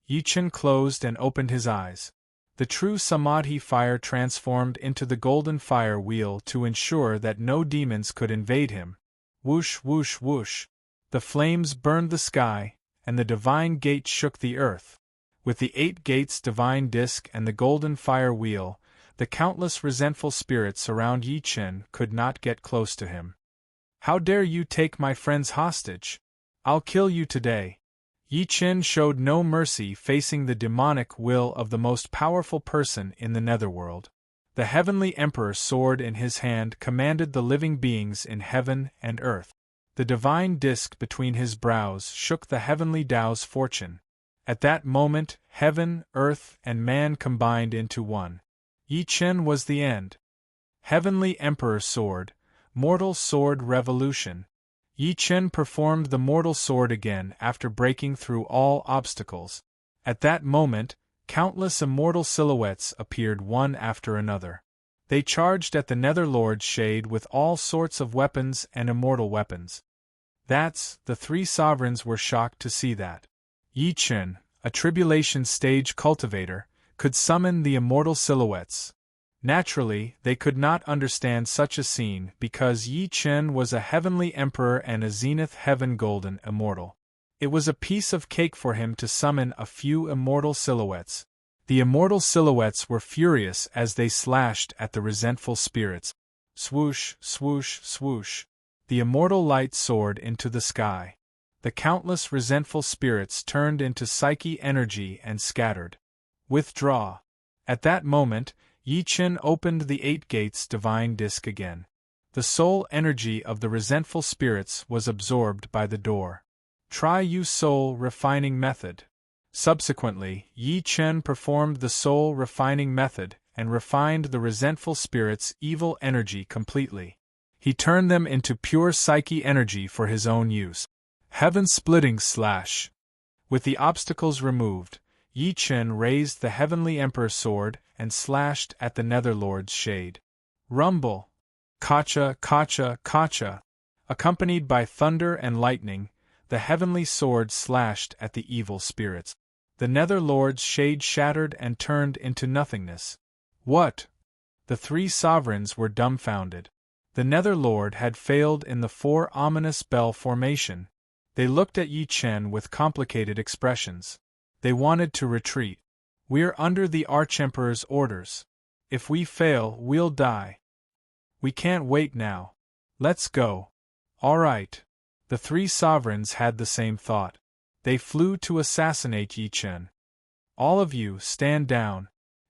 Yi Chen closed and opened his eyes. The true Samadhi fire transformed into the golden fire wheel to ensure that no demons could invade him. Whoosh, whoosh, whoosh. The flames burned the sky, and the divine gate shook the earth. With the 8 gates divine disk and the golden fire wheel, the countless resentful spirits around Yi Chen could not get close to him. How dare you take my friends hostage? I'll kill you today. Yi Chen showed no mercy facing the demonic will of the most powerful person in the netherworld. The Heavenly Emperor's sword in his hand commanded the living beings in heaven and earth. The divine disk between his brows shook the heavenly Tao's fortune. At that moment, heaven, earth, and man combined into one. Yi Chen was the end. Heavenly Emperor Sword, Mortal Sword Revolution. Yi Chen performed the mortal sword again after breaking through all obstacles. At that moment, countless immortal silhouettes appeared one after another. They charged at the Netherlord's shade with all sorts of weapons and immortal weapons. The three sovereigns were shocked to see that Yi Chen, a tribulation stage cultivator, could summon the immortal silhouettes. Naturally, they could not understand such a scene because Yi Chen was a heavenly emperor and a zenith heaven golden immortal. It was a piece of cake for him to summon a few immortal silhouettes. The immortal silhouettes were furious as they slashed at the resentful spirits. Swoosh, swoosh, swoosh. The immortal light soared into the sky. The countless resentful spirits turned into psyche energy and scattered. Withdraw. At that moment, Yi Chen opened the 8 gates divine disc again. The soul energy of the resentful spirits was absorbed by the door. Try use soul refining method. Subsequently, Yi Chen performed the soul refining method and refined the resentful spirits' evil energy completely. He turned them into pure psyche energy for his own use. Heaven-splitting slash. With the obstacles removed, Yi Chen raised the Heavenly Emperor sword and slashed at the Netherlord's shade. Rumble! Kacha, kacha, kacha! Accompanied by thunder and lightning, the heavenly sword slashed at the evil spirits. The Netherlord's shade shattered and turned into nothingness. What? The three sovereigns were dumbfounded. The Netherlord had failed in the 4 ominous bell formation. They looked at Yi Chen with complicated expressions. They wanted to retreat. We're under the Archemperor's orders. If we fail, we'll die. We can't wait now. Let's go. All right. The three sovereigns had the same thought. They flew to assassinate Yi Chen. All of you, stand down.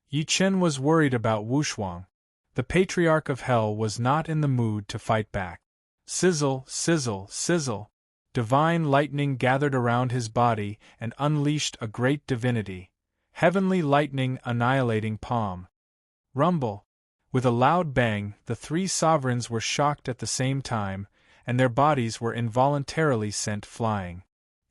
Yi Chen was worried about Wushuang. The Patriarch of Hell was not in the mood to fight back. Sizzle, sizzle, sizzle. Divine lightning gathered around his body and unleashed a great divinity. Heavenly lightning annihilating palm. Rumble. With a loud bang, the three sovereigns were shocked at the same time, and their bodies were involuntarily sent flying.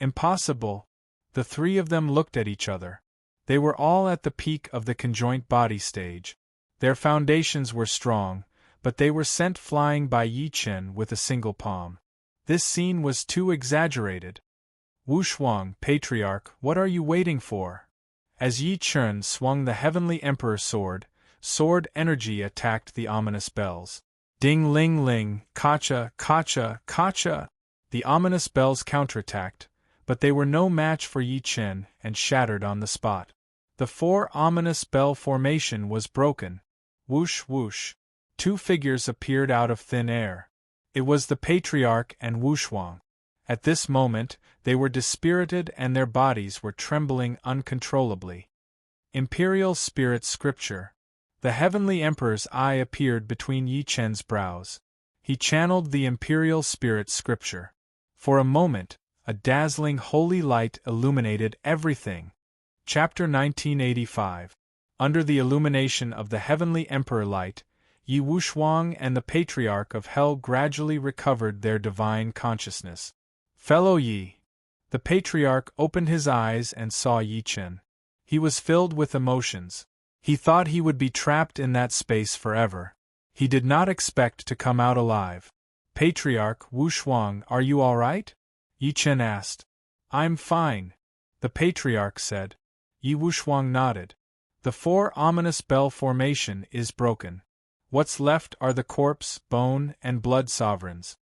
Impossible. The three of them looked at each other. They were all at the peak of the conjoint body stage. Their foundations were strong, but they were sent flying by Yi Chen with a single palm. This scene was too exaggerated. Wushuang, Patriarch, what are you waiting for? As Yi Chen swung the Heavenly Emperor sword, sword energy attacked the ominous bells. Ding ling ling, kacha, kacha, kacha. The ominous bells counterattacked, but they were no match for Yi Chen and shattered on the spot. The 4 ominous bell formation was broken. Whoosh whoosh. 2 figures appeared out of thin air. It was the Patriarch and Wushuang. At this moment, they were dispirited and their bodies were trembling uncontrollably. Imperial Spirit Scripture. The Heavenly Emperor's eye appeared between Yi Chen's brows. He channeled the Imperial Spirit Scripture. For a moment, a dazzling holy light illuminated everything. Chapter 1985. Under the illumination of the Heavenly Emperor light, Yi Wushuang and the Patriarch of Hell gradually recovered their divine consciousness. Fellow Yi. The Patriarch opened his eyes and saw Yi Chen. He was filled with emotions. He thought he would be trapped in that space forever. He did not expect to come out alive. Patriarch Wushuang, are you all right? Yi Chen asked. I'm fine. The Patriarch said. Yi Wushuang nodded. The 4 ominous bell formation is broken. What's left are the corpse, bone, and blood sovereigns.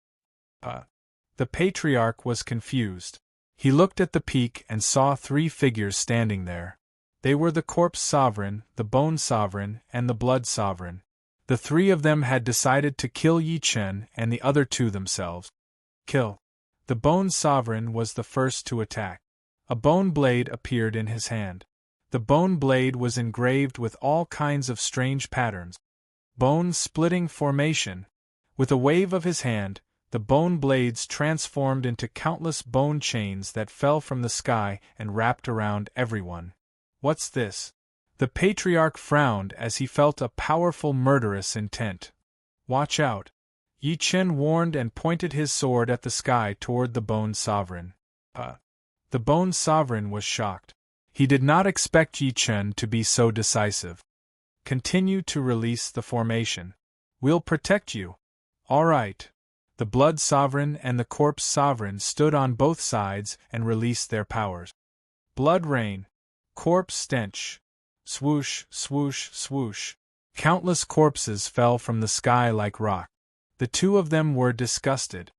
The Patriarch was confused. He looked at the peak and saw 3 figures standing there. They were the corpse sovereign, the bone sovereign, and the blood sovereign. The 3 of them had decided to kill Yi Chen and the other 2 themselves. Kill. The bone sovereign was the first to attack. A bone blade appeared in his hand. The bone blade was engraved with all kinds of strange patterns. Bone-splitting formation. With a wave of his hand, the bone blades transformed into countless bone chains that fell from the sky and wrapped around everyone. What's this? The patriarch frowned as he felt a powerful murderous intent. Watch out! Yi Chen warned and pointed his sword at the sky toward the Bone Sovereign. The Bone Sovereign was shocked. He did not expect Yi Chen to be so decisive. Continue to release the formation. We'll protect you. All right. The Blood Sovereign and the Corpse Sovereign stood on both sides and released their powers. Blood rain. Corpse stench. Swoosh, swoosh, swoosh. Countless corpses fell from the sky like rock. The two of them were disgusted.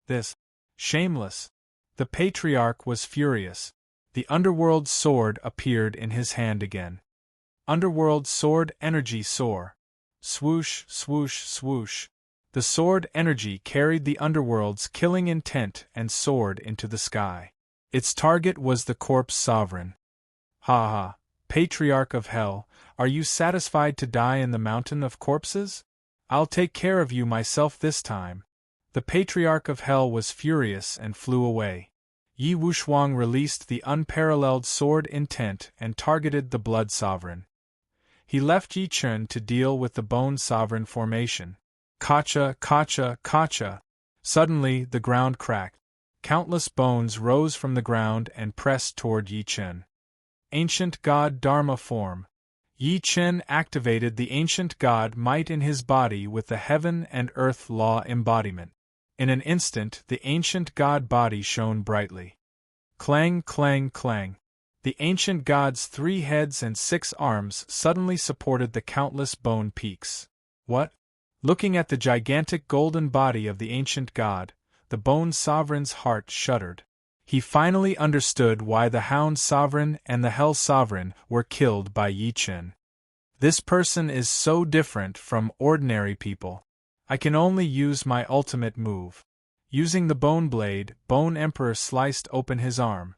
This. Shameless. The Patriarch was furious. The Underworld sword appeared in his hand again. Underworld sword energy soar. Swoosh, swoosh, swoosh. The sword energy carried the Underworld's killing intent and soared into the sky. Its target was the Corpse Sovereign. Ha ha, Patriarch of Hell, are you satisfied to die in the mountain of corpses? I'll take care of you myself this time. The Patriarch of Hell was furious and flew away. Yi Wuxuang released the unparalleled sword intent and targeted the Blood Sovereign. He left Yi Chen to deal with the Bone Sovereign formation. Kacha, kacha, kacha. Suddenly, the ground cracked. Countless bones rose from the ground and pressed toward Yi Chen. Ancient God Dharma form. Yi Chen activated the ancient God might in his body with the heaven and earth law embodiment. In an instant, the ancient God body shone brightly. Clang, clang, clang. The ancient God's 3 heads and 6 arms suddenly supported the countless bone peaks. What? Looking at the gigantic golden body of the ancient God, the Bone Sovereign's heart shuddered. He finally understood why the Hound Sovereign and the Hell Sovereign were killed by Yi Chen. This person is so different from ordinary people. I can only use my ultimate move. Using the Bone Blade, Bone Emperor sliced open his arm.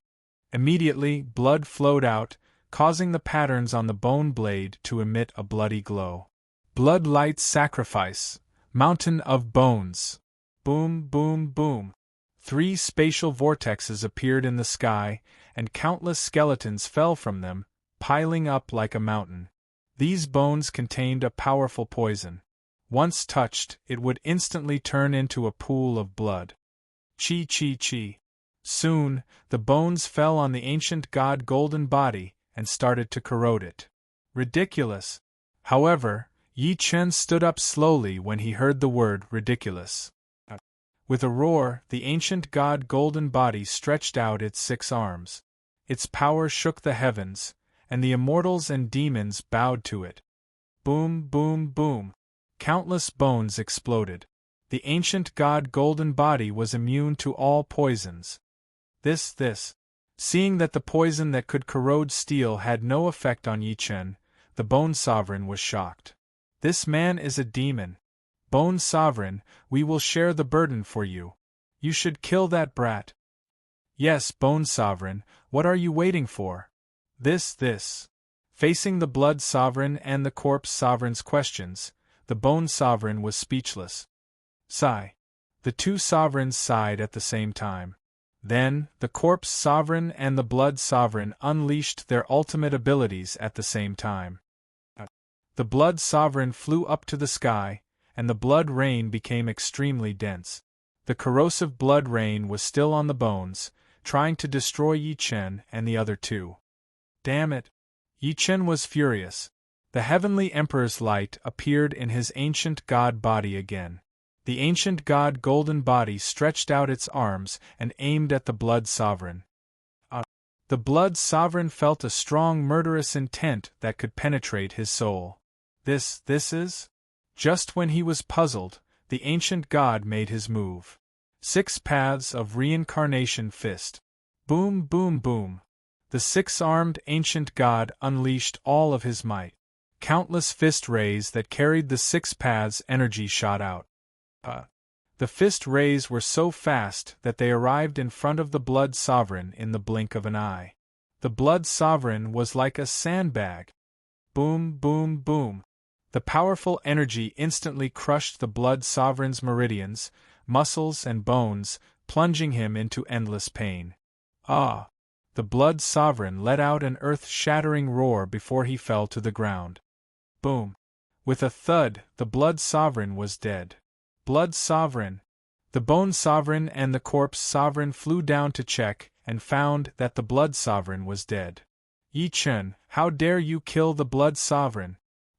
Immediately, blood flowed out, causing the patterns on the bone blade to emit a bloody glow. Blood light sacrifice. Mountain of bones. Boom, boom, boom. 3 spatial vortexes appeared in the sky, and countless skeletons fell from them, piling up like a mountain. These bones contained a powerful poison. Once touched, it would instantly turn into a pool of blood. Chi, chi, chi. Soon, the bones fell on the ancient god golden body and started to corrode it. Ridiculous. However, Yi Chen stood up slowly when he heard the word ridiculous. With a roar, the ancient god golden body stretched out its 6 arms. Its power shook the heavens, and the immortals and demons bowed to it. Boom, boom, boom. Countless bones exploded. The ancient god golden body was immune to all poisons. This. Seeing that the poison that could corrode steel had no effect on Yi Chen, the Bone Sovereign was shocked. This man is a demon. Bone Sovereign, we will share the burden for you. You should kill that brat. Yes, Bone Sovereign, what are you waiting for? This. Facing the Blood Sovereign and the Corpse Sovereign's questions, the Bone Sovereign was speechless. Sigh. The 2 sovereigns sighed at the same time. Then, the Corpse Sovereign and the Blood Sovereign unleashed their ultimate abilities at the same time. The Blood Sovereign flew up to the sky, and the blood rain became extremely dense. The corrosive blood rain was still on the bones, trying to destroy Yi Chen and the other 2. Damn it! Yi Chen was furious. The Heavenly Emperor's light appeared in his ancient god body again. The ancient god golden body stretched out its arms and aimed at the Blood Sovereign. The Blood Sovereign felt a strong murderous intent that could penetrate his soul. This is? Just when he was puzzled, the ancient god made his move. 6 paths of reincarnation fist. Boom, boom, boom. The 6-armed ancient god unleashed all of his might. Countless fist rays that carried the 6 paths energy shot out. The fist rays were so fast that they arrived in front of the Blood Sovereign in the blink of an eye. The Blood Sovereign was like a sandbag. Boom, boom, boom. The powerful energy instantly crushed the Blood Sovereign's meridians, muscles and bones, plunging him into endless pain. The Blood Sovereign let out an earth-shattering roar before he fell to the ground. Boom! With a thud, the Blood Sovereign was dead. Blood Sovereign! The Bone Sovereign and the Corpse Sovereign flew down to check and found that the Blood Sovereign was dead. Yi Chen, how dare you kill the Blood Sovereign?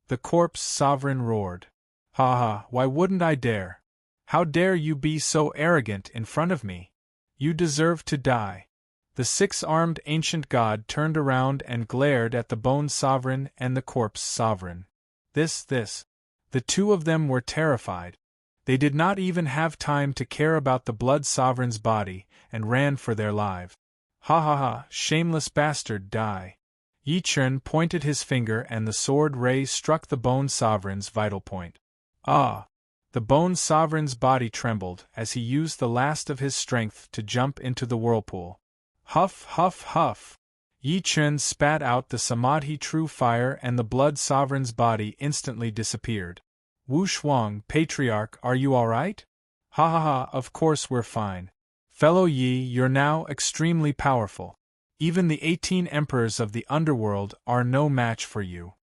The Corpse Sovereign roared. Ha ha, why wouldn't I dare? How dare you be so arrogant in front of me? You deserve to die. The six-armed ancient god turned around and glared at the Bone Sovereign and the Corpse Sovereign. The two of them were terrified. They did not even have time to care about the Blood Sovereign's body, and ran for their lives. Ha ha ha, shameless bastard, die. Yi Chen pointed his finger and the sword ray struck the Bone Sovereign's vital point. Ah! The Bone Sovereign's body trembled as he used the last of his strength to jump into the whirlpool. Huff, huff, huff! Yi Chen spat out the Samadhi true fire and the Blood Sovereign's body instantly disappeared. Wu Shuang, Patriarch, are you alright? Ha ha ha, of course we're fine. Fellow Yi, you're now extremely powerful. Even the 18 emperors of the underworld are no match for you.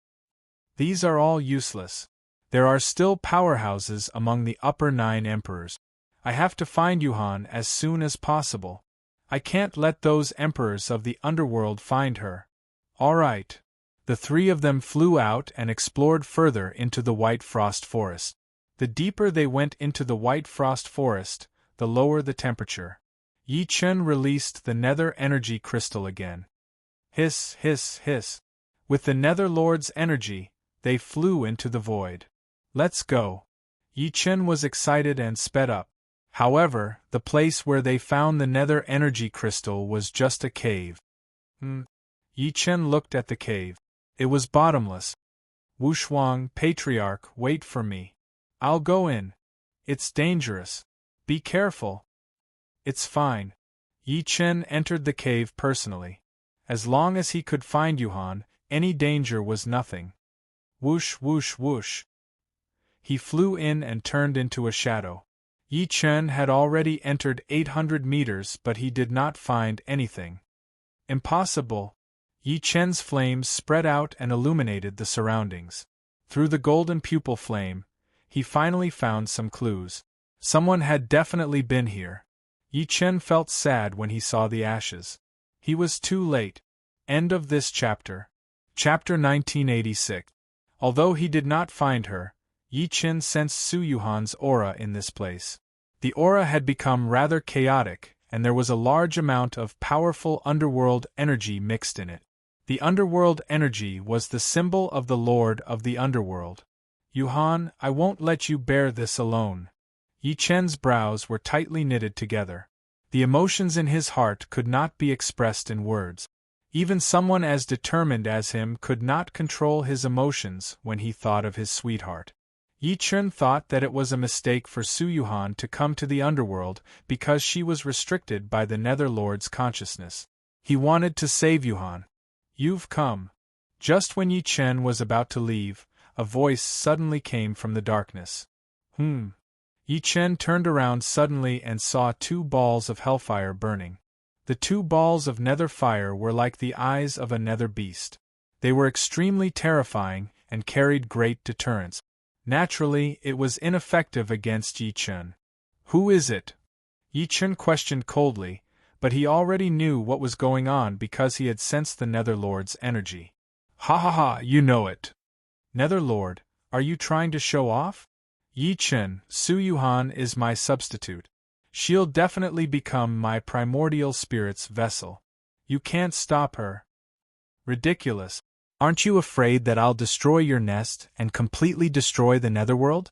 These are all useless. There are still powerhouses among the upper 9 emperors. I have to find Yuhan as soon as possible. I can't let those emperors of the underworld find her. All right. The 3 of them flew out and explored further into the White Frost Forest. The deeper they went into the White Frost Forest, the lower the temperature. Yi Chen released the Nether Energy Crystal again. Hiss, hiss, hiss. With the Nether Lord's energy, they flew into the void. Let's go. Yi Chen was excited and sped up. However, the place where they found the Nether Energy Crystal was just a cave. Yi Chen looked at the cave. It was bottomless. Wu Shuang, Patriarch, wait for me. I'll go in. It's dangerous. Be careful. It's fine. Yi Chen entered the cave personally. As long as he could find Yuhan, any danger was nothing. Whoosh, whoosh, whoosh. He flew in and turned into a shadow. Yi Chen had already entered 800 meters, but he did not find anything. Impossible. Yi Chen's flames spread out and illuminated the surroundings. Through the golden pupil flame, he finally found some clues. Someone had definitely been here. Yi Chen felt sad when he saw the ashes. He was too late. End of this chapter. Chapter 1986. Although he did not find her, Yi Chen sensed Su Yuhan's aura in this place. The aura had become rather chaotic, and there was a large amount of powerful underworld energy mixed in it. The underworld energy was the symbol of the Lord of the Underworld. Yuhan, I won't let you bear this alone. Yi Chen's brows were tightly knitted together. The emotions in his heart could not be expressed in words. Even someone as determined as him could not control his emotions when he thought of his sweetheart. Yi Chen thought that it was a mistake for Su Yuhan to come to the underworld because she was restricted by the Nether Lord's consciousness. He wanted to save Yuhan. You've come. Just when Yi Chen was about to leave, a voice suddenly came from the darkness. Yi Chen turned around suddenly and saw 2 balls of hellfire burning. The 2 balls of nether fire were like the eyes of a nether beast. They were extremely terrifying and carried great deterrence. Naturally, it was ineffective against Yi Chen. Who is it? Yi Chen questioned coldly, but he already knew what was going on because he had sensed the Nether Lord's energy. Ha ha ha, you know it. Nether Lord, are you trying to show off? Yi Chen, Su Yuhan is my substitute. She'll definitely become my primordial spirit's vessel. You can't stop her. Ridiculous. Aren't you afraid that I'll destroy your nest and completely destroy the netherworld?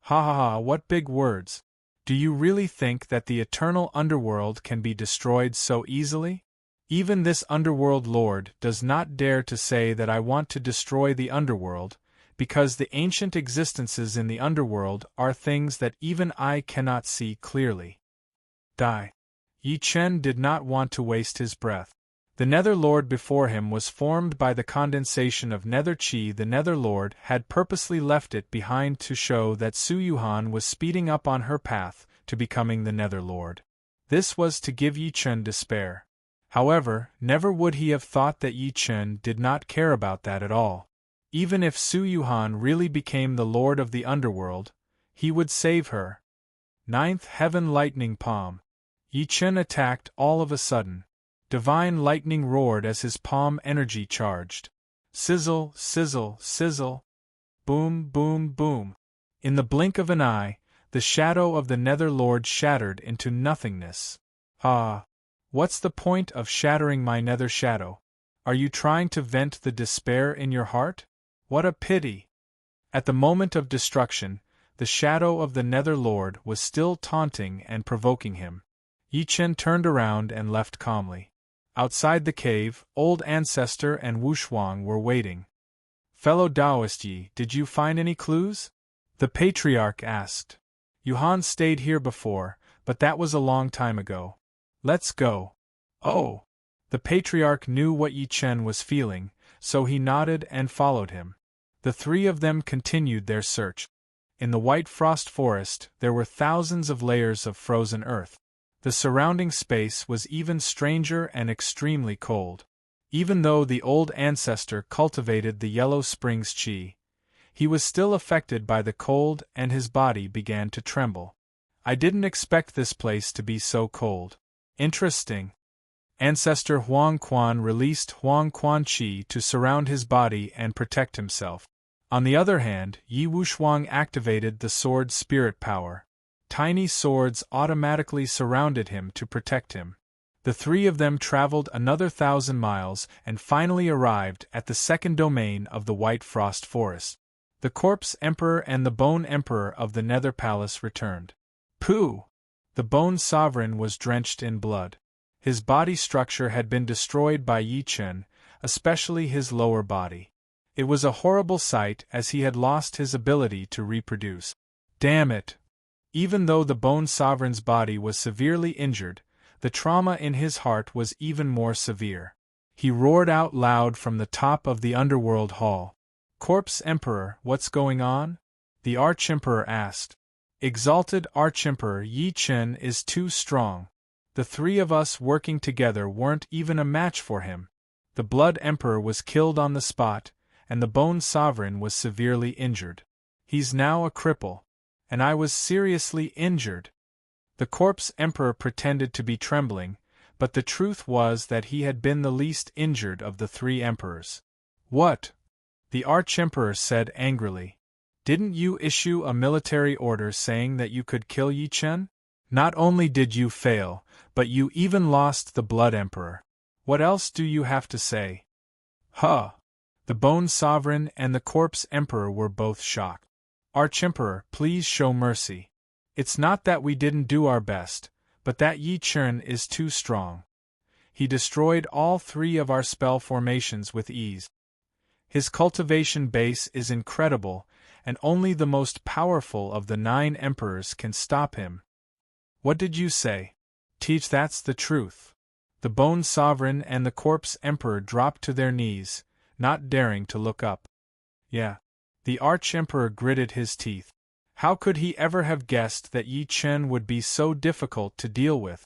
Ha ha ha, what big words. Do you really think that the eternal underworld can be destroyed so easily? Even this underworld lord does not dare to say that I want to destroy the underworld, because the ancient existences in the underworld are things that even I cannot see clearly. Die. Yi Chen did not want to waste his breath. The Nether Lord before him was formed by the condensation of Nether Chi. The Nether Lord had purposely left it behind to show that Su Yuhan was speeding up on her path to becoming the Nether Lord. This was to give Yi Chen despair. However, never would he have thought that Yi Chen did not care about that at all. Even if Su Yuhan really became the lord of the underworld, he would save her. Ninth Heaven Lightning Palm. Yi Chen attacked all of a sudden. Divine lightning roared as his palm energy charged. Sizzle, sizzle, sizzle. Boom, boom, boom. In the blink of an eye, the shadow of the Nether Lord shattered into nothingness. Ah! What's the point of shattering my nether shadow? Are you trying to vent the despair in your heart? What a pity! At the moment of destruction, the shadow of the Nether Lord was still taunting and provoking him. Yi Chen turned around and left calmly. Outside the cave, Old Ancestor and Wu Shuang were waiting. Fellow Taoist Yi, did you find any clues? The Patriarch asked. Yuhan stayed here before, but that was a long time ago. Let's go. Oh! The Patriarch knew what Yi Chen was feeling, so he nodded and followed him. The three of them continued their search. In the White Frost Forest, there were thousands of layers of frozen earth. The surrounding space was even stranger and extremely cold. Even though the Old Ancestor cultivated the Yellow Springs Qi, he was still affected by the cold and his body began to tremble. I didn't expect this place to be so cold. Interesting. Ancestor Huang Quan released Huang Quan Qi to surround his body and protect himself. On the other hand, Yi Wushuang activated the sword spirit power. Tiny swords automatically surrounded him to protect him. The three of them traveled another 1,000 miles and finally arrived at the second domain of the White Frost Forest. The Corpse Emperor and the Bone Emperor of the Nether Palace returned. Pooh! The Bone Sovereign was drenched in blood. His body structure had been destroyed by Yi Chen, especially his lower body. It was a horrible sight as he had lost his ability to reproduce. Damn it! Even though the Bone Sovereign's body was severely injured, the trauma in his heart was even more severe. He roared out loud from the top of the underworld hall. Corpse Emperor, what's going on? The Archemperor asked. Exalted Archemperor Yi Chen is too strong. The three of us working together weren't even a match for him. The Blood Emperor was killed on the spot, and the Bone Sovereign was severely injured. He's now a cripple. And I was seriously injured. The Corpse Emperor pretended to be trembling, but the truth was that he had been the least injured of the three emperors. What? The Archemperor said angrily. Didn't you issue a military order saying that you could kill Yi Chen? Not only did you fail, but you even lost the Blood Emperor. What else do you have to say? Huh! The Bone Sovereign and the Corpse Emperor were both shocked. Archemperor, please show mercy. It's not that we didn't do our best, but that Yi Chen is too strong. He destroyed all three of our spell formations with ease. His cultivation base is incredible, and only the most powerful of the 9 emperors can stop him. What did you say? Teach, that's the truth. The Bone Sovereign and the Corpse Emperor dropped to their knees, not daring to look up. Yeah. The Archemperor gritted his teeth. How could he ever have guessed that Yi Chen would be so difficult to deal with?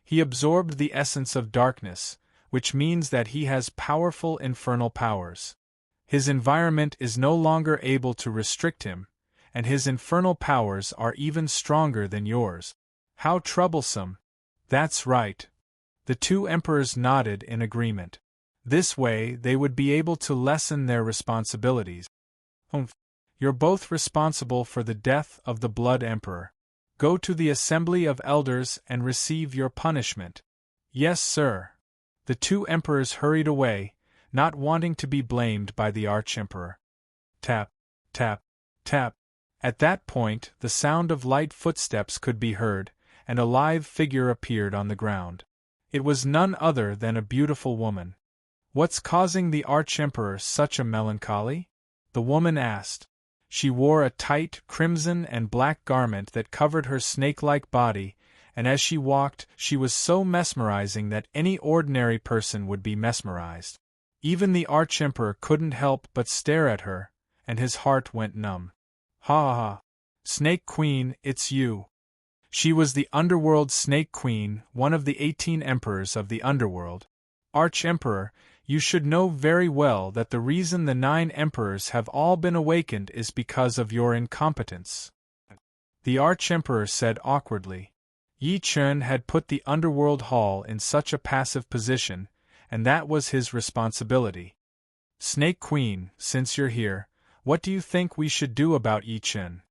He absorbed the essence of darkness, which means that he has powerful infernal powers. His environment is no longer able to restrict him, and his infernal powers are even stronger than yours. How troublesome. That's right. The 2 emperors nodded in agreement. This way they would be able to lessen their responsibilities. You're both responsible for the death of the Blood Emperor. Go to the Assembly of Elders and receive your punishment. Yes, sir. The 2 emperors hurried away, not wanting to be blamed by the Archemperor. Tap, tap, tap. At that point, the sound of light footsteps could be heard, and a live figure appeared on the ground. It was none other than a beautiful woman. What's causing the Archemperor such a melancholy? The woman asked. She wore a tight, crimson and black garment that covered her snake-like body, and as she walked, she was so mesmerizing that any ordinary person would be mesmerized. Even the Archemperor couldn't help but stare at her, and his heart went numb. Ha ha ha! Snake Queen, it's you. She was the Underworld Snake Queen, one of the 18 emperors of the Underworld. Arch-Emperor, you should know very well that the reason the 9 emperors have all been awakened is because of your incompetence. The Arch-Emperor said awkwardly. Yi Chen had put the Underworld Hall in such a passive position, and that was his responsibility. Snake Queen, since you're here, what do you think we should do about Yi Chen?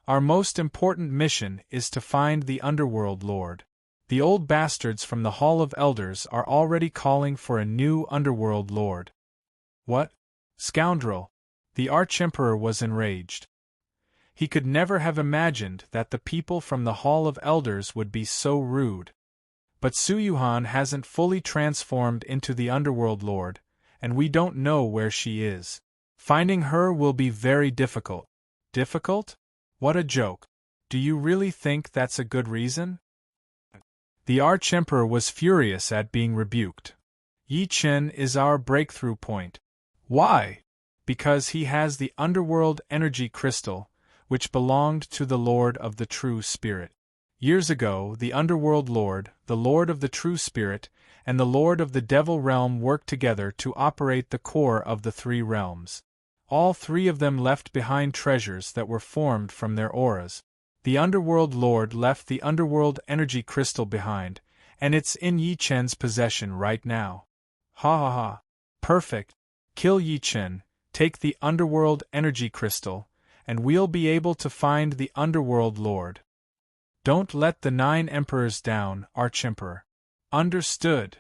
Our most important mission is to find the Underworld Lord. The old bastards from the Hall of Elders are already calling for a new Underworld Lord. What? Scoundrel! The Arch-Emperor was enraged. He could never have imagined that the people from the Hall of Elders would be so rude. But Su Yuhan hasn't fully transformed into the Underworld Lord, and we don't know where she is. Finding her will be very difficult. Difficult? What a joke. Do you really think that's a good reason? The Arch-Emperor was furious at being rebuked. Yi Chen is our breakthrough point. Why? Because he has the Underworld Energy Crystal, which belonged to the Lord of the True Spirit. Years ago, the Underworld Lord, the Lord of the True Spirit, and the Lord of the Devil Realm worked together to operate the core of the 3 realms. All 3 of them left behind treasures that were formed from their auras. The Underworld Lord left the Underworld Energy Crystal behind, and it's in Yi Chen's possession right now. Ha ha ha. Perfect. Kill Yi Chen, take the Underworld Energy Crystal, and we'll be able to find the Underworld Lord. Don't let the 9 emperors down, Arch-Emperor. Understood.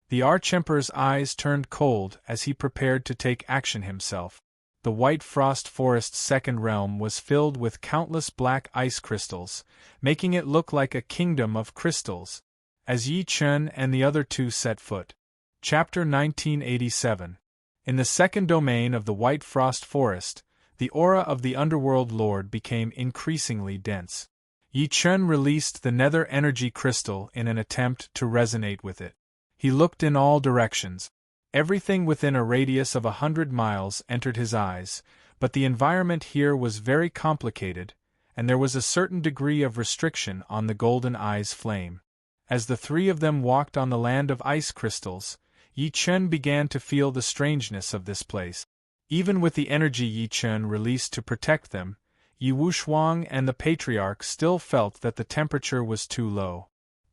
The Arch-Emperor's eyes turned cold as he prepared to take action himself. The White Frost Forest's second realm was filled with countless black ice crystals, making it look like a kingdom of crystals. As Yi Chen and the other 2 set foot. Chapter 1987. In the second domain of the White Frost Forest, the aura of the Underworld Lord became increasingly dense. Yi Chen released the Nether Energy Crystal in an attempt to resonate with it. He looked in all directions. Everything within a radius of 100 miles entered his eyes, but the environment here was very complicated, and there was a certain degree of restriction on the golden eye's flame. As the 3 of them walked on the land of ice crystals, Yi Chen began to feel the strangeness of this place. Even with the energy Yi Chen released to protect them, Yi Wushuang and the Patriarch still felt that the temperature was too low.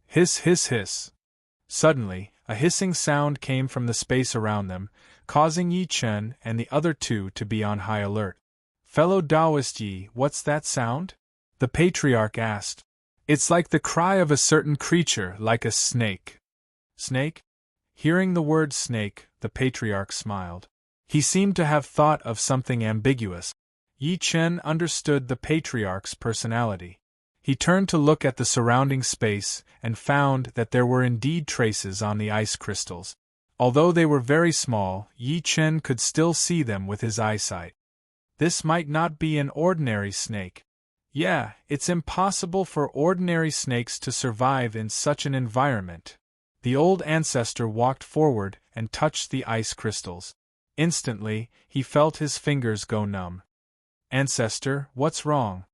Hiss hiss hiss. Suddenly, a hissing sound came from the space around them, causing Yi Chen and the other 2 to be on high alert. Fellow Taoist Yi, what's that sound? The Patriarch asked. It's like the cry of a certain creature, like a snake. Snake? Hearing the word snake, the Patriarch smiled. He seemed to have thought of something ambiguous. Yi Chen understood the Patriarch's personality. He turned to look at the surrounding space and found that there were indeed traces on the ice crystals. Although they were very small, Yi Chen could still see them with his eyesight. This might not be an ordinary snake. Yeah, it's impossible for ordinary snakes to survive in such an environment. The old ancestor walked forward and touched the ice crystals. Instantly, he felt his fingers go numb. Ancestor, what's wrong?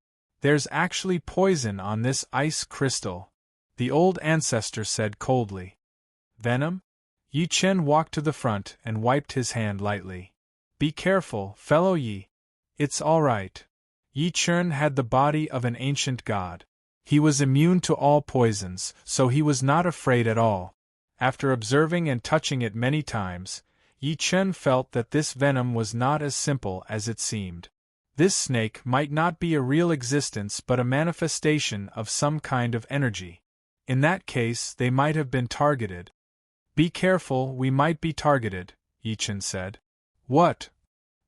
There's actually poison on this ice crystal, the old ancestor said coldly. Venom? Yi Chen walked to the front and wiped his hand lightly. Be careful, fellow Yi. It's all right. Yi Chen had the body of an ancient god. He was immune to all poisons, so he was not afraid at all. After observing and touching it many times, Yi Chen felt that this venom was not as simple as it seemed. This snake might not be a real existence but a manifestation of some kind of energy. In that case, they might have been targeted. Be careful, we might be targeted, Yi Chen said. What?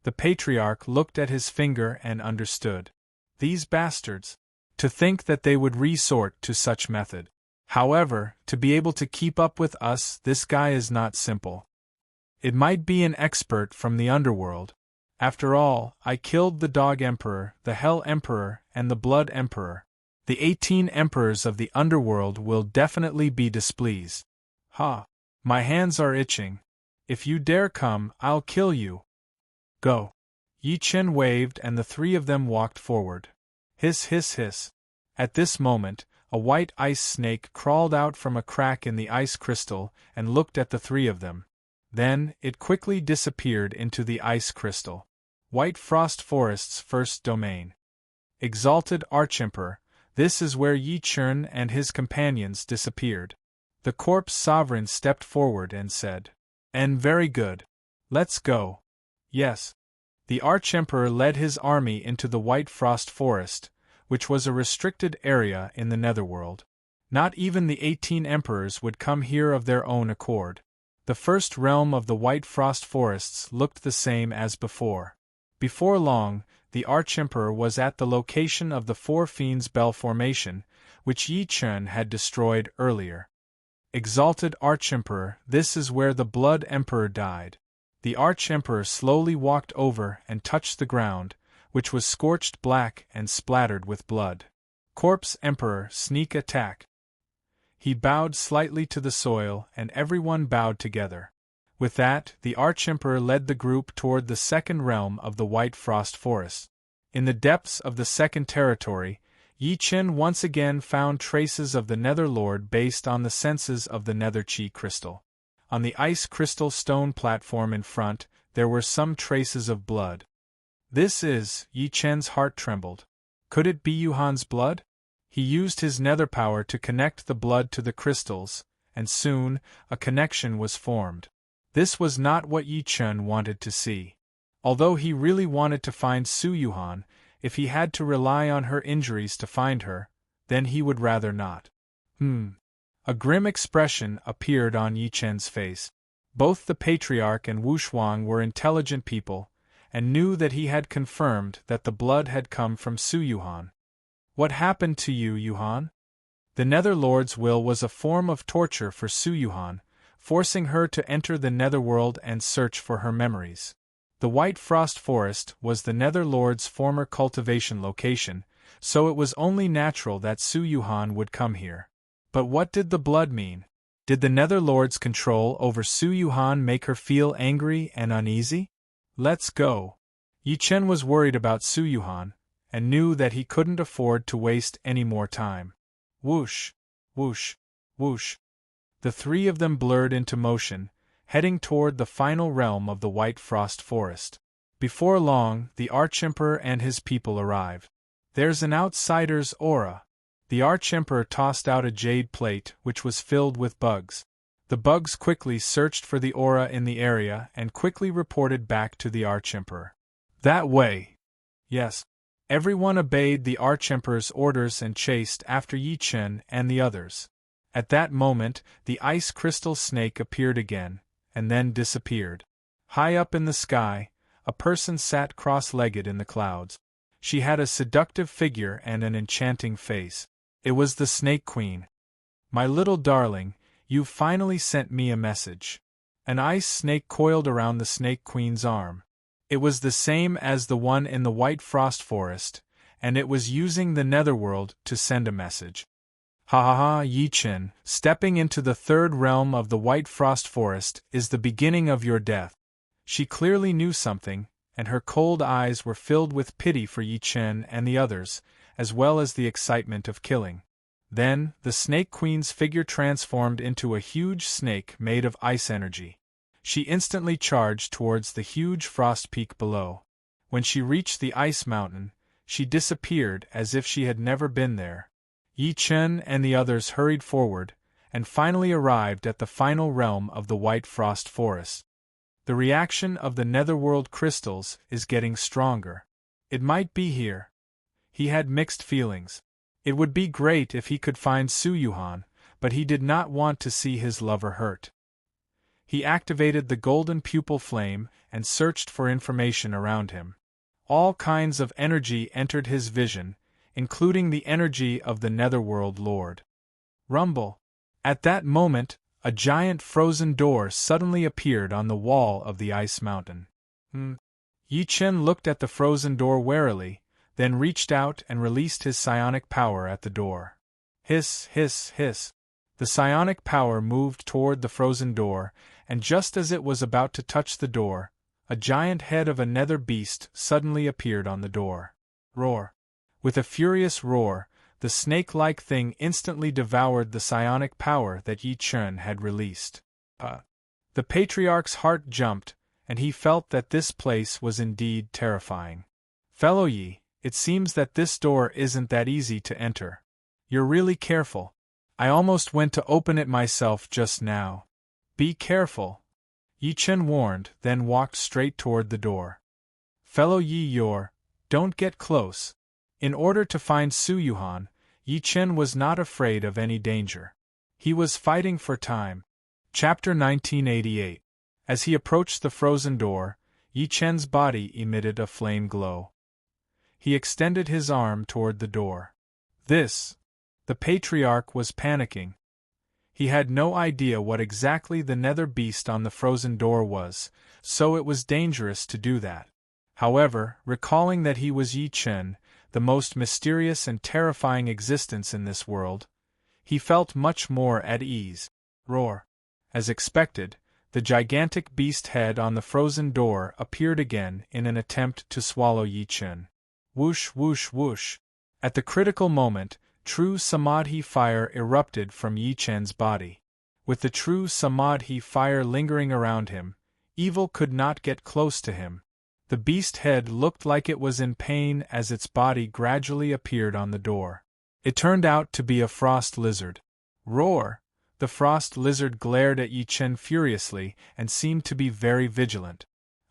The Patriarch looked at his finger and understood. These bastards. To think that they would resort to such method. However, to be able to keep up with us, this guy is not simple. It might be an expert from the underworld. After all, I killed the Dog Emperor, the Hell Emperor, and the Blood Emperor. The 18 emperors of the underworld will definitely be displeased. Ha! My hands are itching. If you dare come, I'll kill you. Go. Yi Chen waved and the 3 of them walked forward. Hiss hiss hiss. At this moment, A white ice snake crawled out from a crack in the ice crystal and looked at the three of them. Then, it quickly disappeared into the ice crystal. White Frost Forest's first domain. Exalted Archemperor, this is where Yi Chen and his companions disappeared. The corpse sovereign stepped forward and said, "And very good. Let's go." Yes. The Archemperor led his army into the White Frost Forest, which was a restricted area in the Netherworld. Not even the 18 emperors would come here of their own accord. The first realm of the White Frost Forests looked the same as before. Before long, the Archemperor was at the location of the Four Fiends Bell Formation, which Yi Chen had destroyed earlier. Exalted Archemperor, this is where the Blood Emperor died. The Archemperor slowly walked over and touched the ground, which was scorched black and splattered with blood. Corpse Emperor, sneak attack. He bowed slightly to the soil, and everyone bowed together. With that, the Archemperor led the group toward the second realm of the White Frost Forest. In the depths of the second territory, Yi Chen once again found traces of the Netherlord based on the senses of the Nether Chi crystal. On the ice crystal stone platform in front, there were some traces of blood. This is, Yi Chen's heart trembled. Could it be Yuhan's blood? He used his nether power to connect the blood to the crystals, and soon, a connection was formed. This was not what Yi Chen wanted to see. Although he really wanted to find Su Yuhan, if he had to rely on her injuries to find her, then he would rather not. A grim expression appeared on Yi Chen's face. Both the Patriarch and Wu Shuang were intelligent people, and knew that he had confirmed that the blood had come from Su Yuhan. What happened to you, Yuhan? The Netherlord's will was a form of torture for Su Yuhan, forcing her to enter the Netherworld and search for her memories. The White Frost Forest was the Netherlord's former cultivation location, so it was only natural that Su Yuhan would come here. But what did the blood mean? Did the Netherlord's control over Su Yuhan make her feel angry and uneasy? Let's go. Yi Chen was worried about Su Yuhan, and knew that he couldn't afford to waste any more time. Whoosh, whoosh, whoosh. The three of them blurred into motion, heading toward the final realm of the White Frost Forest. Before long, the Archemperor and his people arrived. There's an outsider's aura. The Archemperor tossed out a jade plate which was filled with bugs. The bugs quickly searched for the aura in the area and quickly reported back to the Archemperor. That way. Yes. Everyone obeyed the Archemperor's orders and chased after Yi Chen and the others. At that moment, the ice crystal snake appeared again, and then disappeared. High up in the sky, a person sat cross-legged in the clouds. She had a seductive figure and an enchanting face. It was the Snake Queen. My little darling, you've finally sent me a message. An ice snake coiled around the Snake Queen's arm. It was the same as the one in the White Frost Forest, and it was using the Netherworld to send a message. Ha ha ha, Yi Chen, stepping into the third realm of the White Frost Forest is the beginning of your death. She clearly knew something, and her cold eyes were filled with pity for Yi Chen and the others, as well as the excitement of killing. Then, the Snake Queen's figure transformed into a huge snake made of ice energy. She instantly charged towards the huge frost peak below. When she reached the ice mountain, she disappeared as if she had never been there. Yi Chen and the others hurried forward, and finally arrived at the final realm of the White Frost Forest. The reaction of the Netherworld crystals is getting stronger. It might be here. He had mixed feelings. It would be great if he could find Su Yuhan, but he did not want to see his lover hurt. He activated the golden pupil flame and searched for information around him. All kinds of energy entered his vision, including the energy of the Netherworld Lord. Rumble. At that moment, a giant frozen door suddenly appeared on the wall of the ice mountain. Yi Chen looked at the frozen door warily, then reached out and released his psionic power at the door. Hiss, hiss, hiss. The psionic power moved toward the frozen door, and just as it was about to touch the door, a giant head of a nether beast suddenly appeared on the door. Roar. With a furious roar, the snake-like thing instantly devoured the psionic power that Yi Chen had released. The Patriarch's heart jumped, and he felt that this place was indeed terrifying. Fellow Yi, it seems that this door isn't that easy to enter. You're really careful. I almost went to open it myself just now. Be careful, Yi Chen warned, then walked straight toward the door. Fellow Yi, don't get close. In order to find Su Yuhan, Yi Chen was not afraid of any danger. He was fighting for time. Chapter 1988. As he approached the frozen door, Yi Chen's body emitted a flame glow. He extended his arm toward the door. The Patriarch was panicking. He had no idea what exactly the nether beast on the frozen door was, so it was dangerous to do that. However, recalling that he was Yi Chen, the most mysterious and terrifying existence in this world, he felt much more at ease. Roar! As expected, the gigantic beast head on the frozen door appeared again in an attempt to swallow Yi Chen. Whoosh, whoosh, whoosh! At the critical moment, true Samadhi fire erupted from Yi Chen's body. With the true Samadhi fire lingering around him, evil could not get close to him. The beast head looked like it was in pain as its body gradually appeared on the door. It turned out to be a frost lizard. Roar! The frost lizard glared at Yi Chen furiously and seemed to be very vigilant.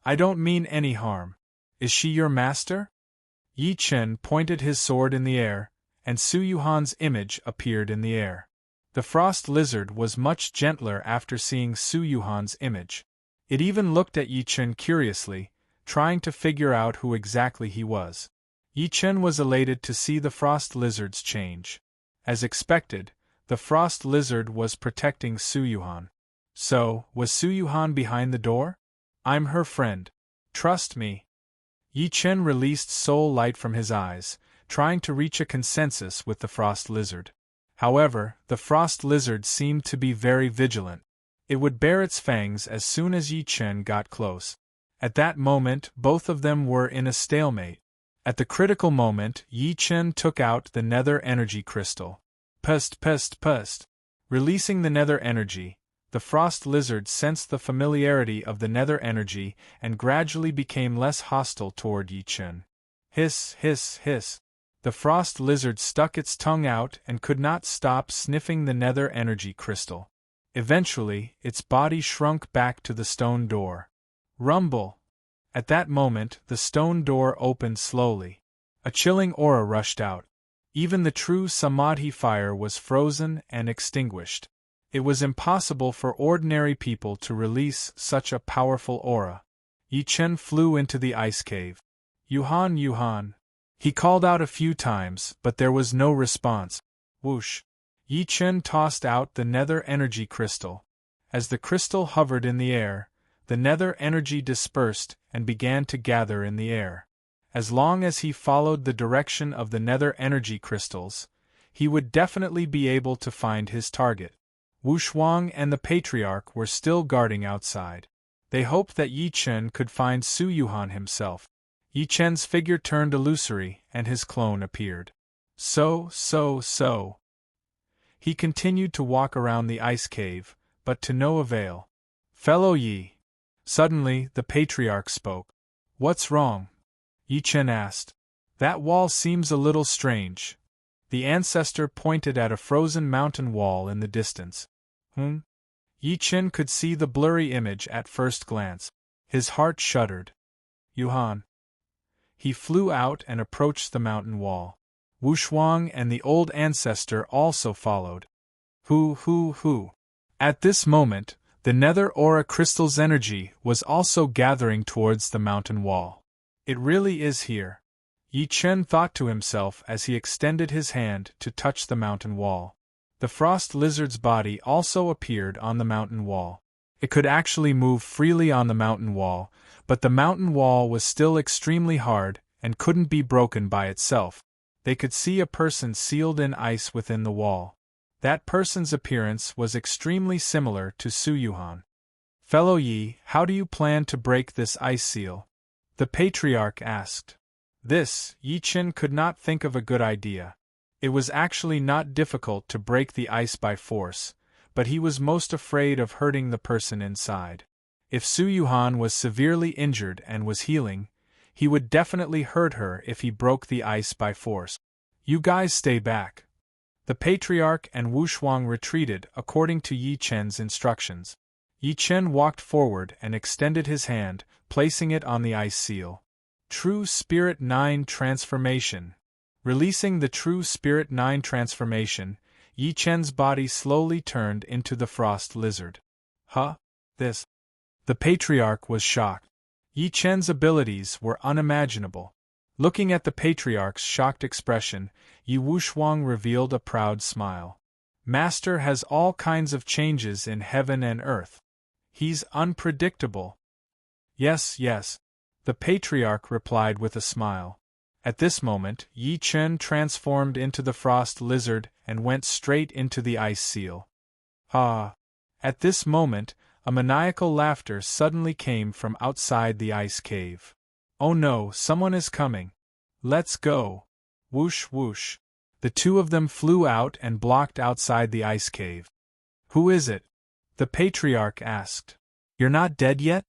I don't mean any harm. Is she your master? Yi Chen pointed his sword in the air, and Su Yuhan's image appeared in the air. The frost lizard was much gentler after seeing Su Yuhan's image. It even looked at Yi Chen curiously, trying to figure out who exactly he was. Yi Chen was elated to see the frost lizard's change. As expected, the frost lizard was protecting Su Yuhan. So, was Su Yuhan behind the door? I'm her friend. Trust me. Yi Chen released soul light from his eyes, trying to reach a consensus with the frost lizard. However, the frost lizard seemed to be very vigilant. It would bare its fangs as soon as Yi Chen got close. At that moment, both of them were in a stalemate. At the critical moment, Yi Chen took out the nether energy crystal. Pust, pust, pust. Releasing the nether energy, the frost lizard sensed the familiarity of the nether energy and gradually became less hostile toward Yi Chen. Hiss, hiss, hiss. The frost lizard stuck its tongue out and could not stop sniffing the nether energy crystal. Eventually, its body shrunk back to the stone door. Rumble! At that moment, the stone door opened slowly. A chilling aura rushed out. Even the true Samadhi fire was frozen and extinguished. It was impossible for ordinary people to release such a powerful aura. Yi Chen flew into the ice cave. Yuhan, Yuhan! He called out a few times, but there was no response. Whoosh! Yi Chen tossed out the nether energy crystal. As the crystal hovered in the air, the nether energy dispersed and began to gather in the air. As long as he followed the direction of the nether energy crystals, he would definitely be able to find his target. Wu Shuang and the Patriarch were still guarding outside. They hoped that Yi Chen could find Su Yuhan himself. Yi Chen's figure turned illusory, and his clone appeared. So. He continued to walk around the ice cave, but to no avail. Fellow Yi. Suddenly, the Patriarch spoke. What's wrong? Yi Chen asked. That wall seems a little strange. The ancestor pointed at a frozen mountain wall in the distance. Yi Chen could see the blurry image at first glance. His heart shuddered. Yuhan. He flew out and approached the mountain wall. Wu Shuang and the old ancestor also followed. Who. At this moment, the nether aura crystal's energy was also gathering towards the mountain wall. It really is here, Yi Chen thought to himself as he extended his hand to touch the mountain wall. The frost lizard's body also appeared on the mountain wall. It could actually move freely on the mountain wall, but the mountain wall was still extremely hard and couldn't be broken by itself. They could see a person sealed in ice within the wall. That person's appearance was extremely similar to Su Yuhan. Fellow Yi, how do you plan to break this ice seal? The Patriarch asked. This, Yi Chen could not think of a good idea. It was actually not difficult to break the ice by force, but he was most afraid of hurting the person inside. If Su Yuhan was severely injured and was healing, he would definitely hurt her if he broke the ice by force. You guys stay back. The Patriarch and Wu Shuang retreated according to Yi Chen's instructions. Yi Chen walked forward and extended his hand, placing it on the ice seal. True Spirit 9 Transformation. Releasing the True Spirit 9 transformation, Yi Chen's body slowly turned into the frost lizard. Huh? This? The Patriarch was shocked. Yi Chen's abilities were unimaginable. Looking at the Patriarch's shocked expression, Yi Wushuang revealed a proud smile. Master has all kinds of changes in heaven and earth. He's unpredictable. Yes, yes. The Patriarch replied with a smile. At this moment, Yi Chen transformed into the frost lizard and went straight into the ice seal. Ah! At this moment, a maniacal laughter suddenly came from outside the ice cave. Oh no, someone is coming. Let's go. Whoosh whoosh. The two of them flew out and blocked outside the ice cave. Who is it? The Patriarch asked. You're not dead yet?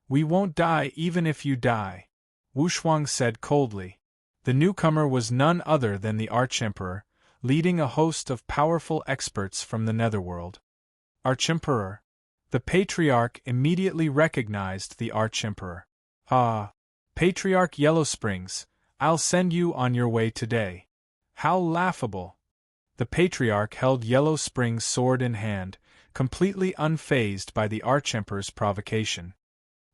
We won't die even if you die, Wu Shuang said coldly. The newcomer was none other than the Archemperor, leading a host of powerful experts from the Netherworld. Archemperor. The Patriarch immediately recognized the Archemperor. Ah! Patriarch Yellow Springs, I'll send you on your way today. How laughable! The Patriarch held Yellow Springs' sword in hand, completely unfazed by the Archemperor's provocation.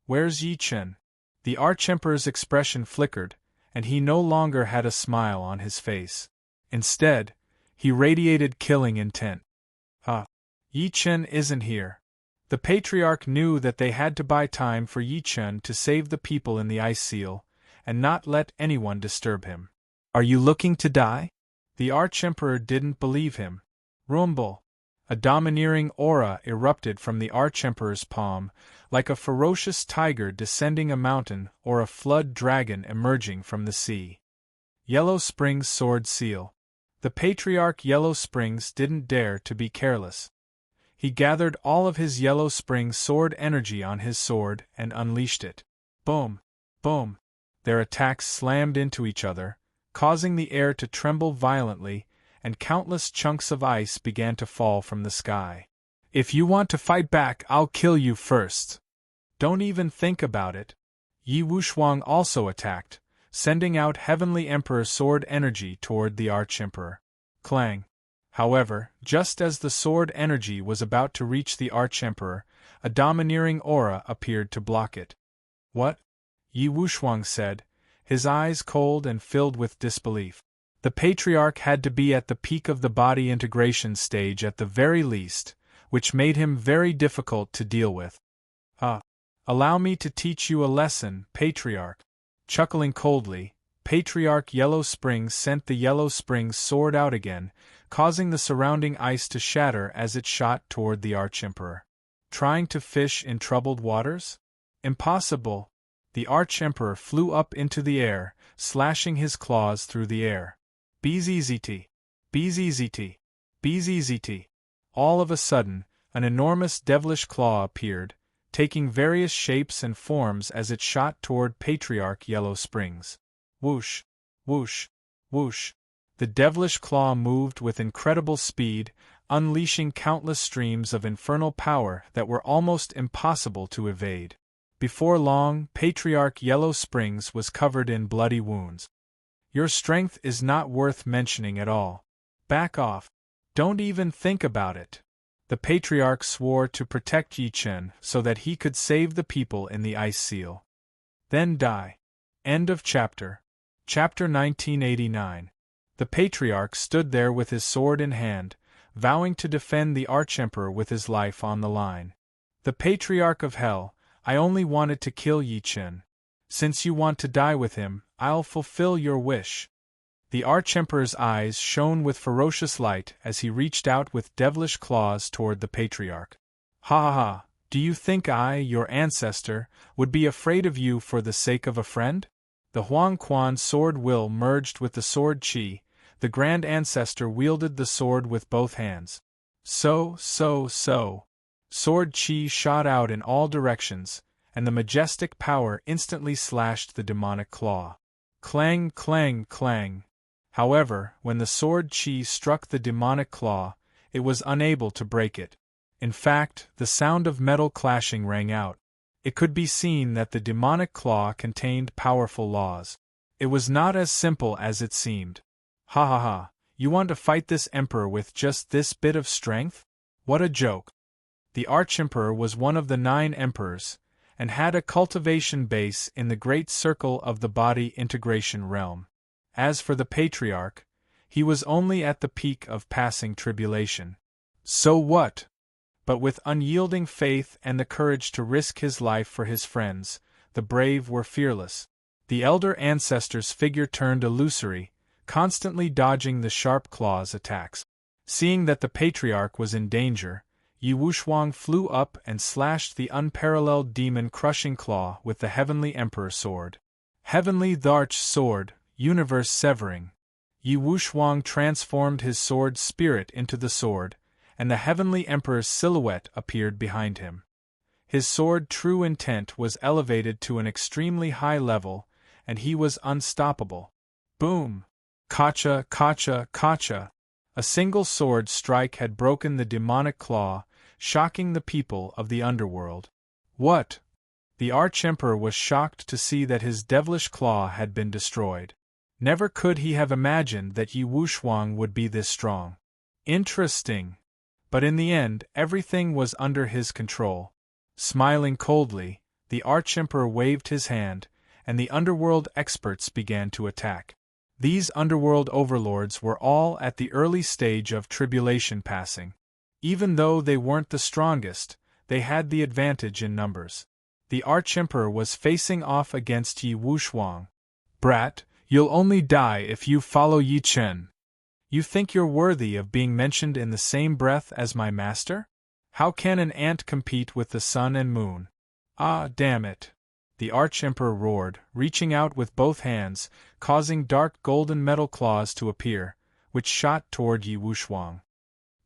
Where's Yi Chen? The Archemperor's expression flickered, and he no longer had a smile on his face. Instead, he radiated killing intent. Yi Chen isn't here. The Patriarch knew that they had to buy time for Yi Chen to save the people in the ice seal, and not let anyone disturb him. Are you looking to die? The Archemperor didn't believe him. Rumble! A domineering aura erupted from the Archemperor's palm, like a ferocious tiger descending a mountain or a flood dragon emerging from the sea. Yellow Springs Sword Seal. The Patriarch Yellow Springs didn't dare to be careless. He gathered all of his Yellow Springs sword energy on his sword and unleashed it. Boom! Boom! Their attacks slammed into each other, causing the air to tremble violently, and countless chunks of ice began to fall from the sky. If you want to fight back, I'll kill you first. Don't even think about it. Yi Wushuang also attacked, sending out Heavenly Emperor sword energy toward the Archemperor. Clang! However, just as the sword energy was about to reach the Archemperor, a domineering aura appeared to block it. What? Yi Wushuang said, his eyes cold and filled with disbelief. The Patriarch had to be at the peak of the body integration stage at the very least, which made him very difficult to deal with. Allow me to teach you a lesson, Patriarch. Chuckling coldly, Patriarch Yellow Springs sent the Yellow Springs sword out again, causing the surrounding ice to shatter as it shot toward the Archemperor. Trying to fish in troubled waters? Impossible! The Archemperor flew up into the air, slashing his claws through the air. Bzzzt! Bzzzt! Bzzzt! All of a sudden, an enormous devilish claw appeared, taking various shapes and forms as it shot toward Patriarch Yellow Springs. Whoosh! Whoosh! Whoosh! The devilish claw moved with incredible speed, unleashing countless streams of infernal power that were almost impossible to evade. Before long, Patriarch Yellow Springs was covered in bloody wounds. Your strength is not worth mentioning at all. Back off. Don't even think about it. The Patriarch swore to protect Yi Chen so that he could save the people in the ice seal. Then die. End of chapter. Chapter 1989. The Patriarch stood there with his sword in hand, vowing to defend the Archemperor with his life on the line. The Patriarch of Hell, I only wanted to kill Yi Chen. Since you want to die with him, I'll fulfill your wish. The Archemperor's eyes shone with ferocious light as he reached out with devilish claws toward the Patriarch. Ha ha ha, do you think I, your ancestor, would be afraid of you for the sake of a friend? The Huang Quan sword will merged with the sword Qi, The Grand Ancestor wielded the sword with both hands. So. Sword chi shot out in all directions, and the majestic power instantly slashed the demonic claw. Clang, clang, clang. However, when the sword chi struck the demonic claw, it was unable to break it. In fact, the sound of metal clashing rang out. It could be seen that the demonic claw contained powerful laws. It was not as simple as it seemed. Ha ha ha, you want to fight this emperor with just this bit of strength? What a joke. The Archemperor was one of the 9 emperors, and had a cultivation base in the great circle of the body integration realm. As for the Patriarch, he was only at the peak of passing tribulation. So what? But with unyielding faith and the courage to risk his life for his friends, the brave were fearless. The elder ancestor's figure turned illusory, constantly dodging the sharp claw's attacks. Seeing that the Patriarch was in danger, Yi Wuxiang flew up and slashed the unparalleled demon-crushing claw with the Heavenly Emperor sword. Heavenly Dharch sword, universe-severing. Yi Wuxiang transformed his sword spirit into the sword, and the Heavenly Emperor's silhouette appeared behind him. His sword true intent was elevated to an extremely high level, and he was unstoppable. Boom! Kacha, kacha, kacha! A single sword strike had broken the demonic claw, shocking the people of the underworld. What? The Archemperor was shocked to see that his devilish claw had been destroyed. Never could he have imagined that Yi Wuxiang would be this strong. Interesting. But in the end, everything was under his control. Smiling coldly, the Archemperor waved his hand, and the underworld experts began to attack. These underworld overlords were all at the early stage of tribulation passing. Even though they weren't the strongest, they had the advantage in numbers. The Archemperor was facing off against Yi Wuxiang. Brat, you'll only die if you follow Yi Chen. You think you're worthy of being mentioned in the same breath as my master? How can an ant compete with the sun and moon? Ah, damn it! The Archemperor roared, reaching out with both hands, causing dark golden metal claws to appear, which shot toward Yi Wuxiang.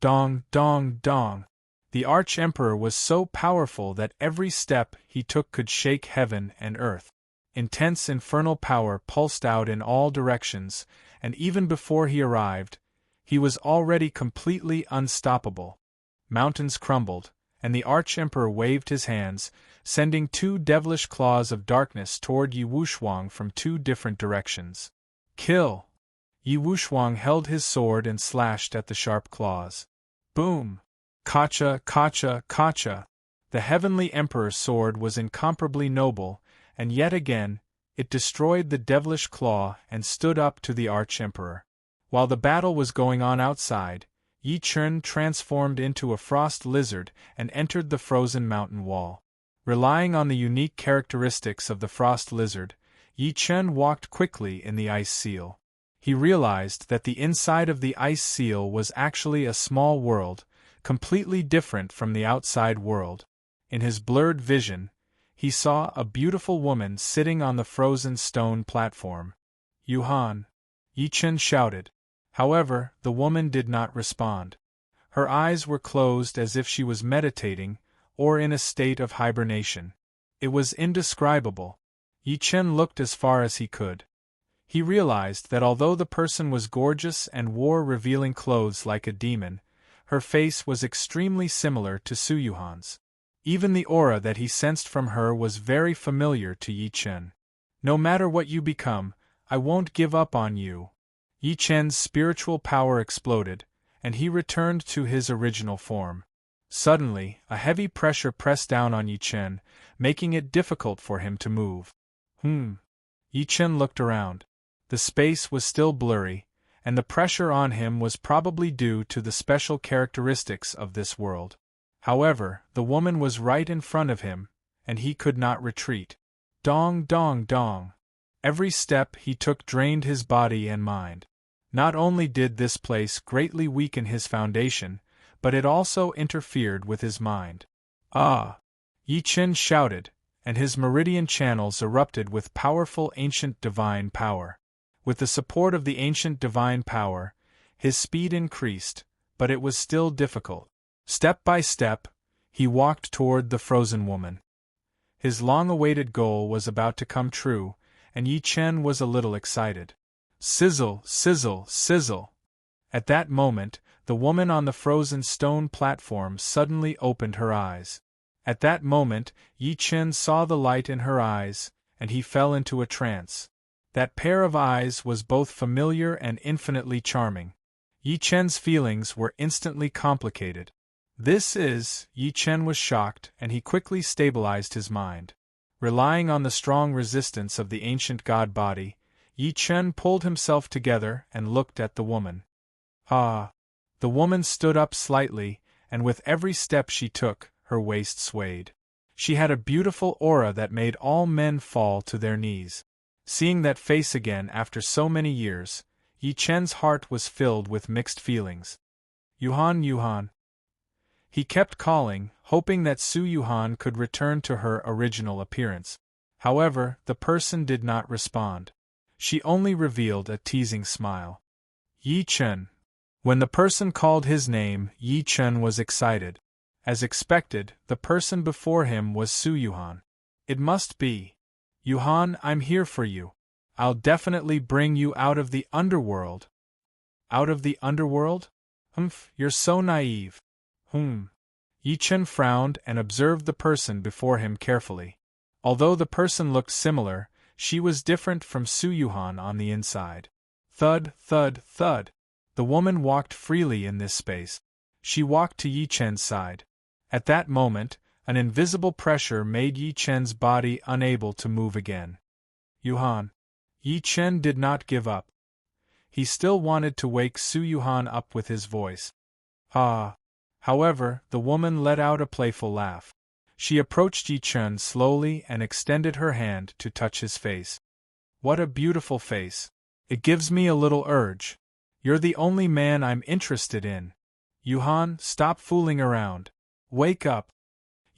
Dong, dong, dong! The Archemperor was so powerful that every step he took could shake heaven and earth. Intense infernal power pulsed out in all directions, and even before he arrived, he was already completely unstoppable. Mountains crumbled, and the Archemperor waved his hands, sending 2 devilish claws of darkness toward Yi Wuxiang from 2 different directions. Kill! Yi Wuxiang held his sword and slashed at the sharp claws. Boom! Kacha, kacha, kacha! The Heavenly Emperor's sword was incomparably noble, and yet again, it destroyed the devilish claw and stood up to the Archemperor. While the battle was going on outside, Yi Chen transformed into a frost lizard and entered the frozen mountain wall. Relying on the unique characteristics of the frost lizard, Yi Chen walked quickly in the ice seal. He realized that the inside of the ice seal was actually a small world, completely different from the outside world. In his blurred vision, he saw a beautiful woman sitting on the frozen stone platform. Yuhan! Yi Chen shouted. However, the woman did not respond. Her eyes were closed as if she was meditating, or in a state of hibernation. It was indescribable. Yi Chen looked as far as he could. He realized that although the person was gorgeous and wore revealing clothes like a demon, her face was extremely similar to Su Yuhan's. Even the aura that he sensed from her was very familiar to Yi Chen. No matter what you become, I won't give up on you. Yi Chen's spiritual power exploded, and he returned to his original form. Suddenly, a heavy pressure pressed down on Yi Chen, making it difficult for him to move. Yi Chen looked around. The space was still blurry, and the pressure on him was probably due to the special characteristics of this world. However, the woman was right in front of him, and he could not retreat. Dong, dong, dong! Every step he took drained his body and mind. Not only did this place greatly weaken his foundation, but it also interfered with his mind. Ah! Yi Chen shouted, and his meridian channels erupted with powerful ancient divine power. With the support of the ancient divine power, his speed increased, but it was still difficult. Step by step, he walked toward the frozen woman. His long-awaited goal was about to come true, and Yi Chen was a little excited. Sizzle, sizzle, sizzle. At that moment, the woman on the frozen stone platform suddenly opened her eyes. At that moment, Yi Chen saw the light in her eyes, and he fell into a trance. That pair of eyes was both familiar and infinitely charming. Yi Chen's feelings were instantly complicated. Yi Chen was shocked, and he quickly stabilized his mind. Relying on the strong resistance of the ancient god body, Yi Chen pulled himself together and looked at the woman. Ah! The woman stood up slightly, and with every step she took, her waist swayed. She had a beautiful aura that made all men fall to their knees. Seeing that face again after so many years, Yi Chen's heart was filled with mixed feelings. Yuhan, Yuhan. He kept calling, hoping that Su Yuhan could return to her original appearance. However, the person did not respond. She only revealed a teasing smile. Yi Chen. When the person called his name, Yi Chen was excited. As expected, the person before him was Su Yuhan. It must be. Yuhan, I'm here for you. I'll definitely bring you out of the underworld. Out of the underworld? Humph, you're so naive. Yi Chen frowned and observed the person before him carefully. Although the person looked similar, she was different from Su Yuhan on the inside. Thud, thud, thud. The woman walked freely in this space. She walked to Yi Chen's side. At that moment, an invisible pressure made Yi Chen's body unable to move again. Yuhan. Yi Chen did not give up. He still wanted to wake Su Yuhan up with his voice. Ah! However, the woman let out a playful laugh. She approached Yi Chen slowly and extended her hand to touch his face. What a beautiful face. It gives me a little urge. You're the only man I'm interested in. Yuhan, stop fooling around. Wake up.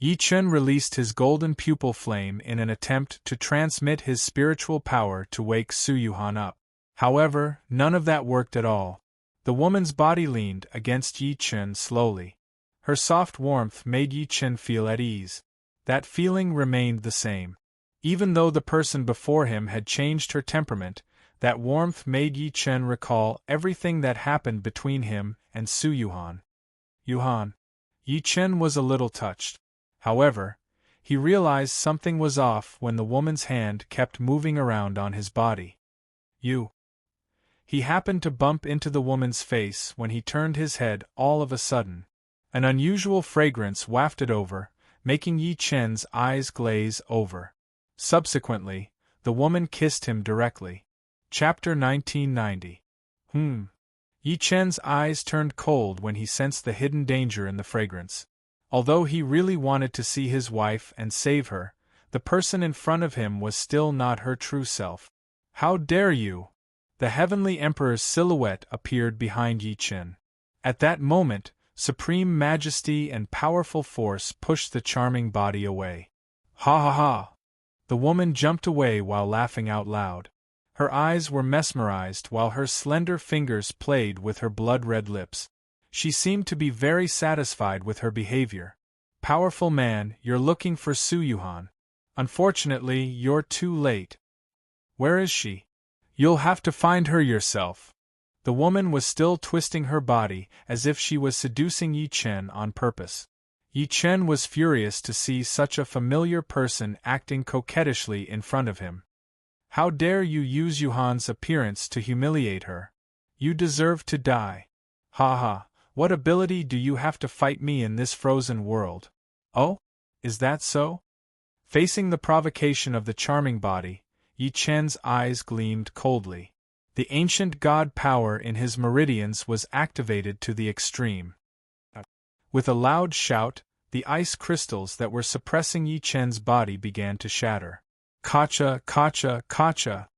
Yi Chen released his golden pupil flame in an attempt to transmit his spiritual power to wake Su Yuhan up. However, none of that worked at all. The woman's body leaned against Yi Chen slowly. Her soft warmth made Yi Chen feel at ease. That feeling remained the same. Even though the person before him had changed her temperament, that warmth made Yi Chen recall everything that happened between him and Su Yuhan. Yuhan. Yi Chen was a little touched. However, he realized something was off when the woman's hand kept moving around on his body. You. He happened to bump into the woman's face when he turned his head all of a sudden. An unusual fragrance wafted over, making Yi Chen's eyes glaze over. Subsequently, the woman kissed him directly. Chapter 1990. Yi Chen's eyes turned cold when he sensed the hidden danger in the fragrance. Although he really wanted to see his wife and save her, the person in front of him was still not her true self. How dare you! The Heavenly Emperor's silhouette appeared behind Yi Chen. At that moment, supreme majesty and powerful force pushed the charming body away. Ha ha ha! The woman jumped away while laughing out loud. Her eyes were mesmerized while her slender fingers played with her blood-red lips. She seemed to be very satisfied with her behavior. Powerful man, you're looking for Su Yuhan. Unfortunately, you're too late. Where is she? You'll have to find her yourself. The woman was still twisting her body as if she was seducing Yi Chen on purpose. Yi Chen was furious to see such a familiar person acting coquettishly in front of him. How dare you use Yuhan's appearance to humiliate her? You deserve to die. Ha ha, what ability do you have to fight me in this frozen world? Oh? Is that so? Facing the provocation of the charming body, Yi Chen's eyes gleamed coldly. The ancient god power in his meridians was activated to the extreme. With a loud shout, the ice crystals that were suppressing Yi Chen's body began to shatter. Kacha, kacha, kacha.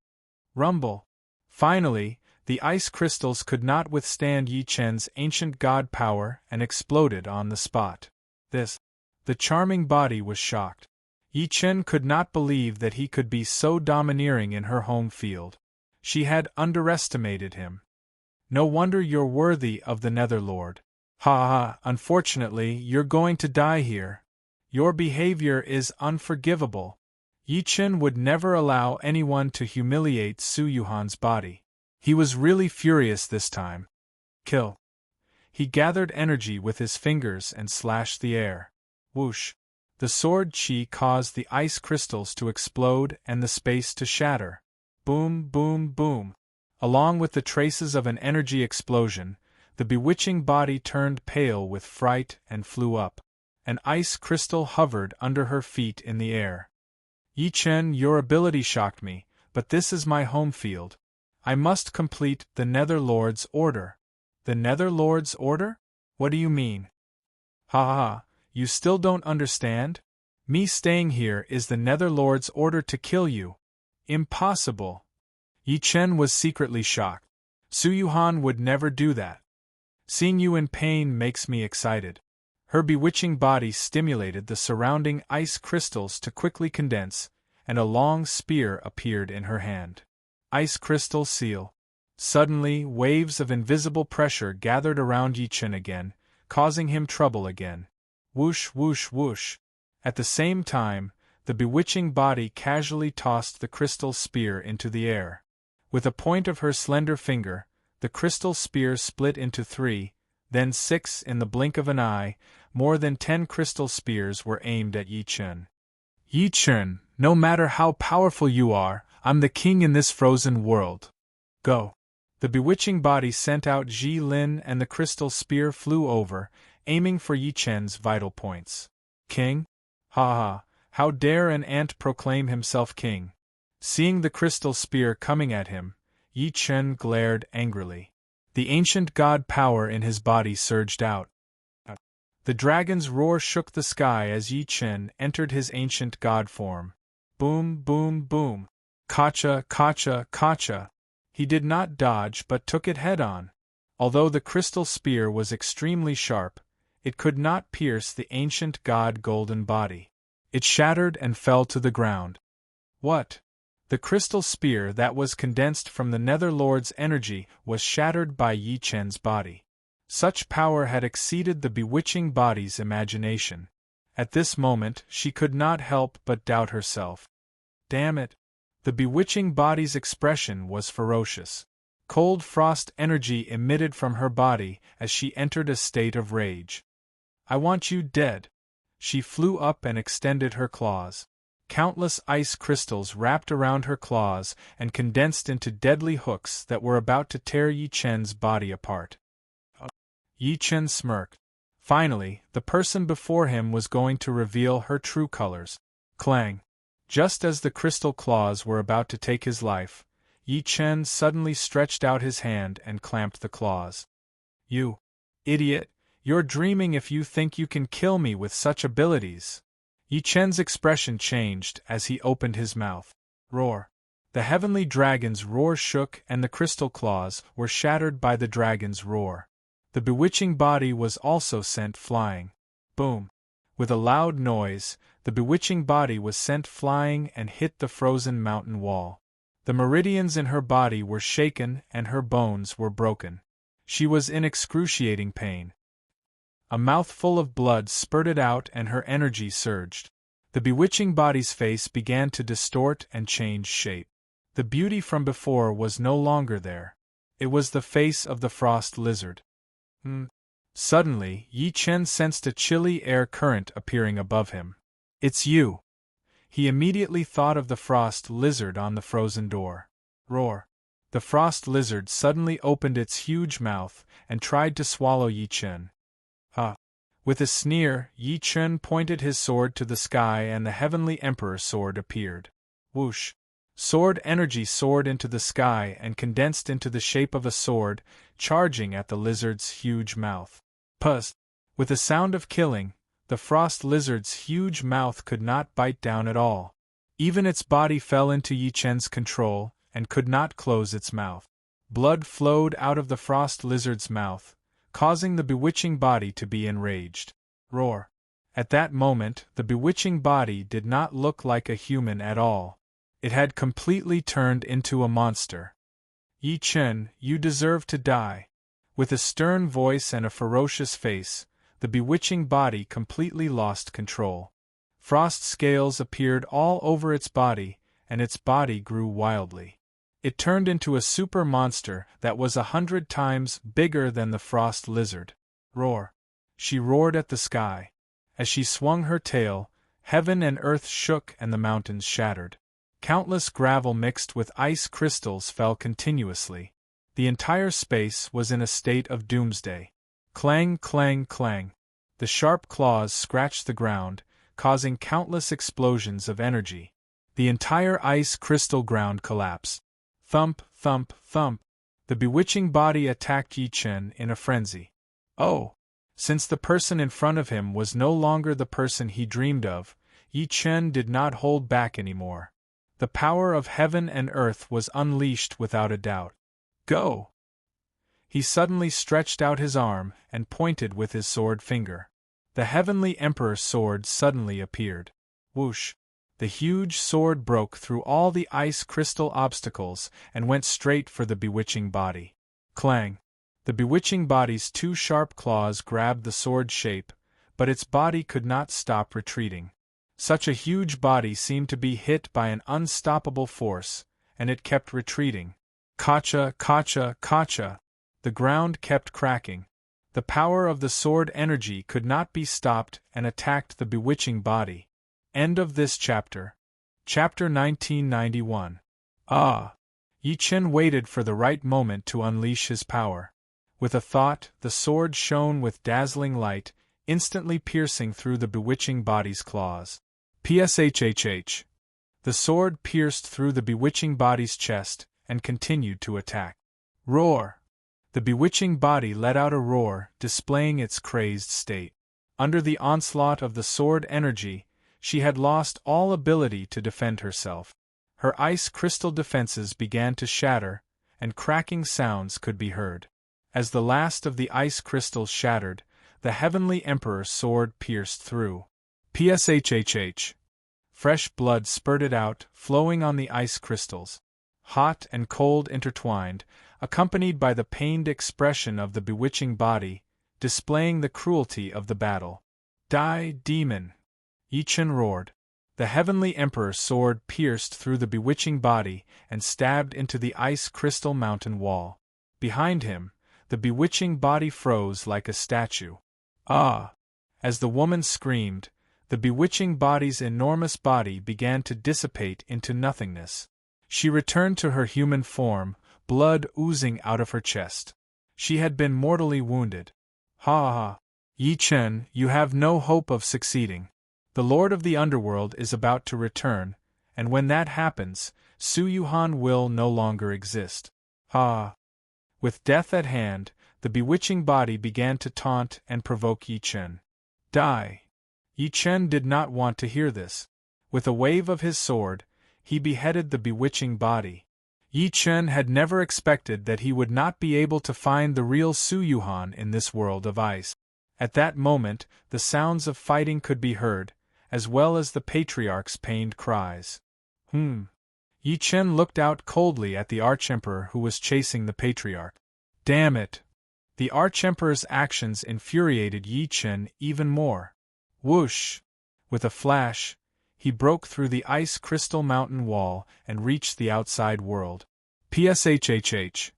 Rumble. Finally, the ice crystals could not withstand Yi Chen's ancient god power and exploded on the spot. The charming body was shocked. Yi Chen could not believe that he could be so domineering in her home field. She had underestimated him. No wonder you're worthy of the Netherlord. Ha ha, unfortunately, you're going to die here. Your behavior is unforgivable. Yi Chen would never allow anyone to humiliate Su Yuhan's body. He was really furious this time. Kill. He gathered energy with his fingers and slashed the air. Whoosh. The sword chi caused the ice crystals to explode and the space to shatter. Boom, boom, boom. Along with the traces of an energy explosion, the bewitching body turned pale with fright and flew up. An ice crystal hovered under her feet in the air. Yi Chen, your ability shocked me, but this is my home field. I must complete the Netherlord's order. The Netherlord's order? What do you mean? Ha ha ha, you still don't understand? Me staying here is the Netherlord's order to kill you. Impossible. Yi Chen was secretly shocked. Su Yuhan would never do that. Seeing you in pain makes me excited. Her bewitching body stimulated the surrounding ice crystals to quickly condense, and a long spear appeared in her hand. Ice crystal seal. Suddenly, waves of invisible pressure gathered around Yi Chen again, causing him trouble again. Whoosh, whoosh, whoosh. At the same time, the bewitching body casually tossed the crystal spear into the air. With a point of her slender finger, the crystal spear split into 3, then 6 in the blink of an eye. More than 10 crystal spears were aimed at Yi Chen. Yi Chen, no matter how powerful you are, I'm the king in this frozen world. Go. The bewitching body sent out Ji Lin and the crystal spear flew over, aiming for Yi Chen's vital points. King? Ha ha, how dare an ant proclaim himself king? Seeing the crystal spear coming at him, Yi Chen glared angrily. The ancient god power in his body surged out. The dragon's roar shook the sky as Yi Chen entered his ancient god form. Boom, boom, boom. Kacha, kacha, kacha. He did not dodge but took it head-on. Although the crystal spear was extremely sharp, it could not pierce the ancient god golden body. It shattered and fell to the ground. What? The crystal spear that was condensed from the Netherlord's energy was shattered by Yi Chen's body. Such power had exceeded the bewitching body's imagination. At this moment, she could not help but doubt herself. Damn it! The bewitching body's expression was ferocious. Cold frost energy emitted from her body as she entered a state of rage. I want you dead. She flew up and extended her claws. Countless ice crystals wrapped around her claws and condensed into deadly hooks that were about to tear Yi Chen's body apart. Yi Chen smirked. Finally, the person before him was going to reveal her true colors. Clang! Just as the crystal claws were about to take his life, Yi Chen suddenly stretched out his hand and clamped the claws. You idiot! You're dreaming if you think you can kill me with such abilities. Yi Chen's expression changed as he opened his mouth. Roar! The heavenly dragon's roar shook and the crystal claws were shattered by the dragon's roar. The bewitching body was also sent flying. Boom! With a loud noise, the bewitching body was sent flying and hit the frozen mountain wall. The meridians in her body were shaken and her bones were broken. She was in excruciating pain. A mouthful of blood spurted out and her energy surged. The bewitching body's face began to distort and change shape. The beauty from before was no longer there. It was the face of the frost lizard. Suddenly, Yi Chen sensed a chilly air current appearing above him. It's you! He immediately thought of the frost lizard on the frozen door. Roar! The frost lizard suddenly opened its huge mouth and tried to swallow Yi Chen. With a sneer, Yi Chen pointed his sword to the sky and the heavenly emperor sword appeared. Whoosh! Sword energy soared into the sky and condensed into the shape of a sword, charging at the lizard's huge mouth. Puzz! With a sound of killing, the frost lizard's huge mouth could not bite down at all. Even its body fell into Yi Chen's control and could not close its mouth. Blood flowed out of the frost lizard's mouth, causing the bewitching body to be enraged. Roar! At that moment, the bewitching body did not look like a human at all. It had completely turned into a monster. Yi Chen, you deserve to die. With a stern voice and a ferocious face, the bewitching body completely lost control. Frost scales appeared all over its body, and its body grew wildly. It turned into a super monster that was 100 times bigger than the frost lizard. Roar! She roared at the sky. As she swung her tail, heaven and earth shook and the mountains shattered. Countless gravel mixed with ice crystals fell continuously. The entire space was in a state of doomsday. Clang, clang, clang. The sharp claws scratched the ground, causing countless explosions of energy. The entire ice crystal ground collapsed. Thump, thump, thump. The bewitching body attacked Yi Chen in a frenzy. Oh! Since the person in front of him was no longer the person he dreamed of, Yi Chen did not hold back anymore. The power of heaven and earth was unleashed without a doubt. Go! He suddenly stretched out his arm and pointed with his sword finger. The Heavenly Emperor's sword suddenly appeared. Whoosh! The huge sword broke through all the ice crystal obstacles and went straight for the bewitching body. Clang! The bewitching body's 2 sharp claws grabbed the sword shape, but its body could not stop retreating. Such a huge body seemed to be hit by an unstoppable force, and it kept retreating. Kacha, kacha, kacha! The ground kept cracking. The power of the sword energy could not be stopped and attacked the bewitching body. End of this chapter. Chapter 1991. Ah! Yi Chen waited for the right moment to unleash his power. With a thought, the sword shone with dazzling light, instantly piercing through the bewitching body's claws. Pshhh! The sword pierced through the bewitching body's chest and continued to attack. Roar! The bewitching body let out a roar, displaying its crazed state. Under the onslaught of the sword energy, she had lost all ability to defend herself. Her ice crystal defenses began to shatter, and cracking sounds could be heard. As the last of the ice crystals shattered, the Heavenly Emperor's sword pierced through. Pshhh! Fresh blood spurted out, flowing on the ice crystals. Hot and cold intertwined, accompanied by the pained expression of the bewitching body, displaying the cruelty of the battle. Die, demon! Yi Chen roared. The Heavenly Emperor's sword pierced through the bewitching body and stabbed into the ice crystal mountain wall. Behind him, the bewitching body froze like a statue. Ah! As the woman screamed, the bewitching body's enormous body began to dissipate into nothingness. She returned to her human form, blood oozing out of her chest. She had been mortally wounded. Ha ha! Yi Chen, you have no hope of succeeding. The Lord of the Underworld is about to return, and when that happens, Su Yuhan will no longer exist. Ha! With death at hand, the bewitching body began to taunt and provoke Yi Chen. Die! Yi Chen did not want to hear this. With a wave of his sword, he beheaded the bewitching body. Yi Chen had never expected that he would not be able to find the real Su Yuhan in this world of ice. At that moment, the sounds of fighting could be heard, as well as the patriarch's pained cries. Yi Chen looked out coldly at the Archemperor who was chasing the patriarch. Damn it! The Archemperor's actions infuriated Yi Chen even more. Whoosh! With a flash, he broke through the ice crystal mountain wall and reached the outside world. Pshhh!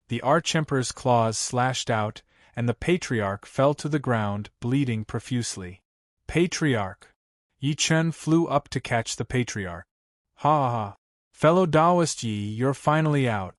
The Archemperor's claws slashed out, and the patriarch fell to the ground, bleeding profusely. Patriarch! Yi Chen flew up to catch the patriarch. Ha ha! Fellow Taoist Yi, you're finally out.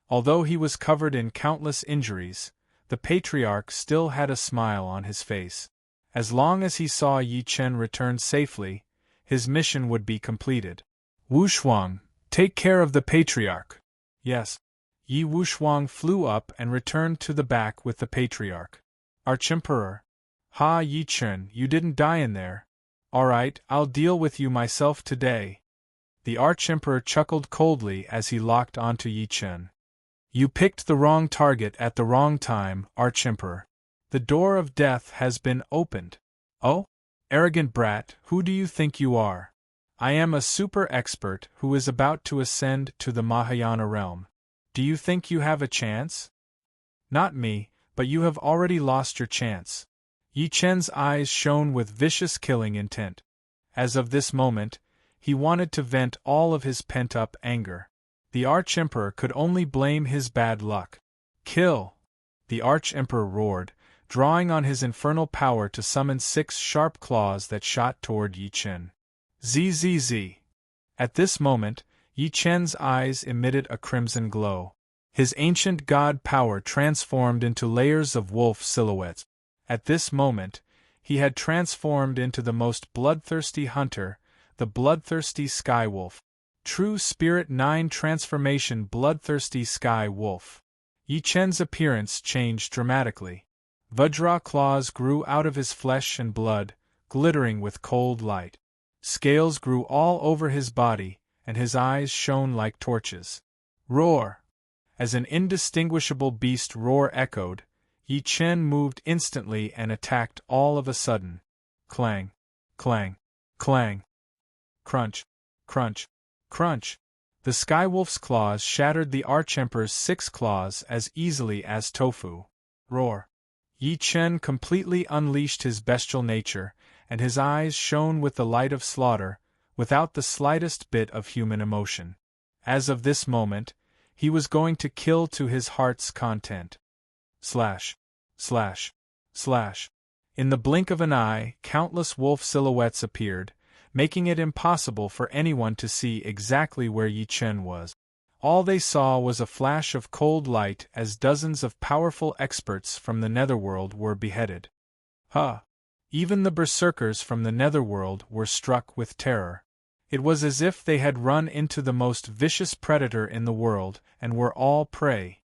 Although he was covered in countless injuries, the patriarch still had a smile on his face. As long as he saw Yi Chen return safely, his mission would be completed. Wushuang, take care of the patriarch. Yes. Yi Wushuang flew up and returned to the back with the patriarch. Archemperor. Ha, Yi Chen, you didn't die in there. Alright, I'll deal with you myself today. The Archemperor chuckled coldly as he locked onto Yi Chen. You picked the wrong target at the wrong time, Archemperor. The door of death has been opened. Oh? Arrogant brat, who do you think you are? I am a super expert who is about to ascend to the Mahayana realm. Do you think you have a chance? Not me, but you have already lost your chance. Yi Chen's eyes shone with vicious killing intent. As of this moment, he wanted to vent all of his pent-up anger. The Arch-Emperor could only blame his bad luck. Kill! The Arch-Emperor roared, drawing on his infernal power to summon 6 sharp claws that shot toward Yi Chen. Zzz. At this moment, Yi Chen's eyes emitted a crimson glow. His ancient god power transformed into layers of wolf silhouettes. At this moment, he had transformed into the most bloodthirsty hunter, the bloodthirsty Sky Wolf. True Spirit 9 Transformation Bloodthirsty Sky Wolf. Yi Chen's appearance changed dramatically. Vajra claws grew out of his flesh and blood, glittering with cold light. Scales grew all over his body, and his eyes shone like torches. Roar! As an indistinguishable beast roar echoed, Yi Chen moved instantly and attacked all of a sudden. Clang! Clang! Clang! Crunch! Crunch! Crunch! The Skywolf's claws shattered the Arch-Emperor's 6 claws as easily as tofu. Roar! Yi Chen completely unleashed his bestial nature, and his eyes shone with the light of slaughter, without the slightest bit of human emotion. As of this moment, he was going to kill to his heart's content. Slash! Slash! Slash! In the blink of an eye, countless wolf silhouettes appeared, making it impossible for anyone to see exactly where Yi Chen was. All they saw was a flash of cold light as dozens of powerful experts from the Netherworld were beheaded. Huh! Even the berserkers from the Netherworld were struck with terror. It was as if they had run into the most vicious predator in the world and were all prey.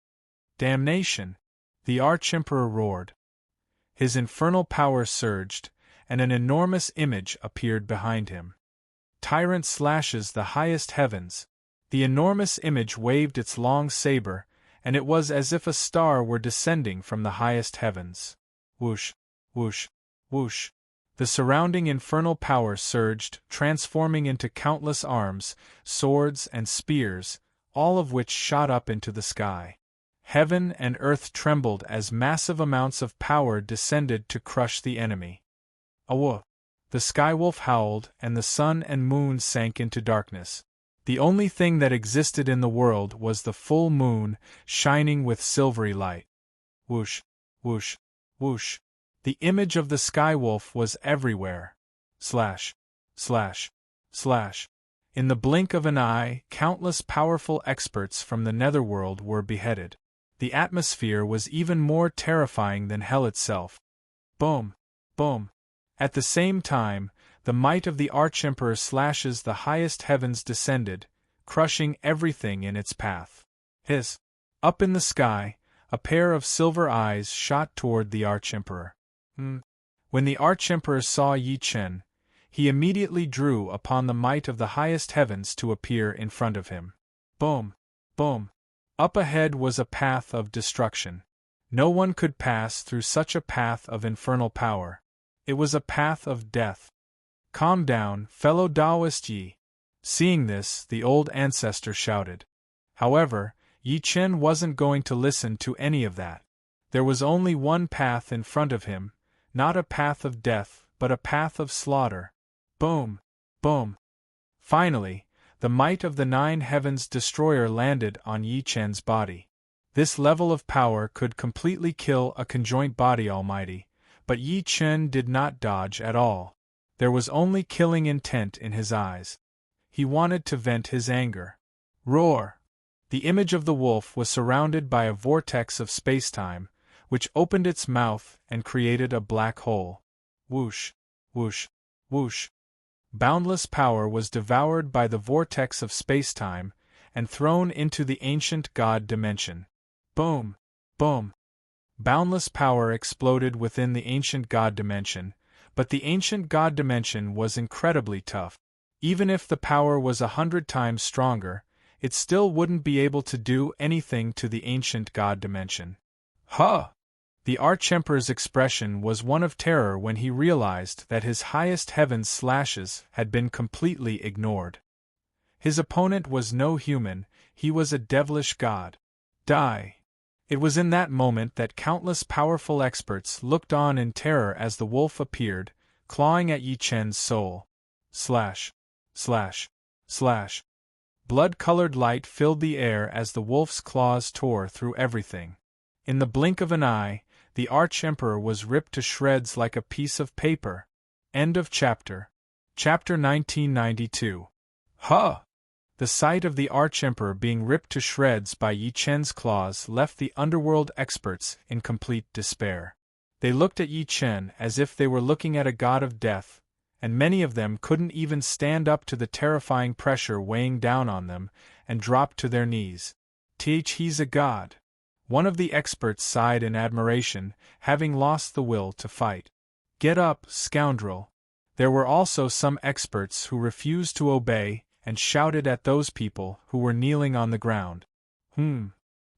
Damnation! The Arch-Emperor roared. His infernal power surged, and an enormous image appeared behind him. Tyrant slashes the highest heavens. The enormous image waved its long saber, and it was as if a star were descending from the highest heavens. Whoosh! Whoosh! Whoosh! The surrounding infernal power surged, transforming into countless arms, swords, and spears, all of which shot up into the sky. Heaven and earth trembled as massive amounts of power descended to crush the enemy. Awa! The Skywolf howled, and the sun and moon sank into darkness. The only thing that existed in the world was the full moon, shining with silvery light. Whoosh! Whoosh! Whoosh! The image of the Skywolf was everywhere. Slash! Slash! Slash! In the blink of an eye, countless powerful experts from the Netherworld were beheaded. The atmosphere was even more terrifying than hell itself. Boom! Boom! At the same time, the might of the Arch-Emperor slashes the highest heavens descended, crushing everything in its path. Hiss! Up in the sky, a pair of silver eyes shot toward the Arch-Emperor. When the Arch-Emperor saw Yi Chen, he immediately drew upon the might of the highest heavens to appear in front of him. Boom! Boom! Up ahead was a path of destruction. No one could pass through such a path of infernal power. It was a path of death. Calm down, fellow Taoist Yi. Seeing this, the old ancestor shouted. However, Yi Chen wasn't going to listen to any of that. There was only one path in front of him, not a path of death, but a path of slaughter. Boom! Boom! Finally, the might of the 9 heavens destroyer landed on Yi Chen's body. This level of power could completely kill a conjoint body almighty, but Yi Chen did not dodge at all. There was only killing intent in his eyes. He wanted to vent his anger. Roar! The image of the wolf was surrounded by a vortex of spacetime, which opened its mouth and created a black hole. Whoosh! Whoosh! Whoosh! Boundless power was devoured by the vortex of spacetime and thrown into the ancient god dimension. Boom! Boom! Boundless power exploded within the ancient god dimension, but the ancient god dimension was incredibly tough. Even if the power was 100 times stronger, it still wouldn't be able to do anything to the ancient god dimension. Huh! The Arch-Emperor's expression was one of terror when he realized that his highest heaven's slashes had been completely ignored. His opponent was no human, he was a devilish god. Die. It was in that moment that countless powerful experts looked on in terror as the wolf appeared, clawing at Yi Chen's soul. Slash. Slash. Slash. Blood-colored light filled the air as the wolf's claws tore through everything. In the blink of an eye, the Arch-Emperor was ripped to shreds like a piece of paper. End of chapter. Chapter 1992. Huh! The sight of the Arch-Emperor being ripped to shreds by Yi Chen's claws left the underworld experts in complete despair. They looked at Yi Chen as if they were looking at a god of death, and many of them couldn't even stand up to the terrifying pressure weighing down on them, and dropped to their knees. He's a god. One of the experts sighed in admiration, having lost the will to fight. Get up, scoundrel. There were also some experts who refused to obey, and shouted at those people who were kneeling on the ground.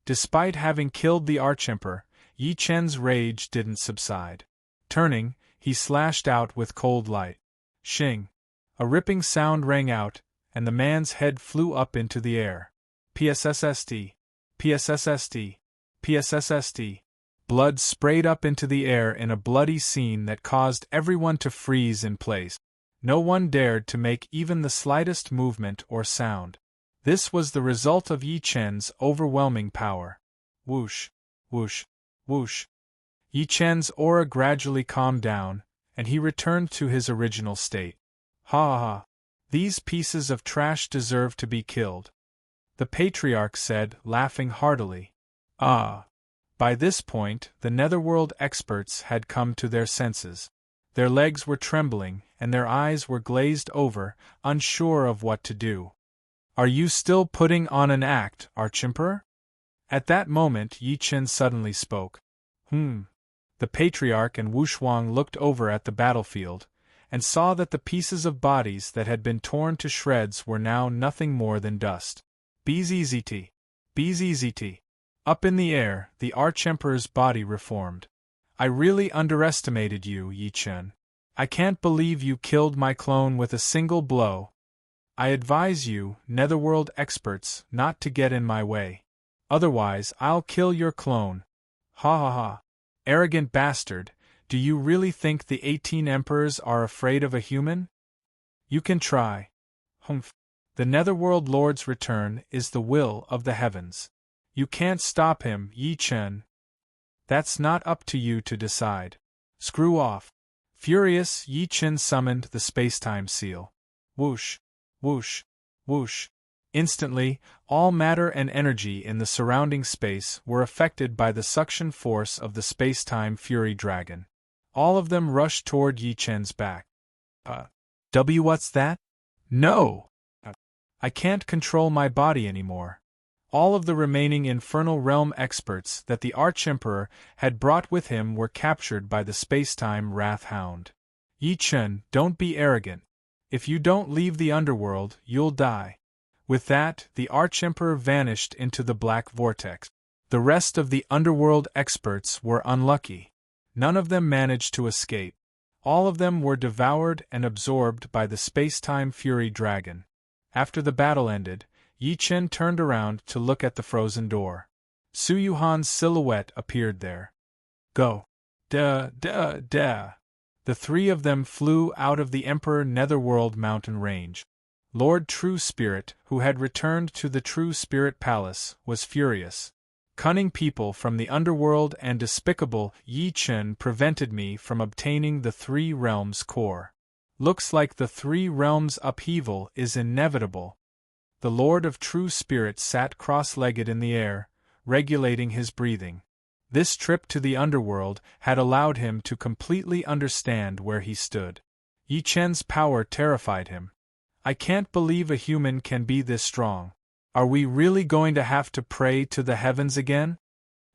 Despite having killed the Arch-Emperor, Yi Chen's rage didn't subside. Turning, he slashed out with cold light. Shing! A ripping sound rang out, and the man's head flew up into the air. PSSSD. PSSSD. PSSSD. Blood sprayed up into the air in a bloody scene that caused everyone to freeze in place. No one dared to make even the slightest movement or sound. This was the result of Yi Chen's overwhelming power. Whoosh, whoosh, whoosh. Yi Chen's aura gradually calmed down, and he returned to his original state. Ha ha! These pieces of trash deserve to be killed. The Patriarch said, laughing heartily. Ah! By this point, the Netherworld experts had come to their senses. Their legs were trembling, and their eyes were glazed over, unsure of what to do. Are you still putting on an act, Arch-Emperor? At that moment Yi Chen suddenly spoke. The Patriarch and Wuxuang looked over at the battlefield, and saw that the pieces of bodies that had been torn to shreds were now nothing more than dust. Bzzzt. Bzzzt. Up in the air, the Arch-Emperor's body reformed. I really underestimated you, Yi Chen. I can't believe you killed my clone with a single blow. I advise you, Netherworld experts, not to get in my way. Otherwise, I'll kill your clone. Ha ha ha. Arrogant bastard, do you really think the 18 emperors are afraid of a human? You can try. Humph. The Netherworld Lord's return is the will of the heavens. You can't stop him, Yi Chen. That's not up to you to decide. Screw off. Furious, Yi Chen summoned the space-time seal. Whoosh, whoosh, whoosh. Instantly, all matter and energy in the surrounding space were affected by the suction force of the space-time Fury Dragon. All of them rushed toward Yi Chen's back. What's that? No! I can't control my body anymore. All of the remaining Infernal Realm experts that the Arch-Emperor had brought with him were captured by the space-time Wrath Hound. Yi Chen, don't be arrogant. If you don't leave the underworld, you'll die. With that, the Arch-Emperor vanished into the black vortex. The rest of the underworld experts were unlucky. None of them managed to escape. All of them were devoured and absorbed by the space-time Fury Dragon. After the battle ended, Yi Chen turned around to look at the frozen door. Su Yuhan's silhouette appeared there. Go. Da. The three of them flew out of the Emperor Netherworld mountain range. Lord True Spirit, who had returned to the True Spirit Palace, was furious. Cunning people from the underworld and despicable Yi Chen prevented me from obtaining the Three Realms core. Looks like the Three Realms upheaval is inevitable. The Lord of True Spirit sat cross-legged in the air, regulating his breathing. This trip to the underworld had allowed him to completely understand where he stood. Yi Chen's power terrified him. I can't believe a human can be this strong. Are we really going to have to pray to the heavens again?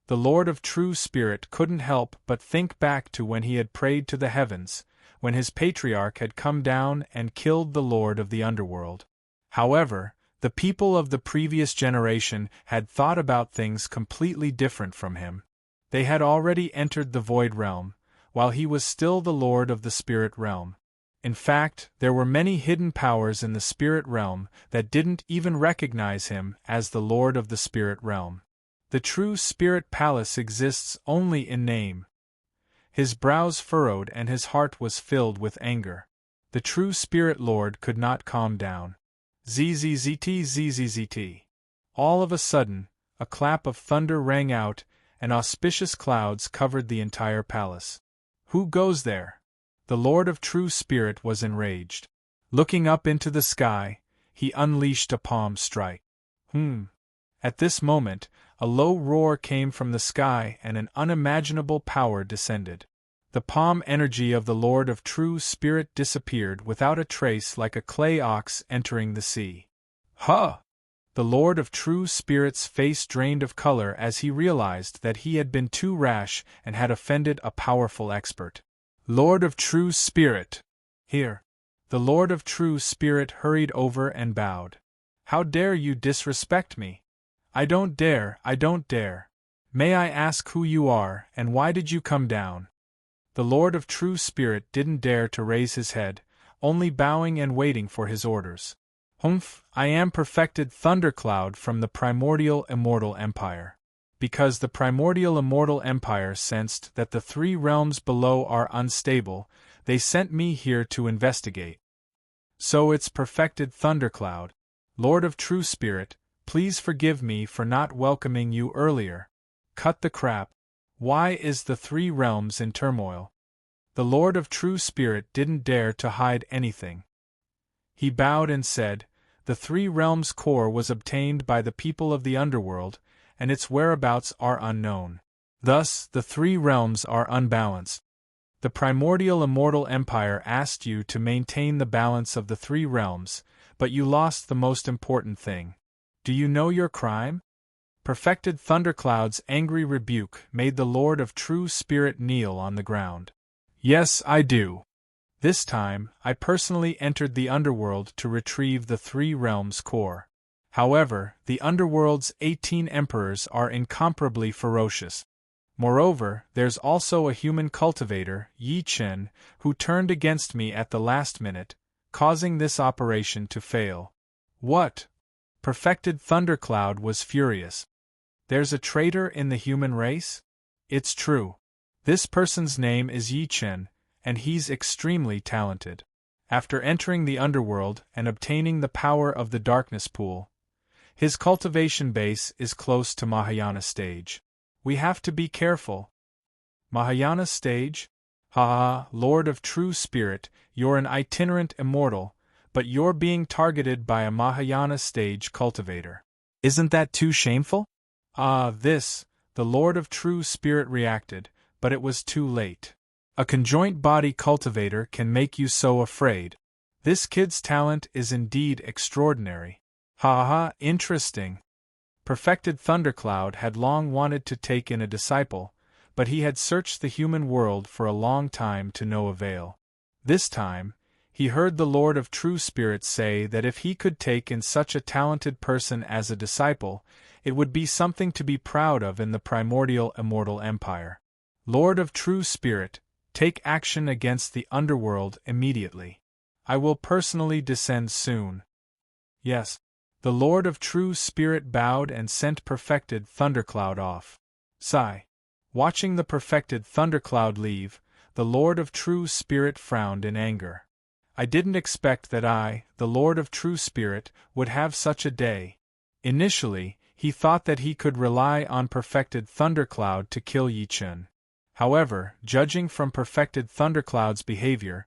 The Lord of True Spirit couldn't help but think back to when he had prayed to the heavens, when his patriarch had come down and killed the Lord of the underworld. However, the people of the previous generation had thought about things completely different from him. They had already entered the Void Realm, while he was still the Lord of the Spirit Realm. In fact, there were many hidden powers in the Spirit Realm that didn't even recognize him as the Lord of the Spirit Realm. The true Spirit Palace exists only in name. His brows furrowed and his heart was filled with anger. The true Spirit Lord could not calm down. Zzzt. All of a sudden, a clap of thunder rang out, and auspicious clouds covered the entire palace. Who goes there? The Lord of True Spirit was enraged. Looking up into the sky, he unleashed a palm strike. At this moment, a low roar came from the sky and an unimaginable power descended. The palm energy of the Lord of True Spirit disappeared without a trace like a clay ox entering the sea. Huh! The Lord of True Spirit's face drained of color as he realized that he had been too rash and had offended a powerful expert. Lord of True Spirit! Here! The Lord of True Spirit hurried over and bowed. How dare you disrespect me? I don't dare, I don't dare. May I ask who you are, and why did you come down? The Lord of True Spirit didn't dare to raise his head, only bowing and waiting for his orders. I am perfected thundercloud from the primordial immortal empire. Because the primordial immortal empire sensed that the 3 realms below are unstable, they sent me here to investigate. So it's perfected thundercloud. Lord of True Spirit, please forgive me for not welcoming you earlier. Cut the crap. Why is the 3 realms in turmoil? The Lord of True Spirit didn't dare to hide anything. He bowed and said, the 3 realms core was obtained by the people of the underworld, and its whereabouts are unknown. Thus, the 3 realms are unbalanced. The primordial immortal empire asked you to maintain the balance of the 3 realms, but you lost the most important thing. Do you know your crime? Perfected Thundercloud's angry rebuke made the Lord of True Spirit kneel on the ground. Yes, I do. This time, I personally entered the underworld to retrieve the 3 realms core. However, the underworld's 18 emperors are incomparably ferocious. Moreover, there's also a human cultivator, Yi Chen, who turned against me at the last minute, causing this operation to fail. What? Perfected Thundercloud was furious. There's a traitor in the human race? It's true. This person's name is Yi Chen, and he's extremely talented. After entering the underworld and obtaining the power of the darkness pool, his cultivation base is close to Mahayana stage. We have to be careful. Mahayana stage? Lord of True Spirit, you're an itinerant immortal, but you're being targeted by a Mahayana stage cultivator. Isn't that too shameful? The Lord of True Spirit reacted, but it was too late. A conjoint body cultivator can make you so afraid. This kid's talent is indeed extraordinary. Interesting. Perfected Thundercloud had long wanted to take in a disciple, but he had searched the human world for a long time to no avail. This time, he heard the Lord of True Spirit say that if he could take in such a talented person as a disciple, it would be something to be proud of in the primordial immortal empire. Lord of True Spirit, take action against the underworld immediately. I will personally descend soon. Yes. The Lord of True Spirit bowed and sent Perfected Thundercloud off. Sigh. Watching the Perfected Thundercloud leave, the Lord of True Spirit frowned in anger. I didn't expect that I, the Lord of True Spirit, would have such a day. Initially, he thought that he could rely on Perfected Thundercloud to kill Yi Chen. However, judging from Perfected Thundercloud's behavior,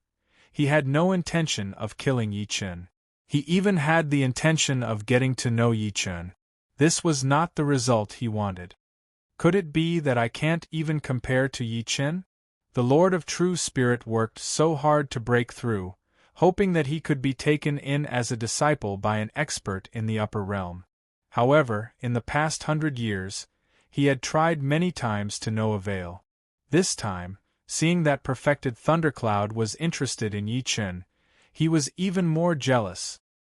he had no intention of killing Yi Chen. He even had the intention of getting to know Yi Chen. This was not the result he wanted. Could it be that I can't even compare to Yi Chen? The Lord of True Spirit worked so hard to break through, hoping that he could be taken in as a disciple by an expert in the upper realm. However, in the past 100 years, he had tried many times to no avail. This time, seeing that Perfected Thundercloud was interested in Yi Chen, he was even more jealous.